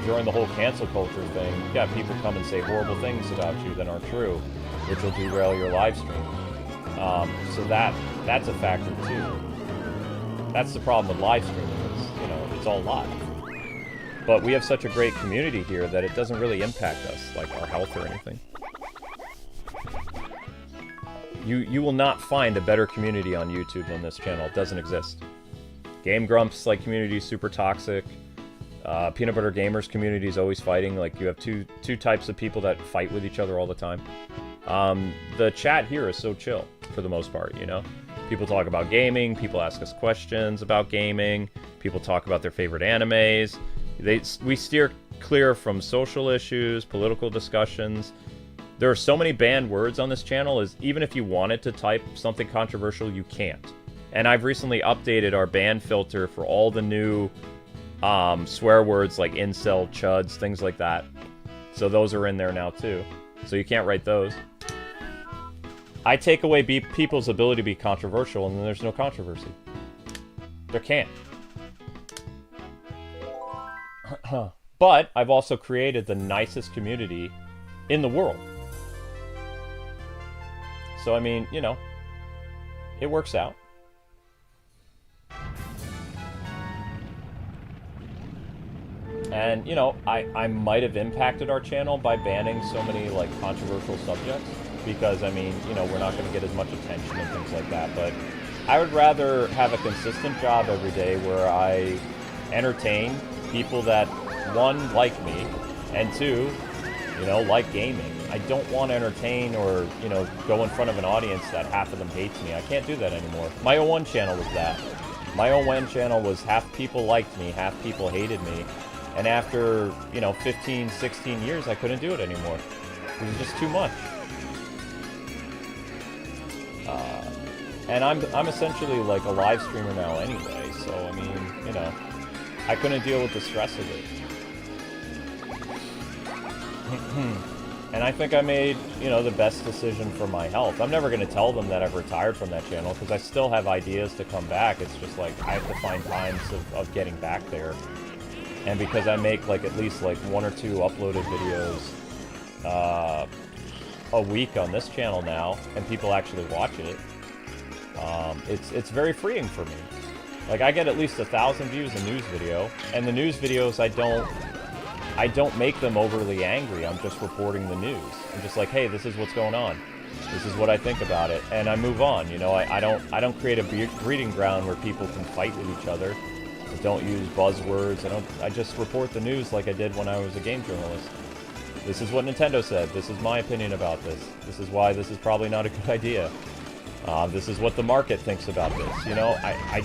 during the whole cancel culture thing, you got people come and say horrible things about you that aren't true, which will derail your live stream. So that's a factor too. That's the problem with live streaming, is, you know, it's all live. But we have such a great community here that it doesn't really impact us, like our health or anything. You will not find a better community on YouTube than this channel. It doesn't exist. Game Grumps, like, community is super toxic. Peanut Butter Gamers community is always fighting. Like, you have two types of people that fight with each other all the time. The chat here is so chill, for the most part, you know? People talk about gaming, people ask us questions about gaming, people talk about their favorite animes. We steer clear from social issues, political discussions. There are so many banned words on this channel, is even if you wanted to type something controversial, you can't. And I've recently updated our ban filter for all the new swear words like incel, chuds, things like that. So those are in there now too. So you can't write those. I take away people's ability to be controversial, and then there's no controversy. There can't. But I've also created the nicest community in the world. So, I mean, you know, it works out. And, you know, I might have impacted our channel by banning so many, like, controversial subjects. Because, I mean, you know, we're not going to get as much attention and things like that. But I would rather have a consistent job every day where I entertain people that, one, like me, and two, you know, like gaming. I don't want to entertain or, you know, go in front of an audience that half of them hates me. I can't do that anymore. My 01 channel was that. My 01 channel was half people liked me, half people hated me. And after, you know, 15, 16 years, I couldn't do it anymore. It was just too much. And I'm essentially like a live streamer now anyway, so I mean, you know, I couldn't deal with the stress of it. And I think I made, you know, the best decision for my health. I'm never going to tell them that I've retired from that channel, because I still have ideas to come back. It's just like, I have to find times of getting back there. And because I make like at least like 1 or 2 uploaded videos a week on this channel now, and people actually watch it, it's very freeing for me. Like, I get at least 1,000 views a news video, and the news videos I don't make them overly angry. I'm just reporting the news. I'm just like, hey, this is what's going on. This is what I think about it, and I move on. You know, I don't create a breeding ground where people can fight with each other. I don't use buzzwords. I just report the news like I did when I was a game journalist. This is what Nintendo said. This is my opinion about this. This is why this is probably not a good idea. This is what the market thinks about this. You know, I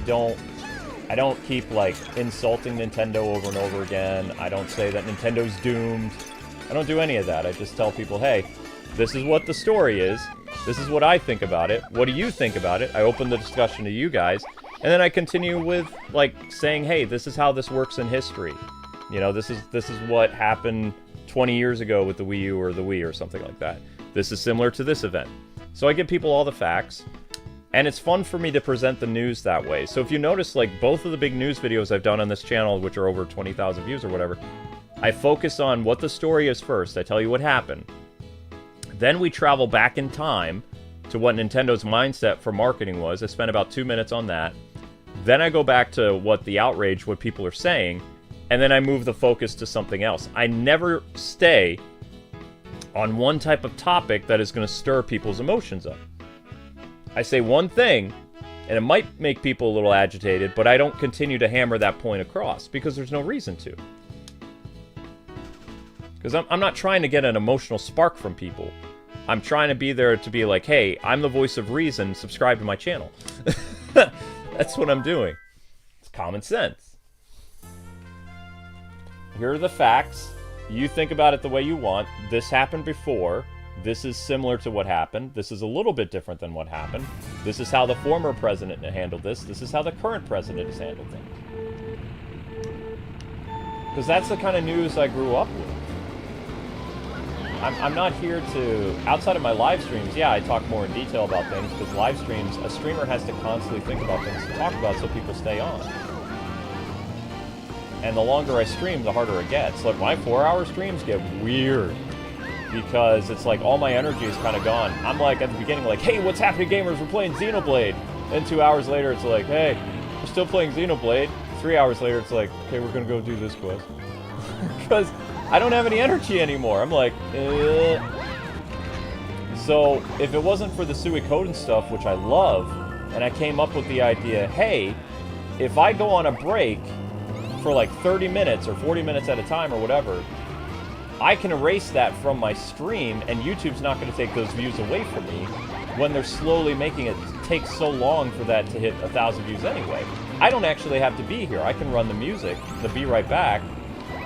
don't keep, like, insulting Nintendo over and over again. I don't say that Nintendo's doomed. I don't do any of that. I just tell people, hey, this is what the story is. This is what I think about it. What do you think about it? I open the discussion to you guys. And then I continue with, like, saying, hey, this is how this works in history. You know, this is what happened 20 years ago with the Wii U or the Wii or something like that. This is similar to this event. So I give people all the facts, And it's fun for me to present the news that way. So if you notice, like, both of the big news videos I've done on this channel, which are over 20,000 views or whatever, I focus on what the story is first. I tell you what happened. Then we travel back in time to what Nintendo's mindset for marketing was. I spent about 2 minutes on that. Then I go back to what the outrage, what people are saying, and then I move the focus to something else. I never stay on one type of topic that is going to stir people's emotions up. I say one thing, and it might make people a little agitated, but I don't continue to hammer that point across, because there's no reason to. Because I'm not trying to get an emotional spark from people. I'm trying to be there to be like, hey, I'm the voice of reason, subscribe to my channel. That's what I'm doing. It's common sense. Here are the facts. You think about it the way you want. This happened before. This is similar to what happened. This is a little bit different than what happened. This is how the former president handled this. This is how the current president has handled things. Because that's the kind of news I grew up with. I'm not here to... Outside of my live streams, yeah, I talk more in detail about things, because live streams, a streamer has to constantly think about things to talk about so people stay on. And the longer I stream, the harder it gets. Like, my 4-hour streams get weird. Because it's like all my energy is kind of gone. I'm like at the beginning like, hey, what's happening, gamers? We're playing Xenoblade. And 2 hours later it's like, hey, we're still playing Xenoblade. 3 hours later it's like, okay, we're gonna go do this quest. Because I don't have any energy anymore. I'm like, So if it wasn't for the Suikoden stuff, which I love, and I came up with the idea, hey, if I go on a break for like 30 minutes or 40 minutes at a time or whatever, I can erase that from my stream, and YouTube's not going to take those views away from me when they're slowly making it take so long for that to hit 1,000 views anyway. I don't actually have to be here. I can run the music, the Be Right Back.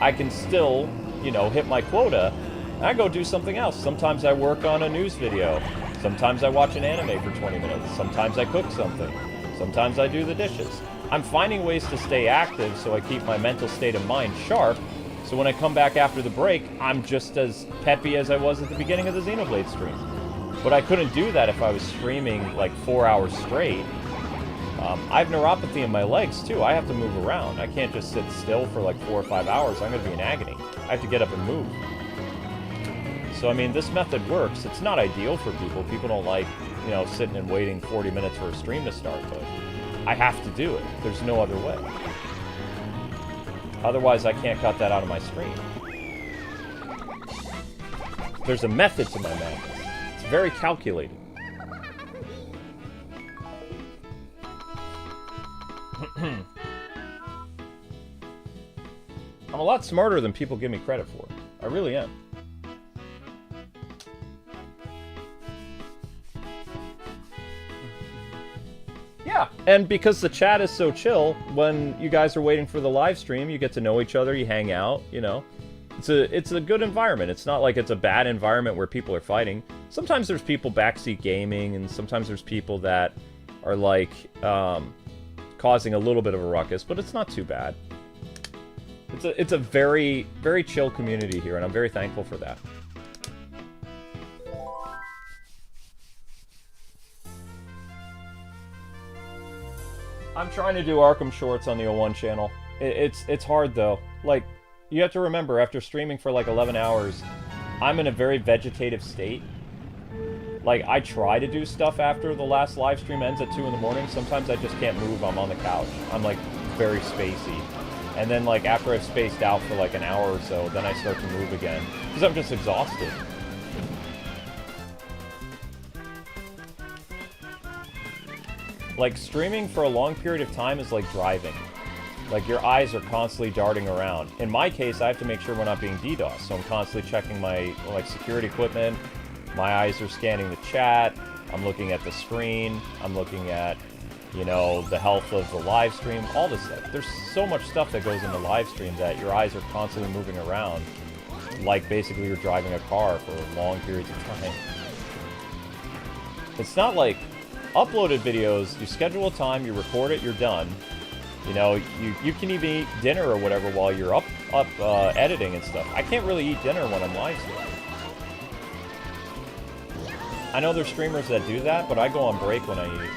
I can still, you know, hit my quota, and I go do something else. Sometimes I work on a news video. Sometimes I watch an anime for 20 minutes. Sometimes I cook something. Sometimes I do the dishes. I'm finding ways to stay active so I keep my mental state of mind sharp. So when I come back after the break, I'm just as peppy as I was at the beginning of the Xenoblade stream. But I couldn't do that if I was streaming like 4 hours straight. I have neuropathy in my legs too. I have to move around. I can't just sit still for like 4 or 5 hours. I'm going to be in agony. I have to get up and move. So I mean, this method works. It's not ideal for people. People don't like, you know, sitting and waiting 40 minutes for a stream to start, but I have to do it. There's no other way. Otherwise, I can't cut that out of my stream. There's a method to my madness. It's very calculated. I'm a lot smarter than people give me credit for. I really am. Yeah, and because the chat is so chill, when you guys are waiting for the live stream, you get to know each other, you hang out, you know. It's a good environment. It's not like it's a bad environment where people are fighting. Sometimes there's people backseat gaming, and sometimes there's people that are like causing a little bit of a ruckus, but it's not too bad. It's a very, very chill community here, and I'm very thankful for that. I'm trying to do Arkham Shorts on the 01 channel. It's hard though. Like, you have to remember, after streaming for like 11 hours, I'm in a very vegetative state. Like, I try to do stuff after the last live stream ends at 2 in the morning. Sometimes I just can't move. I'm on the couch. I'm like very spacey. And then like after I've spaced out for like an hour or so, then I start to move again. Because I'm just exhausted. Like, streaming for a long period of time is like driving. Like, your eyes are constantly darting around. In my case, I have to make sure we're not being DDoS, so I'm constantly checking my, like, security equipment. My eyes are scanning the chat. I'm looking at the screen. I'm looking at, you know, the health of the live stream, all this stuff. There's so much stuff that goes into live stream that your eyes are constantly moving around. Like, basically you're driving a car for long periods of time. It's not like uploaded videos, you schedule a time, you record it, you're done. You know, you can even eat dinner or whatever while you're up editing and stuff. I can't really eat dinner when I'm live streaming. I know there's streamers that do that, but I go on break when I eat.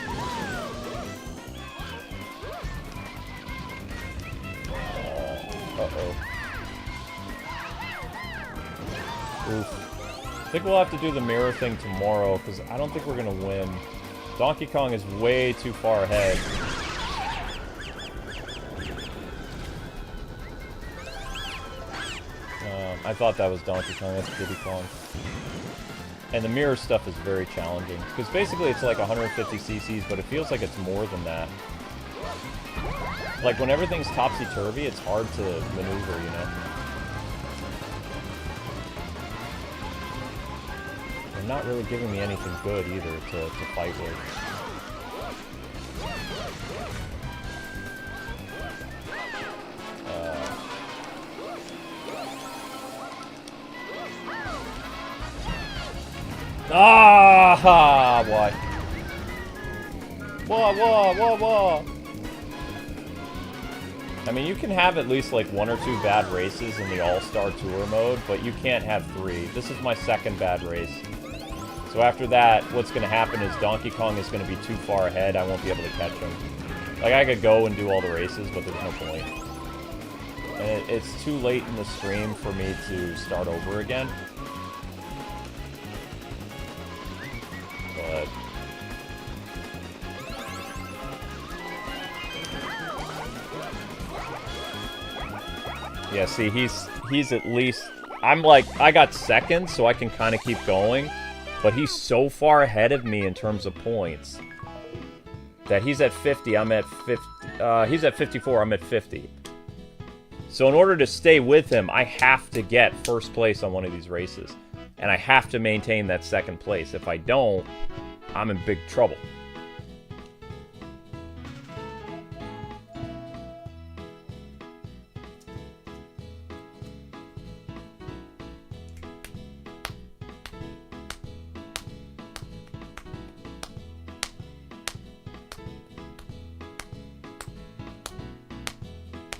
Uh-oh. Oof. I think we'll have to do the mirror thing tomorrow, because I don't think we're going to win. Donkey Kong is way too far ahead. I thought that was Donkey Kong, that's Diddy Kong. And the mirror stuff is very challenging, because basically it's like 150 cc's, but it feels like it's more than that. Like, when everything's topsy-turvy, it's hard to maneuver, you know? They're not really giving me anything good, either, to fight with. Ah! Why? Whoa! I mean, you can have at least like 1 or 2 bad races in the All-Star Tour mode, but you can't have 3. This is my second bad race. So after that, what's going to happen is Donkey Kong is going to be too far ahead. I won't be able to catch him. Like, I could go and do all the races, but there's no point. And it's too late in the stream for me to start over again. But... yeah, see, he's at least... I'm like, I got second, so I can kind of keep going. But he's so far ahead of me in terms of points that he's at 50, I'm at 50. He's at 54, I'm at 50. So in order to stay with him, I have to get first place on one of these races. And I have to maintain that second place. If I don't, I'm in big trouble.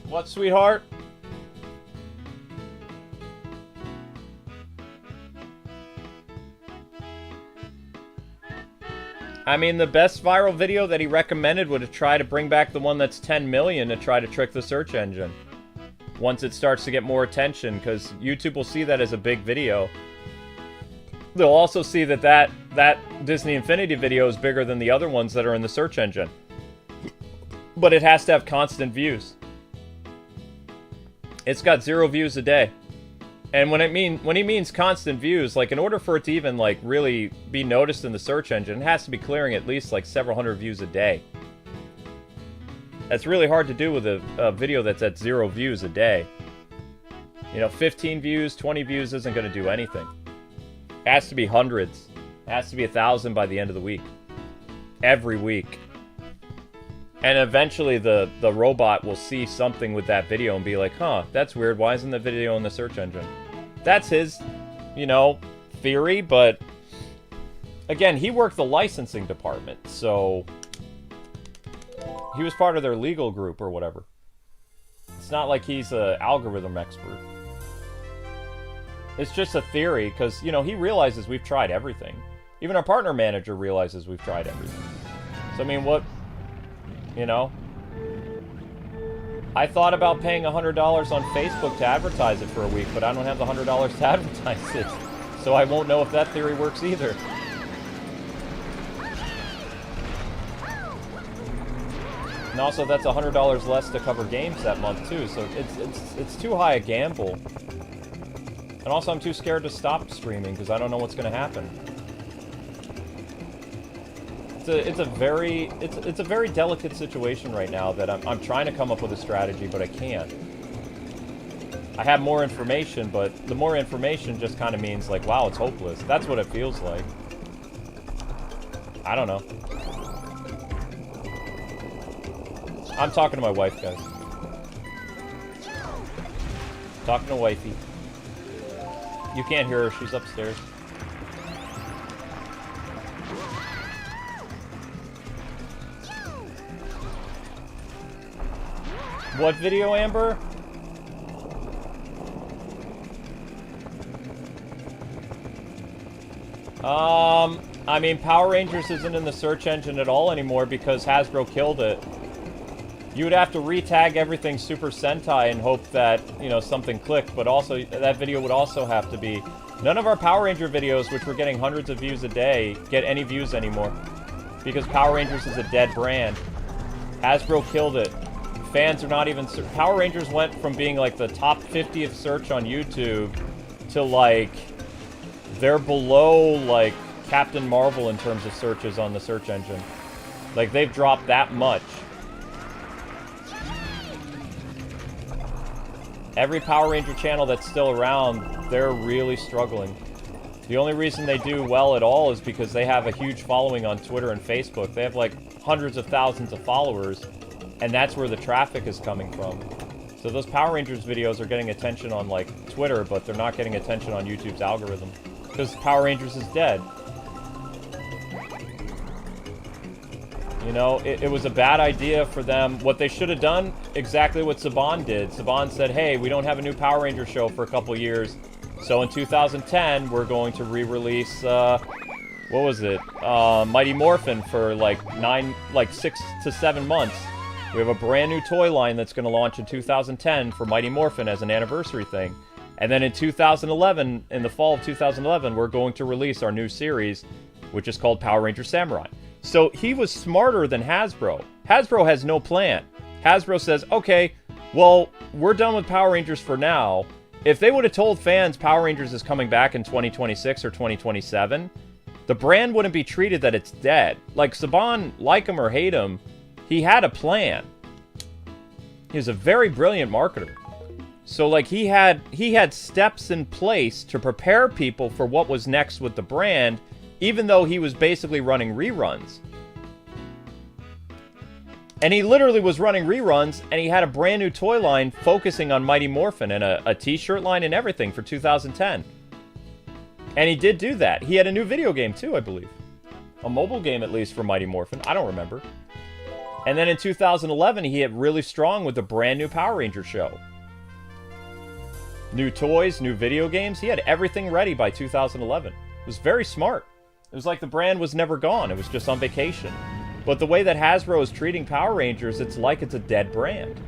What, sweetheart? I mean, the best viral video that he recommended would have tried to bring back the one that's 10 million to try to trick the search engine. Once it starts to get more attention, because YouTube will see that as a big video. They'll also see that that Disney Infinity video is bigger than the other ones that are in the search engine. But it has to have constant views. It's got 0 views a day. And when he means constant views, like, in order for it to even, like, really be noticed in the search engine, it has to be clearing at least, like, several hundred views a day. That's really hard to do with a video that's at 0 views a day. You know, 15 views, 20 views isn't going to do anything. It has to be hundreds. It has to be 1,000 by the end of the week. Every week. And eventually the robot will see something with that video and be like, huh, that's weird, why isn't the video in the search engine? That's his, you know, theory, but again, he worked the licensing department, so he was part of their legal group or whatever. It's not like he's an algorithm expert. It's just a theory, because, you know, he realizes we've tried everything. Even our partner manager realizes we've tried everything. So, I mean, what... you know? I thought about paying $100 on Facebook to advertise it for a week, but I don't have the $100 to advertise it. So I won't know if that theory works either. And also, that's $100 less to cover games that month, too, so it's too high a gamble. And also, I'm too scared to stop streaming, because I don't know what's going to happen. It's a very delicate situation right now that I'm trying to come up with a strategy, but I can't. I have more information, but the more information just kind of means like, wow, it's hopeless. That's what it feels like. I don't know. I'm talking to my wife, guys. Talking to wifey. You can't hear her, she's upstairs. What video, Amber? I mean, Power Rangers isn't in the search engine at all anymore because Hasbro killed it. You would have to re-tag everything Super Sentai and hope that, you know, something clicked, but also, that video would also have to be... None of our Power Ranger videos, which were getting hundreds of views a day, get any views anymore. Because Power Rangers is a dead brand. Hasbro killed it. Fans are not even... Power Rangers went from being, like, the top 50th search on YouTube to, like... They're below, like, Captain Marvel in terms of searches on the search engine. Like, they've dropped that much. Every Power Ranger channel that's still around, they're really struggling. The only reason they do well at all is because they have a huge following on Twitter and Facebook. They have like hundreds of thousands of followers, and that's where the traffic is coming from. So those Power Rangers videos are getting attention on like Twitter, but they're not getting attention on YouTube's algorithm. Because Power Rangers is dead. You know, it was a bad idea for them. What they should have done, exactly what Saban did. Saban said, hey, we don't have a new Power Ranger show for a couple years. So in 2010, we're going to re-release, what was it? Mighty Morphin for like 6 to 7 months. We have a brand new toy line that's going to launch in 2010 for Mighty Morphin as an anniversary thing. And then in 2011, in the fall of 2011, we're going to release our new series, which is called Power Ranger Samurai. So he was smarter than Hasbro. Hasbro has no plan. Hasbro says, okay, well, we're done with Power Rangers for now. If they would have told fans Power Rangers is coming back in 2026 or 2027, the brand wouldn't be treated that it's dead. Like, Saban, like him or hate him, he had a plan. He was a very brilliant marketer. So, like, he had steps in place to prepare people for what was next with the brand, even though he was basically running reruns. And he literally was running reruns, and he had a brand new toy line focusing on Mighty Morphin and a t-shirt line and everything for 2010. And he did do that. He had a new video game too, I believe. A mobile game, at least, for Mighty Morphin. I don't remember. And then in 2011, he hit really strong with a brand new Power Ranger show. New toys, new video games. He had everything ready by 2011. It was very smart. It was like the brand was never gone. It was just on vacation. But the way that Hasbro is treating Power Rangers, it's like it's a dead brand.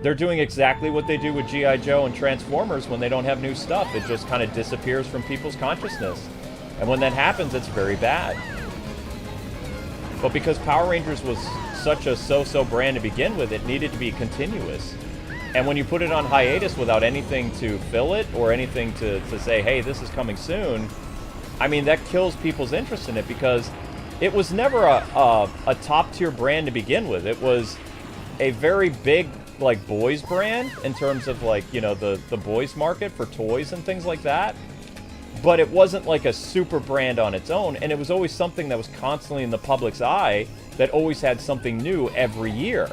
They're doing exactly what they do with G.I. Joe and Transformers when they don't have new stuff. It just kind of disappears from people's consciousness. And when that happens, it's very bad. But because Power Rangers was such a so-so brand to begin with, it needed to be continuous. And when you put it on hiatus without anything to fill it or anything to say, hey, this is coming soon, I mean, that kills people's interest in it because it was never a top-tier brand to begin with. It was a very big, like, boys brand in terms of, like, you know, the boys market for toys and things like that. But it wasn't like a super brand on its own, and it was always something that was constantly in the public's eye that always had something new every year.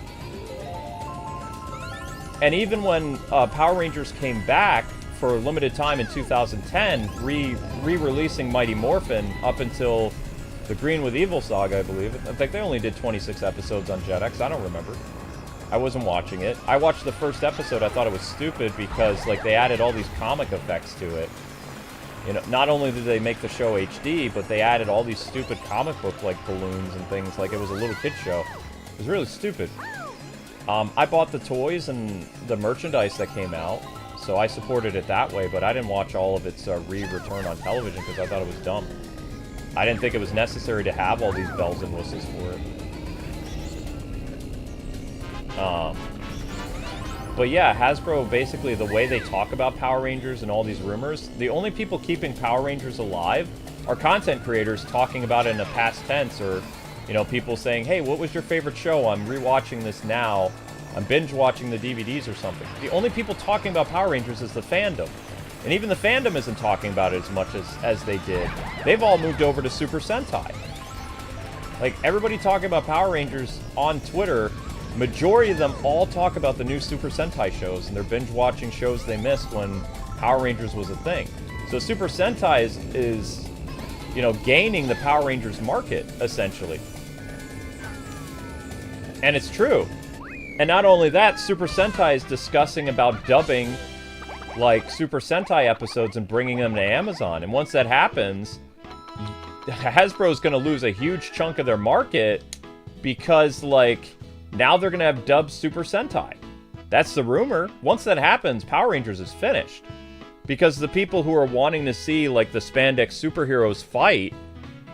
And even when Power Rangers came back for a limited time in 2010, re-releasing Mighty Morphin up until the Green with Evil saga, I believe. I think they only did 26 episodes on Jetix. I don't remember. I wasn't watching it. I watched the first episode. I thought it was stupid because, like, they added all these comic effects to it. You know, not only did they make the show HD, but they added all these stupid comic book, like, balloons and things, like it was a little kid show. It was really stupid. I bought the toys and the merchandise that came out, so I supported it that way, but I didn't watch all of its re-return on television because I thought it was dumb. I didn't think it was necessary to have all these bells and whistles for it. But yeah, Hasbro, basically, the way they talk about Power Rangers and all these rumors, the only people keeping Power Rangers alive are content creators talking about it in a past tense, or, you know, people saying, hey, what was your favorite show? I'm rewatching this now. I'm binge watching the DVDs or something. The only people talking about Power Rangers is the fandom. And even the fandom isn't talking about it as much as they did. They've all moved over to Super Sentai. Like, everybody talking about Power Rangers on Twitter, majority of them all talk about the new Super Sentai shows, and they're binge-watching shows they missed when Power Rangers was a thing. So Super Sentai is, you know, gaining the Power Rangers market, essentially. And it's true. And not only that, Super Sentai is discussing about dubbing, like, Super Sentai episodes and bringing them to Amazon. And once that happens, Hasbro's going to lose a huge chunk of their market because, like, Now they're going to have dubbed Super Sentai. That's the rumor. Once that happens, Power Rangers is finished. Because the people who are wanting to see, like, the spandex superheroes fight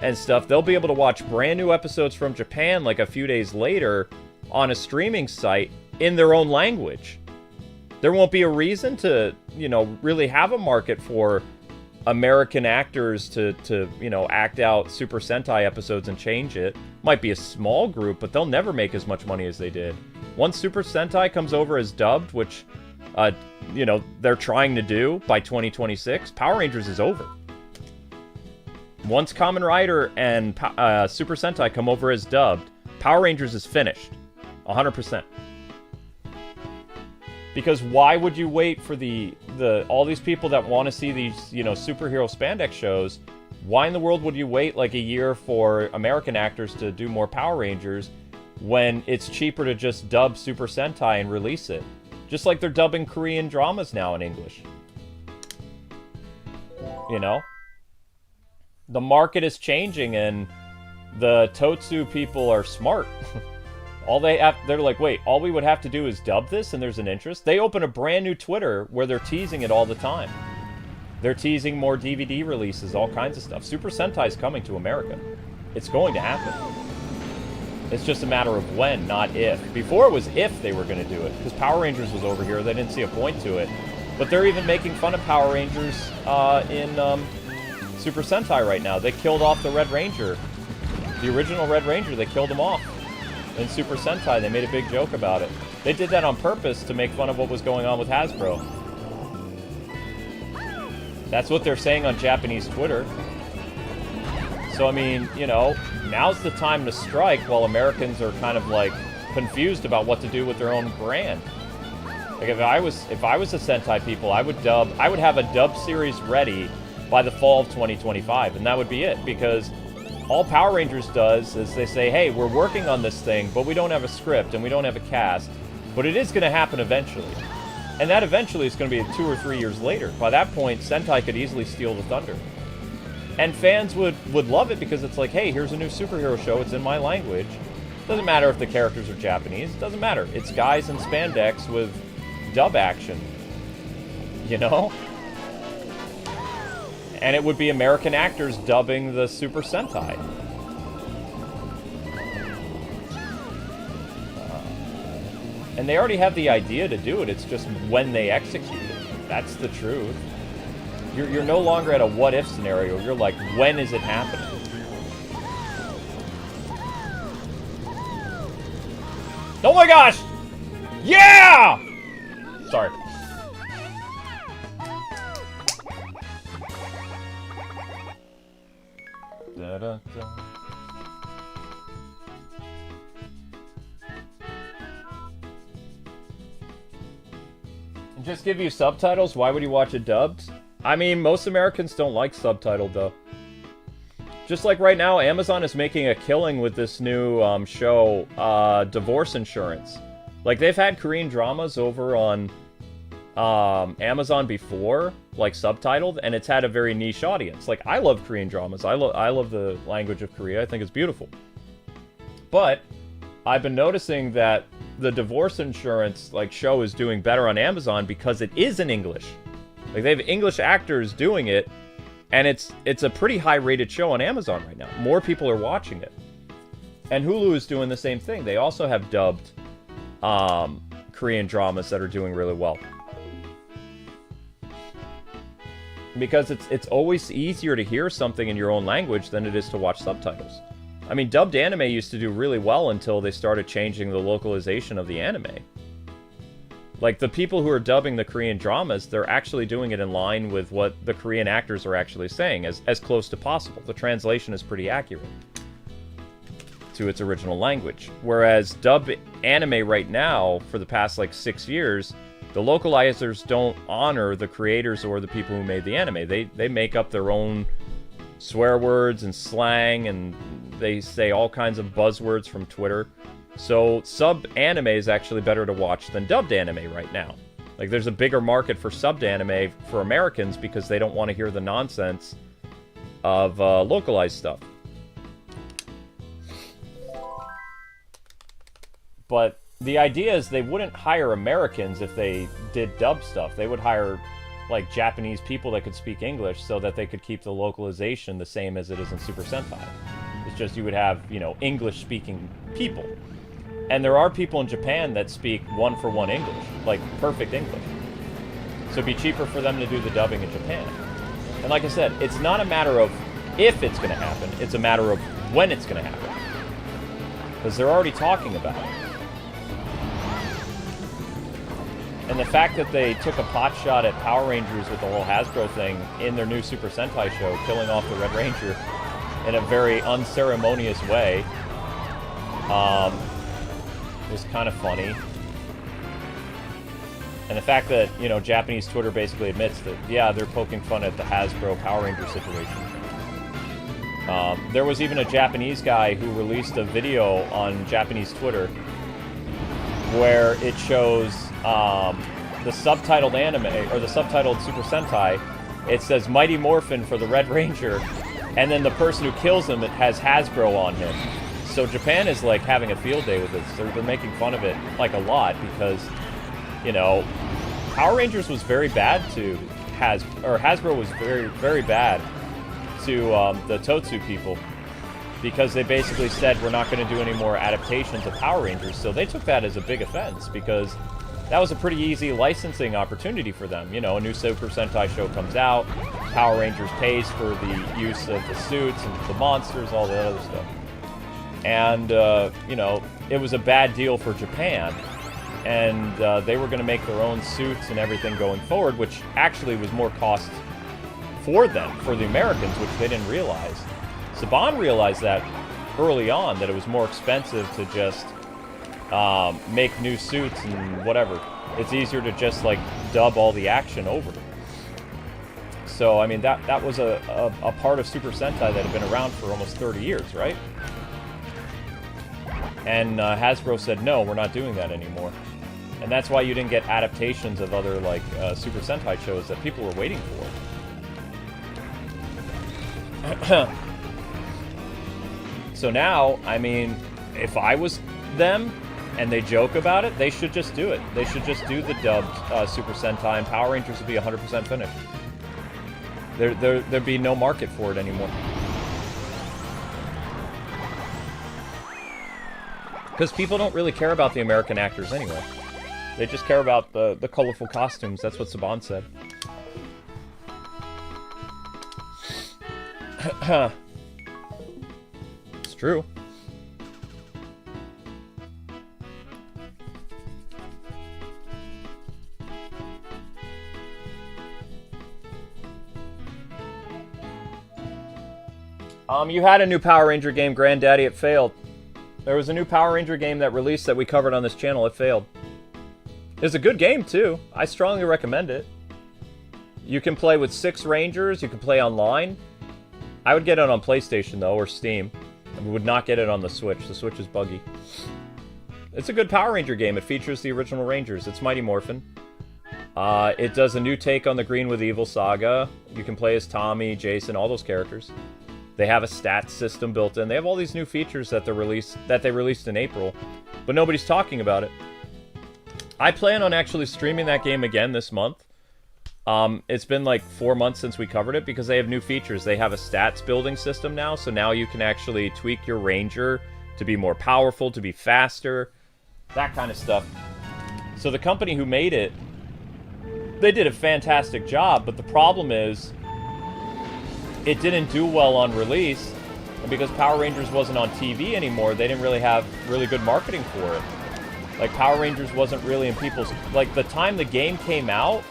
and stuff, they'll be able to watch brand new episodes from Japan, like, a few days later on a streaming site in their own language. There won't be a reason to, you know, really have a market for American actors to you know, act out Super Sentai episodes and change it. Might be a small group, but they'll never make as much money as they did. Once Super Sentai comes over as dubbed, which, you know, they're trying to do by 2026, Power Rangers is over. Once Kamen Rider and Super Sentai come over as dubbed, Power Rangers is finished. 100%. Because why would you wait for the all these people that want to see these, you know, superhero spandex shows? Why in the world would you wait like a year for American actors to do more Power Rangers when it's cheaper to just dub Super Sentai and release it? Just like they're dubbing Korean dramas now in English. You know? The market is changing and the Totsu people are smart. They're like, wait, all we would have to do is dub this and there's an interest? They open a brand new Twitter where they're teasing it all the time. They're teasing more DVD releases, all kinds of stuff. Super Sentai is coming to America. It's going to happen. It's just a matter of when, not if. Before it was if they were going to do it, because Power Rangers was over here. They didn't see a point to it. But they're even making fun of Power Rangers in Super Sentai right now. They killed off the Red Ranger. The original Red Ranger, they killed him off. In Super Sentai, they made a big joke about it. They did that on purpose to make fun of what was going on with Hasbro. That's what they're saying on Japanese Twitter. So, I mean, you know, now's the time to strike while Americans are kind of, like, confused about what to do with their own brand. Like, if I was a Sentai people, I would have a dub series ready by the fall of 2025, and that would be it, because all Power Rangers does is they say, hey, we're working on this thing, but we don't have a script and we don't have a cast, but it is going to happen eventually. And that eventually is going to be 2 or 3 years later. By that point, Sentai could easily steal the thunder. And fans would love it because it's like, hey, here's a new superhero show, it's in my language. Doesn't matter if the characters are Japanese, it doesn't matter. It's guys in spandex with dub action. You know? And it would be American actors dubbing the Super Sentai. And they already have the idea to do it, it's just when they execute it. That's the truth. You're no longer at a what-if scenario, you're like, when is it happening? Oh my gosh! Yeah! Sorry. Da, da, da. And just give you subtitles? Why would you watch it dubbed? I mean, most Americans don't like subtitled, though. Just like right now, Amazon is making a killing with this new show, Divorce Insurance. Like, they've had Korean dramas over on Amazon before, like subtitled, and it's had a very niche audience. Like, I love Korean dramas. I love the language of Korea. I think it's beautiful. But I've been noticing that the Divorce Insurance like show is doing better on Amazon because it is in English. Like, they have English actors doing it, and it's a pretty high-rated show on Amazon right now. More people are watching it. And Hulu is doing the same thing. They also have dubbed Korean dramas that are doing really well. Because it's always easier to hear something in your own language than it is to watch subtitles. I mean, dubbed anime used to do really well until they started changing the localization of the anime. Like, the people who are dubbing the Korean dramas, they're actually doing it in line with what the Korean actors are actually saying, as close to possible. The translation is pretty accurate to its original language. Whereas dubbed anime right now, for the past, like, 6 years, the localizers don't honor the creators or the people who made the anime. They make up their own swear words and slang, and they say all kinds of buzzwords from Twitter. So sub anime is actually better to watch than dubbed anime right now. Like, there's a bigger market for subbed anime for Americans because they don't want to hear the nonsense of localized stuff. But the idea is they wouldn't hire Americans if they did dub stuff. They would hire like Japanese people that could speak English so that they could keep the localization the same as it is in Super Sentai. It's just you would have, you know, English-speaking people. And there are people in Japan that speak one-for-one English, like perfect English. So it'd be cheaper for them to do the dubbing in Japan. And like I said, it's not a matter of if it's going to happen, it's a matter of when it's going to happen. Because they're already talking about it. And the fact that they took a pot shot at Power Rangers with the whole Hasbro thing in their new Super Sentai show, killing off the Red Ranger in a very unceremonious way, was kind of funny. And the fact that, you know, Japanese Twitter basically admits that, yeah, they're poking fun at the Hasbro Power Ranger situation. There was even a Japanese guy who released a video on Japanese Twitter where it shows the subtitled anime, or the subtitled Super Sentai. It says Mighty Morphin for the Red Ranger, and then the person who kills him, it has Hasbro on him. So Japan is like having a field day with this. They're making fun of it like a lot because, you know, Power Rangers was very bad to Hasbro was very, very bad to the Totsu people, because they basically said we're not going to do any more adaptations of Power Rangers. So they took that as a big offense, because that was a pretty easy licensing opportunity for them. You know, a new Super Sentai show comes out, Power Rangers pays for the use of the suits and the monsters, all that other stuff. And, you know, it was a bad deal for Japan. And they were going to make their own suits and everything going forward, which actually was more cost for them, for the Americans, which they didn't realize. Saban realized that early on, that it was more expensive to just make new suits and whatever. It's easier to just, like, dub all the action over. So, I mean, that was a part of Super Sentai that had been around for almost 30 years, right? And Hasbro said, no, we're not doing that anymore. And that's why you didn't get adaptations of other, like, Super Sentai shows that people were waiting for. So now, I mean, if I was them, and they joke about it, they should just do it. They should just do the dubbed Super Sentai, and Power Rangers would be 100% finished. There'd be no market for it anymore. Because people don't really care about the American actors anyway. They just care about the colorful costumes. That's what Saban said. It's true. You had a new Power Ranger game, Granddaddy. It failed. There was a new Power Ranger game that released that we covered on this channel. It failed. It's a good game, too. I strongly recommend it. You can play with 6 Rangers. You can play online. I would get it on PlayStation, though, or Steam. We would not get it on the Switch. The Switch is buggy. It's a good Power Ranger game. It features the original Rangers. It's Mighty Morphin. It does a new take on the Green with Evil saga. You can play as Tommy, Jason, all those characters. They have a stats system built in. They have all these new features that they released in April, but nobody's talking about it. I plan on actually streaming that game again this month. It's been like 4 months since we covered it, because they have new features. They have a stats building system now, so now you can actually tweak your Ranger to be more powerful, to be faster, that kind of stuff. So the company who made it, they did a fantastic job, but the problem is, it didn't do well on release, and because Power Rangers wasn't on TV anymore, they didn't really have really good marketing for it. Like, Power Rangers wasn't really in people's... Like, the time the game came out,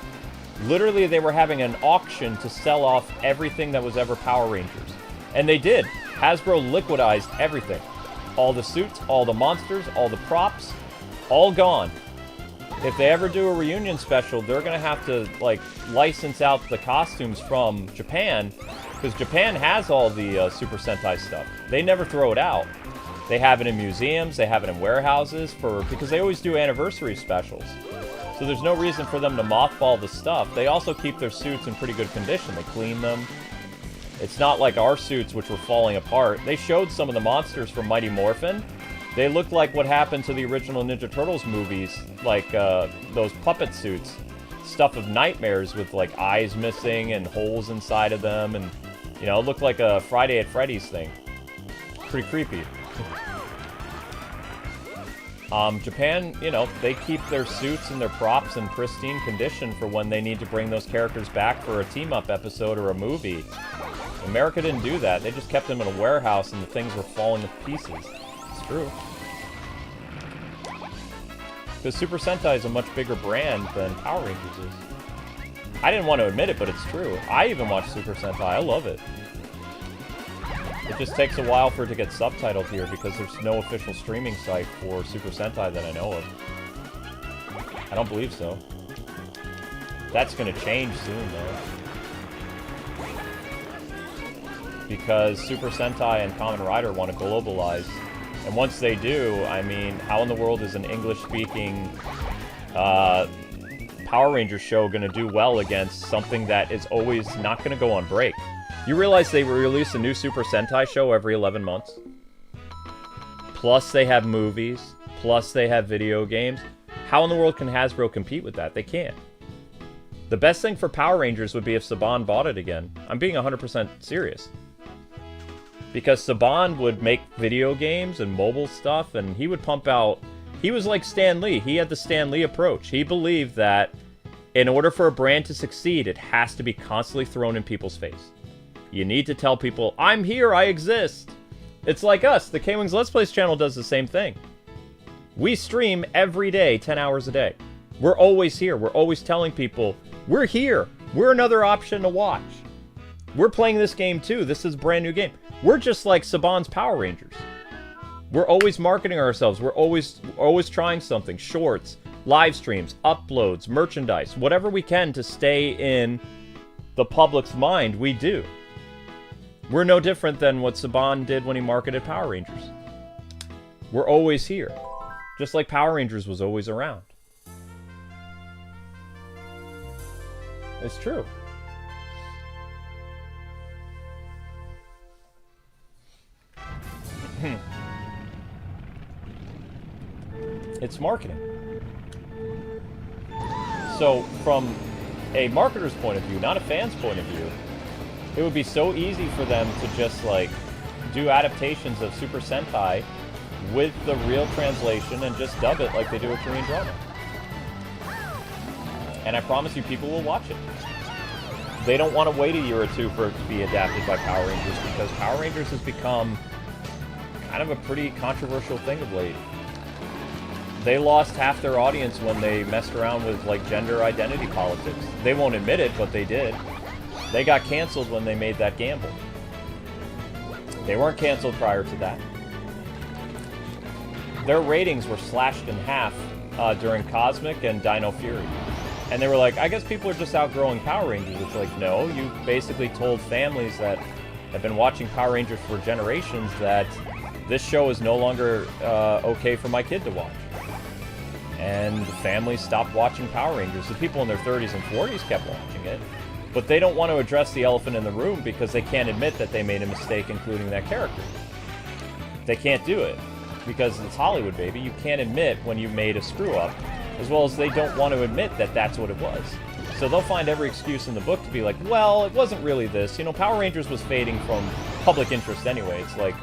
literally they were having an auction to sell off everything that was ever Power Rangers. And they did. Hasbro liquidized everything. All the suits, all the monsters, all the props, all gone. If they ever do a reunion special, they're going to have to, like, license out the costumes from Japan, because Japan has all the Super Sentai stuff. They never throw it out. They have it in museums, they have it in warehouses, because they always do anniversary specials. So there's no reason for them to mothball the stuff. They also keep their suits in pretty good condition. They clean them. It's not like our suits, which were falling apart. They showed some of the monsters from Mighty Morphin, They look like what happened to the original Ninja Turtles movies, like those puppet suits. Stuff of nightmares with like eyes missing and holes inside of them, and you know, it looked like a Friday at Freddy's thing. Pretty creepy. Japan, you know, they keep their suits and their props in pristine condition for when they need to bring those characters back for a team-up episode or a movie. America didn't do that. They just kept them in a warehouse and the things were falling to pieces. It's true. Because Super Sentai is a much bigger brand than Power Rangers is. I didn't want to admit it, but it's true. I even watch Super Sentai. I love it. It just takes a while for it to get subtitled here because there's no official streaming site for Super Sentai that I know of. I don't believe so. That's going to change soon, though. Because Super Sentai and Kamen Rider want to globalize. And once they do, I mean, how in the world is an English-speaking Power Rangers show going to do well against something that is always not going to go on break? You realize they release a new Super Sentai show every 11 months? Plus they have movies, plus they have video games. How in the world can Hasbro compete with that? They can't. The best thing for Power Rangers would be if Saban bought it again. I'm being 100% serious. Because Saban would make video games and mobile stuff, and he would pump out... He was like Stan Lee. He had the Stan Lee approach. He believed that in order for a brand to succeed, it has to be constantly thrown in people's face. You need to tell people, I'm here, I exist. It's like us. The Kwingsletsplays channel does the same thing. We stream every day, 10 hours a day. We're always here. We're always telling people, we're here. We're another option to watch. We're playing this game too. This is a brand new game. We're just like Saban's Power Rangers. We're always marketing ourselves. We're always trying something. Shorts, live streams, uploads, merchandise, whatever we can to stay in the public's mind, we do. We're no different than what Saban did when he marketed Power Rangers. We're always here. Just like Power Rangers was always around. It's true. It's marketing. So, from a marketer's point of view, not a fan's point of view, it would be so easy for them to just, like, do adaptations of Super Sentai with the real translation and just dub it like they do a Korean drama. And I promise you, people will watch it. They don't want to wait a year or two for it to be adapted by Power Rangers because Power Rangers has become kind of a pretty controversial thing of late. They lost half their audience when they messed around with, like, gender identity politics. They won't admit it, but they did. They got canceled when they made that gamble. They weren't canceled prior to that. Their ratings were slashed in half during Cosmic and Dino Fury. And they were like, I guess people are just outgrowing Power Rangers. It's like, no, you basically told families that have been watching Power Rangers for generations that this show is no longer okay for my kid to watch. And the families stopped watching Power Rangers. The people in their 30s and 40s kept watching it. But they don't want to address the elephant in the room because they can't admit that they made a mistake including that character. They can't do it. Because it's Hollywood, baby. You can't admit when you made a screw-up. As well as they don't want to admit that that's what it was. So they'll find every excuse in the book to be like, well, it wasn't really this. You know, Power Rangers was fading from public interest anyway. It's like,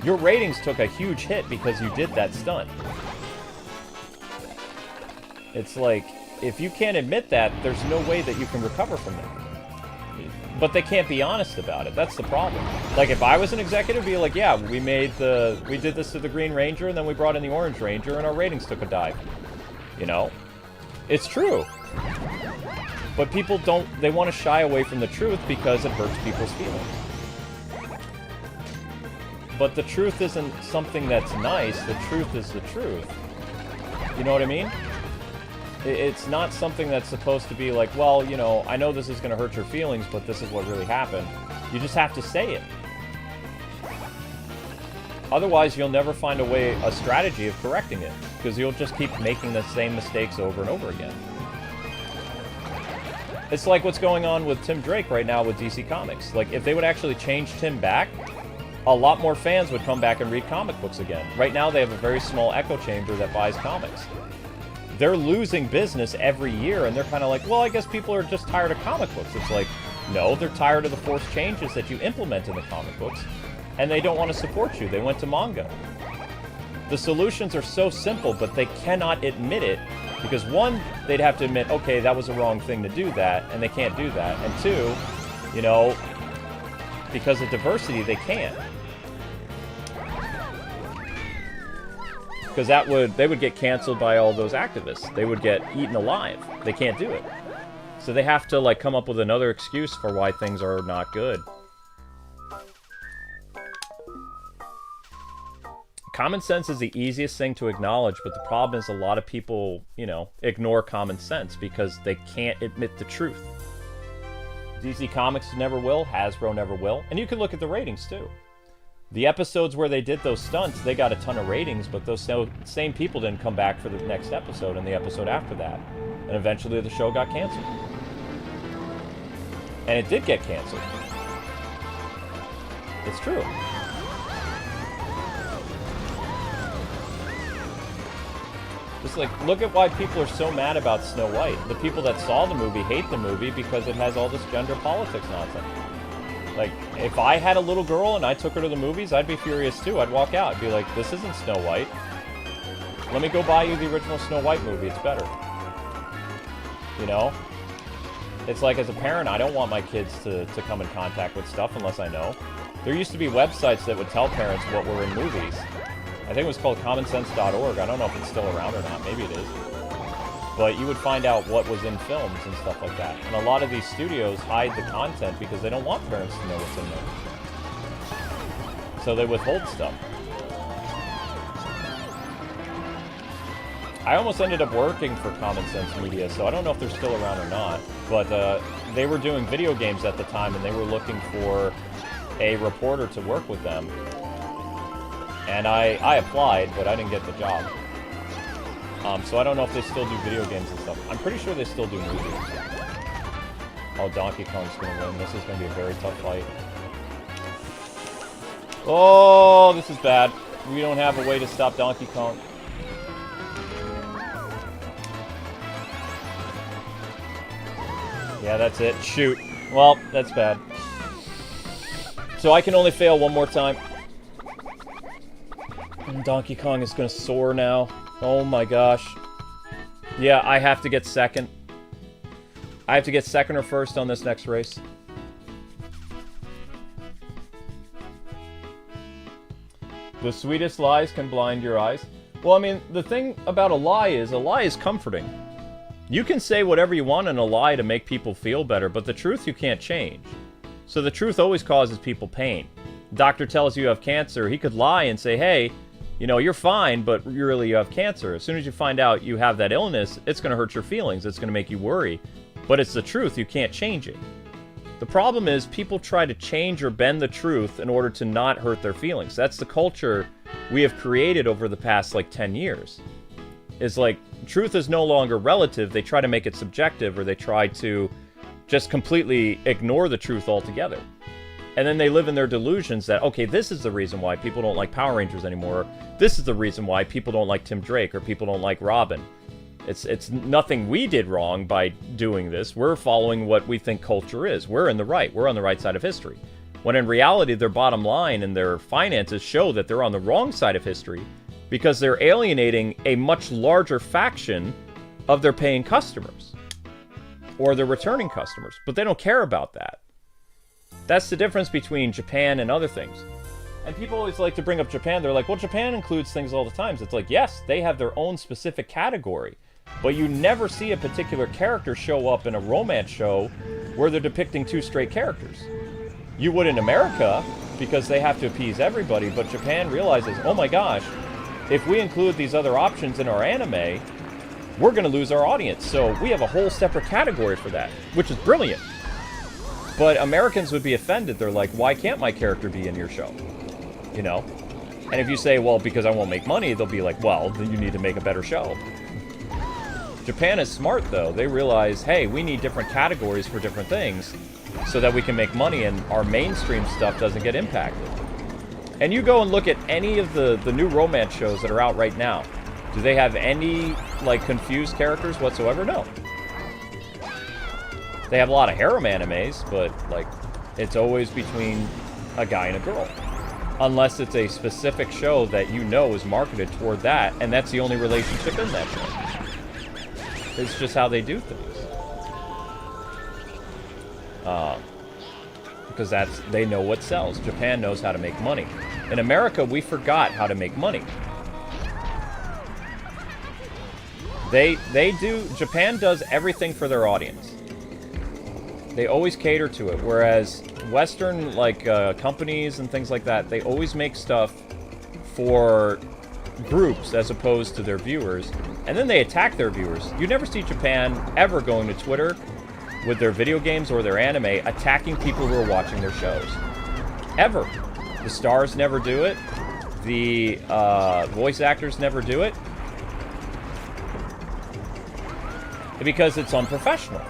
your ratings took a huge hit because you did that stunt. It's like, if you can't admit that, there's no way that you can recover from it. But they can't be honest about it. That's the problem. Like, if I was an executive, be like, yeah, we did this to the Green Ranger, and then we brought in the Orange Ranger, and our ratings took a dive. You know? It's true. But people don't, they want to shy away from the truth because it hurts people's feelings. But the truth isn't something that's nice. The truth is the truth. You know what I mean? It's not something that's supposed to be like, well, you know, I know this is going to hurt your feelings, but this is what really happened. You just have to say it. Otherwise, you'll never find a strategy of correcting it, because you'll just keep making the same mistakes over and over again. It's like what's going on with Tim Drake right now with DC Comics. Like, if they would actually change Tim back, a lot more fans would come back and read comic books again. Right now, they have a very small echo chamber that buys comics. They're losing business every year, and they're kind of like, well, I guess people are just tired of comic books. It's like, no, they're tired of the forced changes that you implement in the comic books, and they don't want to support you. They went to manga. The solutions are so simple, but they cannot admit it, because one, they'd have to admit, okay, that was a wrong thing to do that, and they can't do that. And two, you know, because of diversity, they can't. Because they would get canceled by all those activists. They would get eaten alive. They can't do it. So they have to, like, come up with another excuse for why things are not good. Common sense is the easiest thing to acknowledge, but the problem is a lot of people, you know, ignore common sense because they can't admit the truth. DC Comics never will, Hasbro never will, and you can look at the ratings too. The episodes where they did those stunts, they got a ton of ratings, but those same people didn't come back for the next episode and the episode after that. And eventually the show got canceled. And it did get canceled. It's true. Just like, look at why people are so mad about Snow White. The people that saw the movie hate the movie because it has all this gender politics nonsense. Like, if I had a little girl and I took her to the movies, I'd be furious too. I'd walk out. I'd be like, this isn't Snow White. Let me go buy you the original Snow White movie. It's better. You know? It's like, as a parent, I don't want my kids to come in contact with stuff unless I know. There used to be websites that would tell parents what were in movies. I think it was called commonsense.org. I don't know if it's still around or not. Maybe it is. But you would find out what was in films and stuff like that. And a lot of these studios hide the content because they don't want parents to know what's in there. So they withhold stuff. I almost ended up working for Common Sense Media, so I don't know if they're still around or not. But they were doing video games at the time, and they were looking for a reporter to work with them. And I applied, but I didn't get the job. So I don't know if they still do video games and stuff. I'm pretty sure they still do movies. Oh, Donkey Kong's gonna win. This is gonna be a very tough fight. Oh, this is bad. We don't have a way to stop Donkey Kong. Yeah, that's it. Shoot. Well, that's bad. So I can only fail one more time. And Donkey Kong is gonna soar now. Oh my gosh. Yeah, I have to get second. I have to get second or first on this next race. The sweetest lies can blind your eyes. Well, I mean, the thing about a lie is comforting. You can say whatever you want in a lie to make people feel better, but the truth you can't change. So the truth always causes people pain. Doctor tells you have cancer, he could lie and say, hey, you know, you're fine, but really you have cancer. As soon as you find out you have that illness, it's going to hurt your feelings. It's going to make you worry. But it's the truth. You can't change it. The problem is people try to change or bend the truth in order to not hurt their feelings. That's the culture we have created over the past, like, 10 years. It's like, truth is no longer relative. They try to make it subjective, or they try to just completely ignore the truth altogether. And then they live in their delusions that, okay, this is the reason why people don't like Power Rangers anymore. This is the reason why people don't like Tim Drake or people don't like Robin. It's nothing we did wrong by doing this. We're following what we think culture is. We're in the right. We're on the right side of history. When in reality, their bottom line and their finances show that they're on the wrong side of history because they're alienating a much larger faction of their paying customers or their returning customers. But they don't care about that. That's the difference between Japan and other things. And people always like to bring up Japan. They're like, well, Japan includes things all the time. It's like, yes, they have their own specific category. But you never see a particular character show up in a romance show where they're depicting two straight characters. You would in America, because they have to appease everybody. But Japan realizes, oh my gosh, if we include these other options in our anime, we're going to lose our audience. So we have a whole separate category for that, which is brilliant. But Americans would be offended. They're like, why can't my character be in your show? You know? And if you say, well, because I won't make money, they'll be like, well, then you need to make a better show. Japan is smart, though. They realize, hey, we need different categories for different things so that we can make money and our mainstream stuff doesn't get impacted. And you go and look at any of the new romance shows that are out right now. Do they have any, like, confused characters whatsoever? No. They have a lot of harem animes, but, like, it's always between a guy and a girl. Unless it's a specific show that you know is marketed toward that, and that's the only relationship in that show. It's just how they do things. Because they know what sells. Japan knows how to make money. In America, we forgot how to make money. Japan does everything for their audience. They always cater to it, whereas Western, like, companies and things like that, they always make stuff for groups as opposed to their viewers, and then they attack their viewers. You never see Japan ever going to Twitter with their video games or their anime attacking people who are watching their shows. Ever. The stars never do it. The voice actors never do it. Because it's unprofessional.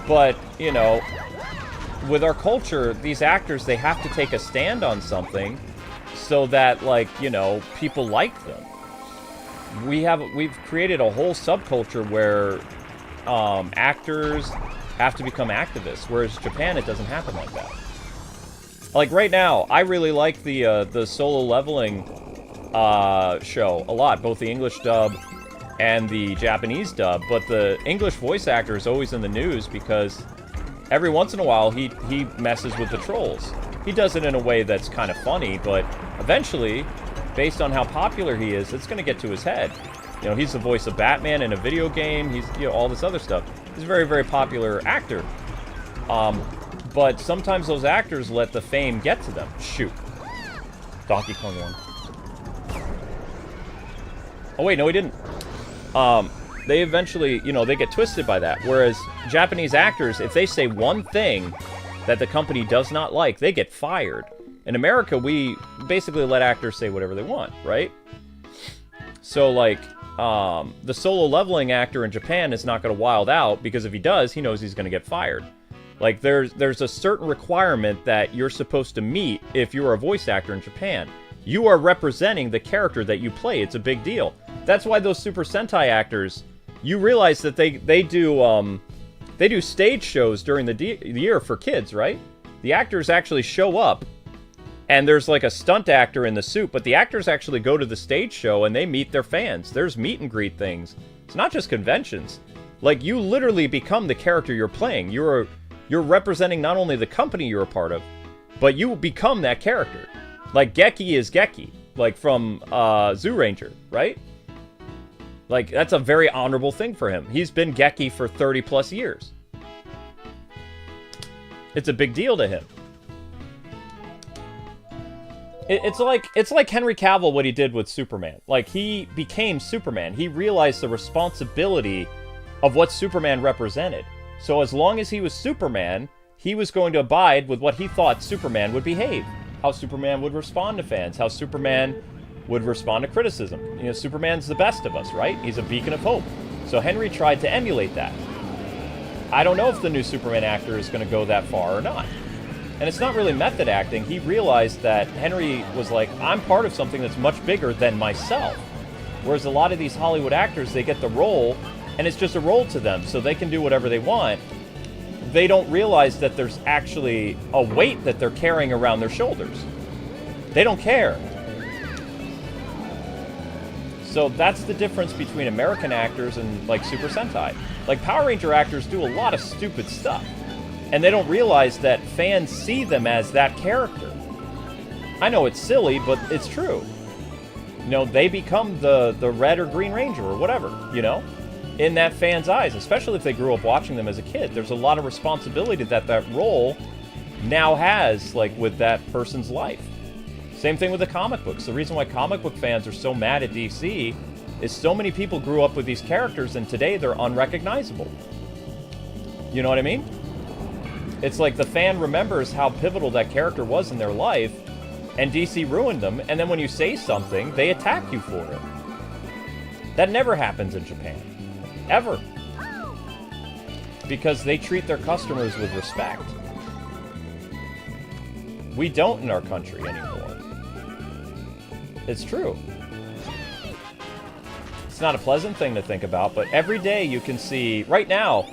But, you know, with our culture, these actors, they have to take a stand on something so that, like, you know, people like them. We've created a whole subculture where actors have to become activists, whereas Japan, it doesn't happen like that. Like, right now, I really like the Solo Leveling show a lot, both the English dub and the Japanese dub, but the English voice actor is always in the news because every once in a while he messes with the trolls. He does it in a way that's kind of funny, but eventually, based on how popular he is, it's going to get to his head. You know, he's the voice of Batman in a video game, he's, you know, all this other stuff. He's a very, very popular actor. But sometimes those actors let the fame get to them. Shoot. Donkey Kong won. Oh wait, no he didn't. They eventually, you know, they get twisted by that. Whereas Japanese actors, if they say one thing that the company does not like, they get fired. In America, we basically let actors say whatever they want, right? So, like, the Solo Leveling actor in Japan is not going to wild out, because if he does, he knows he's going to get fired. Like, there's a certain requirement that you're supposed to meet if you're a voice actor in Japan. You are representing the character that you play. It's a big deal. That's why those Super Sentai actors, you realize that they do stage shows during the year for kids, right? The actors actually show up, and there's like a stunt actor in the suit, but the actors actually go to the stage show and they meet their fans. There's meet and greet things. It's not just conventions. Like, you literally become the character you're playing. You're representing not only the company you're a part of, but you become that character. Like, Geki is Geki, like from Zoo Ranger, right? Like, that's a very honorable thing for him. He's been Geki for 30 plus years. It's a big deal to him. It's like Henry Cavill, what he did with Superman. Like, he became Superman. He realized the responsibility of what Superman represented. So as long as he was Superman, he was going to abide with what he thought Superman would behave. How Superman would respond to fans. How Superman would respond to criticism. You know, Superman's the best of us, right? He's a beacon of hope. So Henry tried to emulate that. I don't know if the new Superman actor is going to go that far or not. And it's not really method acting. He realized that Henry was like, I'm part of something that's much bigger than myself. Whereas a lot of these Hollywood actors, they get the role, and it's just a role to them, so they can do whatever they want. They don't realize that there's actually a weight that they're carrying around their shoulders. They don't care. So that's the difference between American actors and, like, Super Sentai. Like, Power Ranger actors do a lot of stupid stuff. And they don't realize that fans see them as that character. I know it's silly, but it's true. You know, they become the Red or Green Ranger or whatever, you know? In that fan's eyes, especially if they grew up watching them as a kid. There's a lot of responsibility that role now has, like, with that person's life. Same thing with the comic books. The reason why comic book fans are so mad at DC is so many people grew up with these characters, and today they're unrecognizable. You know what I mean? It's like the fan remembers how pivotal that character was in their life, and DC ruined them, and then when you say something, they attack you for it. That never happens in Japan. Ever. Because they treat their customers with respect. We don't in our country anymore. It's true. It's not a pleasant thing to think about, but every day you can see... Right now,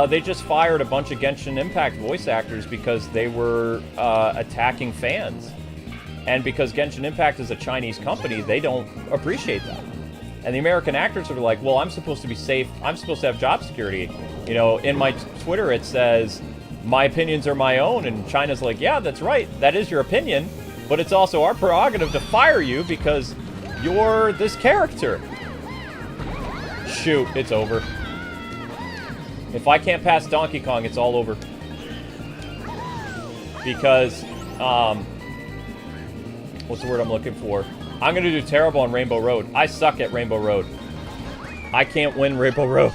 they just fired a bunch of Genshin Impact voice actors because they were attacking fans. And because Genshin Impact is a Chinese company, they don't appreciate that. And the American actors are like, well, I'm supposed to be safe. I'm supposed to have job security. You know, in my Twitter it says, my opinions are my own. And China's like, yeah, that's right. That is your opinion. But it's also our prerogative to fire you because you're this character. Shoot, it's over. If I can't pass Donkey Kong, it's all over. Because, what's the word I'm looking for? I'm going to do terrible on Rainbow Road. I suck at Rainbow Road. I can't win Rainbow Road.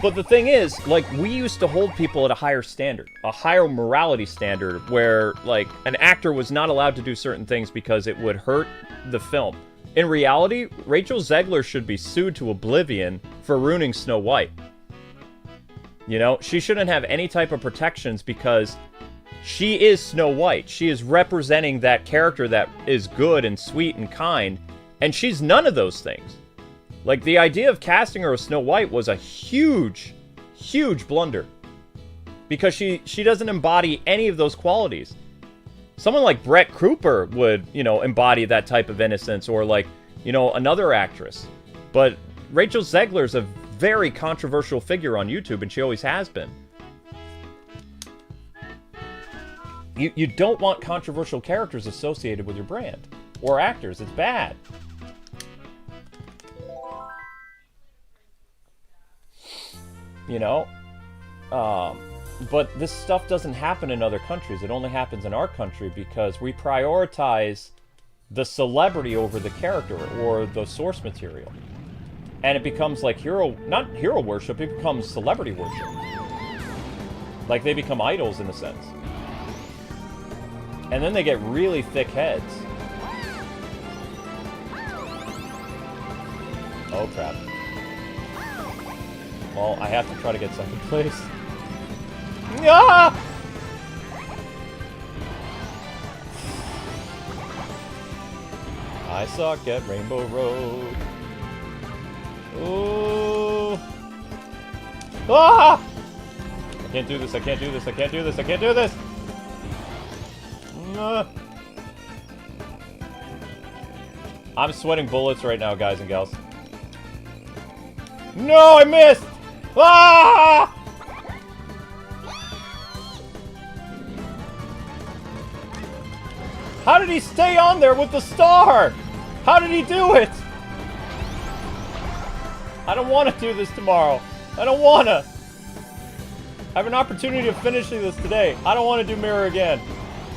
But the thing is, like, we used to hold people at a higher standard. A higher morality standard where, like, an actor was not allowed to do certain things because it would hurt the film. In reality, Rachel Zegler should be sued to oblivion for ruining Snow White. You know, she shouldn't have any type of protections because she is Snow White. She is representing that character that is good and sweet and kind, and she's none of those things. Like, the idea of casting her as Snow White was a huge, huge blunder. Because she doesn't embody any of those qualities. Someone like Brett Cooper would, you know, embody that type of innocence, or like, you know, another actress. But Rachel Zegler's a very controversial figure on YouTube, and she always has been. You don't want controversial characters associated with your brand. Or actors. It's bad. You know? But this stuff doesn't happen in other countries. It only happens in our country because we prioritize the celebrity over the character or the source material. And it becomes like not hero worship, it becomes celebrity worship. Like they become idols in a sense. And then they get really thick heads. Oh crap. Well, I have to try to get second place. Ah! I suck at Rainbow Road. Ooh. Ah! I can't do this, I can't do this, I can't do this, I can't do this! I'm sweating bullets right now, guys and gals. No, I missed! Ah! How did he stay on there with the star? How did he do it? I don't want to do this tomorrow. I don't want to. I have an opportunity of finishing this today. I don't want to do Mirror again.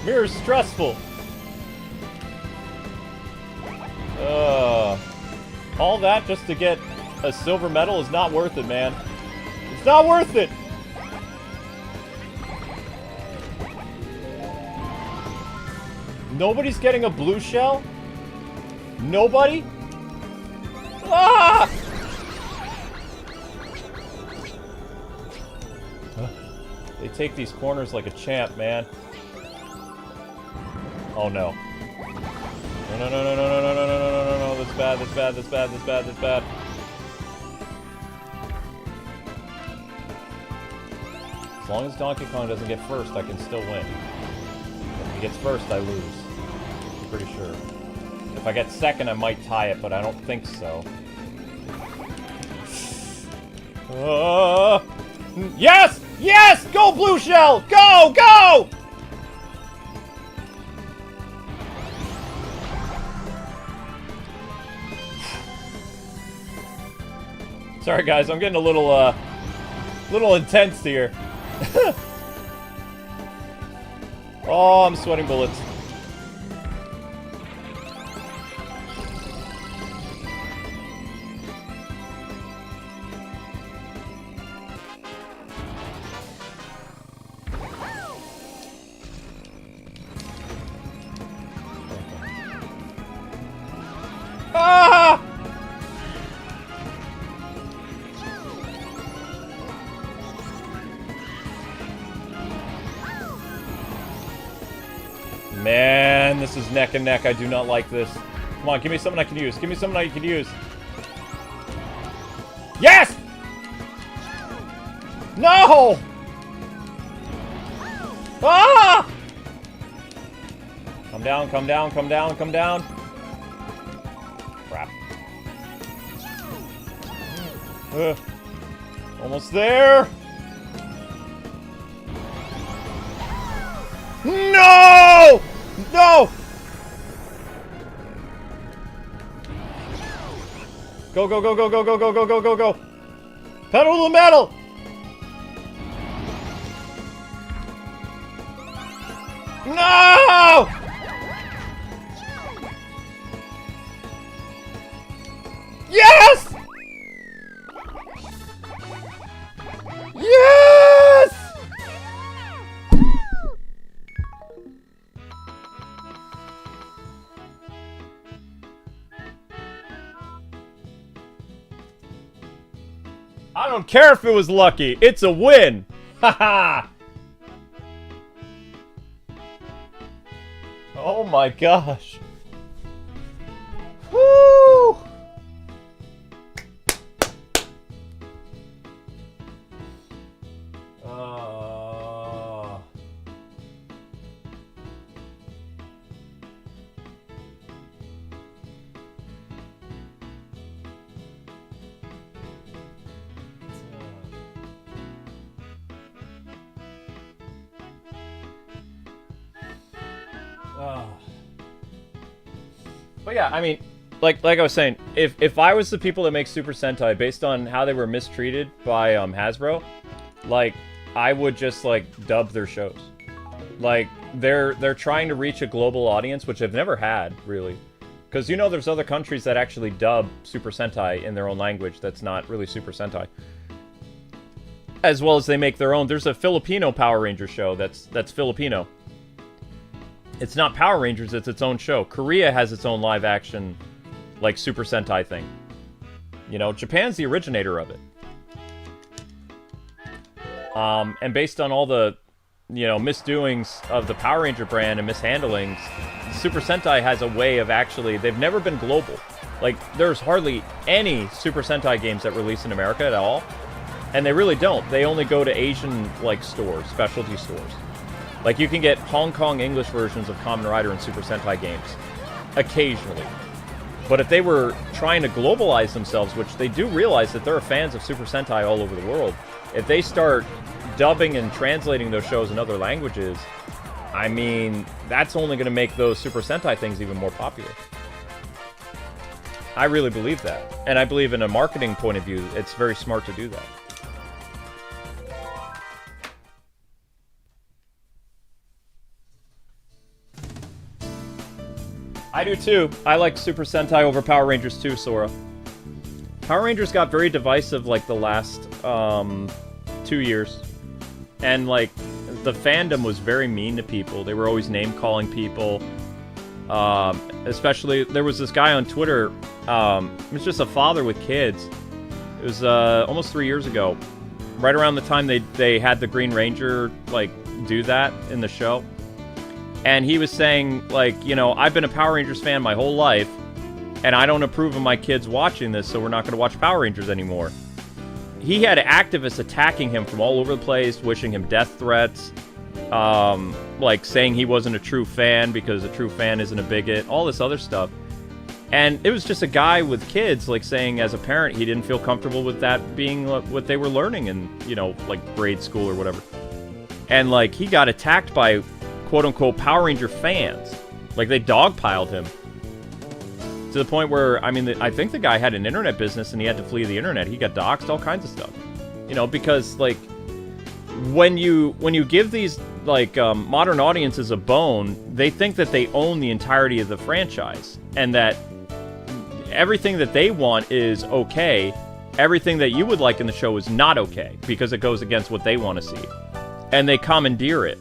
Mirror is stressful. All that just to get a silver medal is not worth it, man. It's not worth it. Nobody's getting a blue shell? Nobody? Ah! They take these corners like a champ, man. Oh no. No, no, no, no, no, no, no, no, no, no, no, no, that's bad, that's bad, that's bad, that's bad, that's bad. As long as Donkey Kong doesn't get first, I can still win. If he gets first, I lose. I'm pretty sure. If I get second, I might tie it, but I don't think so. Yes! Yes! Go, Blue Shell! Go! Go! Sorry, guys. I'm getting a little intense here. Oh, I'm sweating bullets. Ah! Man. man, this is neck and neck. I do not like this. Come on, give me something I can use. Give me something I can use. Yes! No! Ah! Come down, come down, come down, come down. Crap. Almost there. No! No! Go, go, go, go, go, go, go, go, go, go, go. Pedal to the metal! No! Yes! Yes! I don't care if it was lucky. It's a win. Haha. Oh my gosh. Woo! But yeah, I mean, like I was saying, if I was the people that make Super Sentai based on how they were mistreated by Hasbro, like I would just like dub their shows. Like they're trying to reach a global audience, which they've never had really, because you know there's other countries that actually dub Super Sentai in their own language that's not really Super Sentai. As well as they make their own. There's a Filipino Power Ranger show that's Filipino. It's not Power Rangers, it's its own show. Korea has its own live-action, like, Super Sentai thing. You know, Japan's the originator of it. And based on all the, you know, misdoings of the Power Ranger brand and mishandlings, Super Sentai has a way of actually... They've never been global. Like, there's hardly any Super Sentai games that release in America at all. And they really don't. They only go to Asian, like, stores, specialty stores. Like, you can get Hong Kong English versions of Kamen Rider and Super Sentai games. Occasionally. But if they were trying to globalize themselves, which they do realize that there are fans of Super Sentai all over the world, if they start dubbing and translating those shows in other languages, I mean, that's only going to make those Super Sentai things even more popular. I really believe that. And I believe in a marketing point of view, it's very smart to do that. I do too. I like Super Sentai over Power Rangers too, Sora. Power Rangers got very divisive like the last 2 years. And like the fandom was very mean to people. They were always name calling people. Especially there was this guy on Twitter, it was just a father with kids. It was almost 3 years ago. Right around the time they had the Green Ranger like do that in the show. And he was saying, like, you know, I've been a Power Rangers fan my whole life, and I don't approve of my kids watching this, so we're not going to watch Power Rangers anymore. He had activists attacking him from all over the place, wishing him death threats, like saying he wasn't a true fan because a true fan isn't a bigot, all this other stuff. And it was just a guy with kids, like, saying as a parent he didn't feel comfortable with that being what they were learning in, you know, like, grade school or whatever. And, like, he got attacked by quote-unquote Power Ranger fans. Like, they dogpiled him. To the point where, I mean, I think the guy had an internet business and he had to flee the internet. He got doxxed, all kinds of stuff. You know, because, like, when you give these, like, modern audiences a bone, they think that they own the entirety of the franchise. And that everything that they want is okay. Everything that you would like in the show is not okay. Because it goes against what they want to see. And they commandeer it.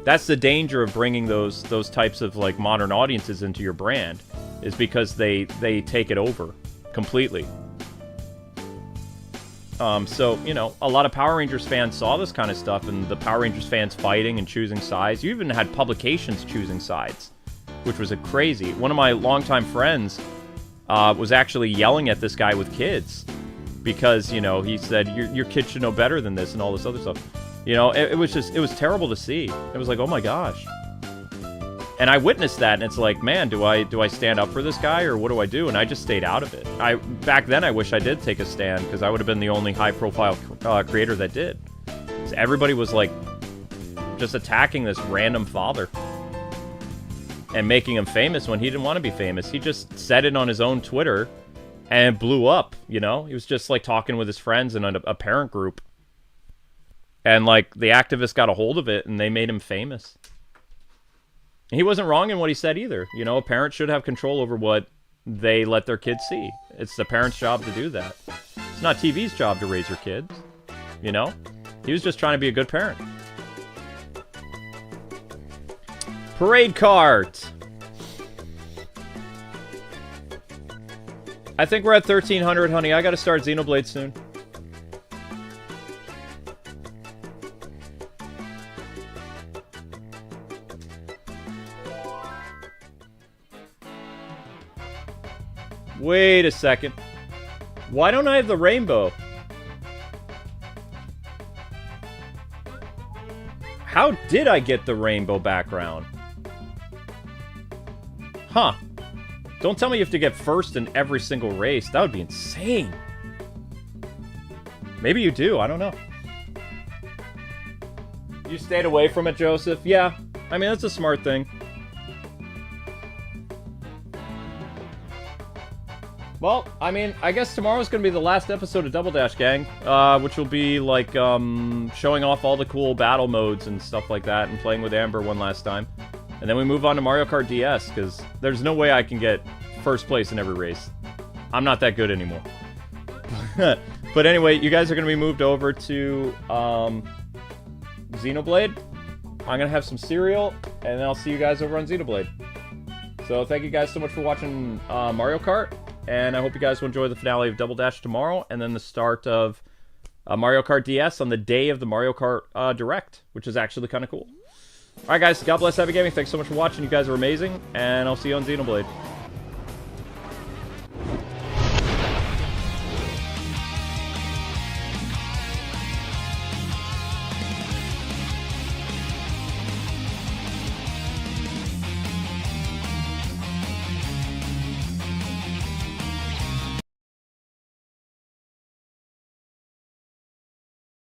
That's the danger of bringing those types of like modern audiences into your brand, is because they take it over completely. So, you know, a lot of Power Rangers fans saw this kind of stuff, and the Power Rangers fans fighting and choosing sides. You even had publications choosing sides, which was a crazy. One of my longtime friends was actually yelling at this guy with kids because, you know, he said, your kid should know better than this and all this other stuff. You know, it was terrible to see. It was like, oh my gosh. And I witnessed that, and it's like, man, do I stand up for this guy, or what do I do? And I just stayed out of it. Back then, I wish I did take a stand, because I would have been the only high-profile creator that did. So everybody was, like, just attacking this random father. And making him famous when he didn't want to be famous. He just said it on his own Twitter, and it blew up, you know? He was just, like, talking with his friends in a parent group. And, like, the activists got a hold of it, and they made him famous. He wasn't wrong in what he said either. You know, a parent should have control over what they let their kids see. It's the parent's job to do that. It's not TV's job to raise your kids. You know? He was just trying to be a good parent. Parade Kart! I think we're at 1300, honey. I gotta start Xenoblade soon. Wait a second. Why don't I have the rainbow? How did I get the rainbow background? Huh. Don't tell me you have to get first in every single race. That would be insane. Maybe you do. I don't know. You stayed away from it, Joseph? Yeah. I mean, that's a smart thing. Well, I mean, I guess tomorrow's going to be the last episode of Double Dash Gang, which will be, like, showing off all the cool battle modes and stuff like that, and playing with Amber one last time. And then we move on to Mario Kart DS, because there's no way I can get first place in every race. I'm not that good anymore. But anyway, you guys are going to be moved over to Xenoblade. I'm going to have some cereal, and then I'll see you guys over on Xenoblade. So thank you guys so much for watching Mario Kart. And I hope you guys will enjoy the finale of Double Dash tomorrow, and then the start of Mario Kart DS on the day of the Mario Kart Direct, which is actually kind of cool. Alright guys, God bless Happy Gaming. Thanks so much for watching. You guys are amazing, and I'll see you on Xenoblade.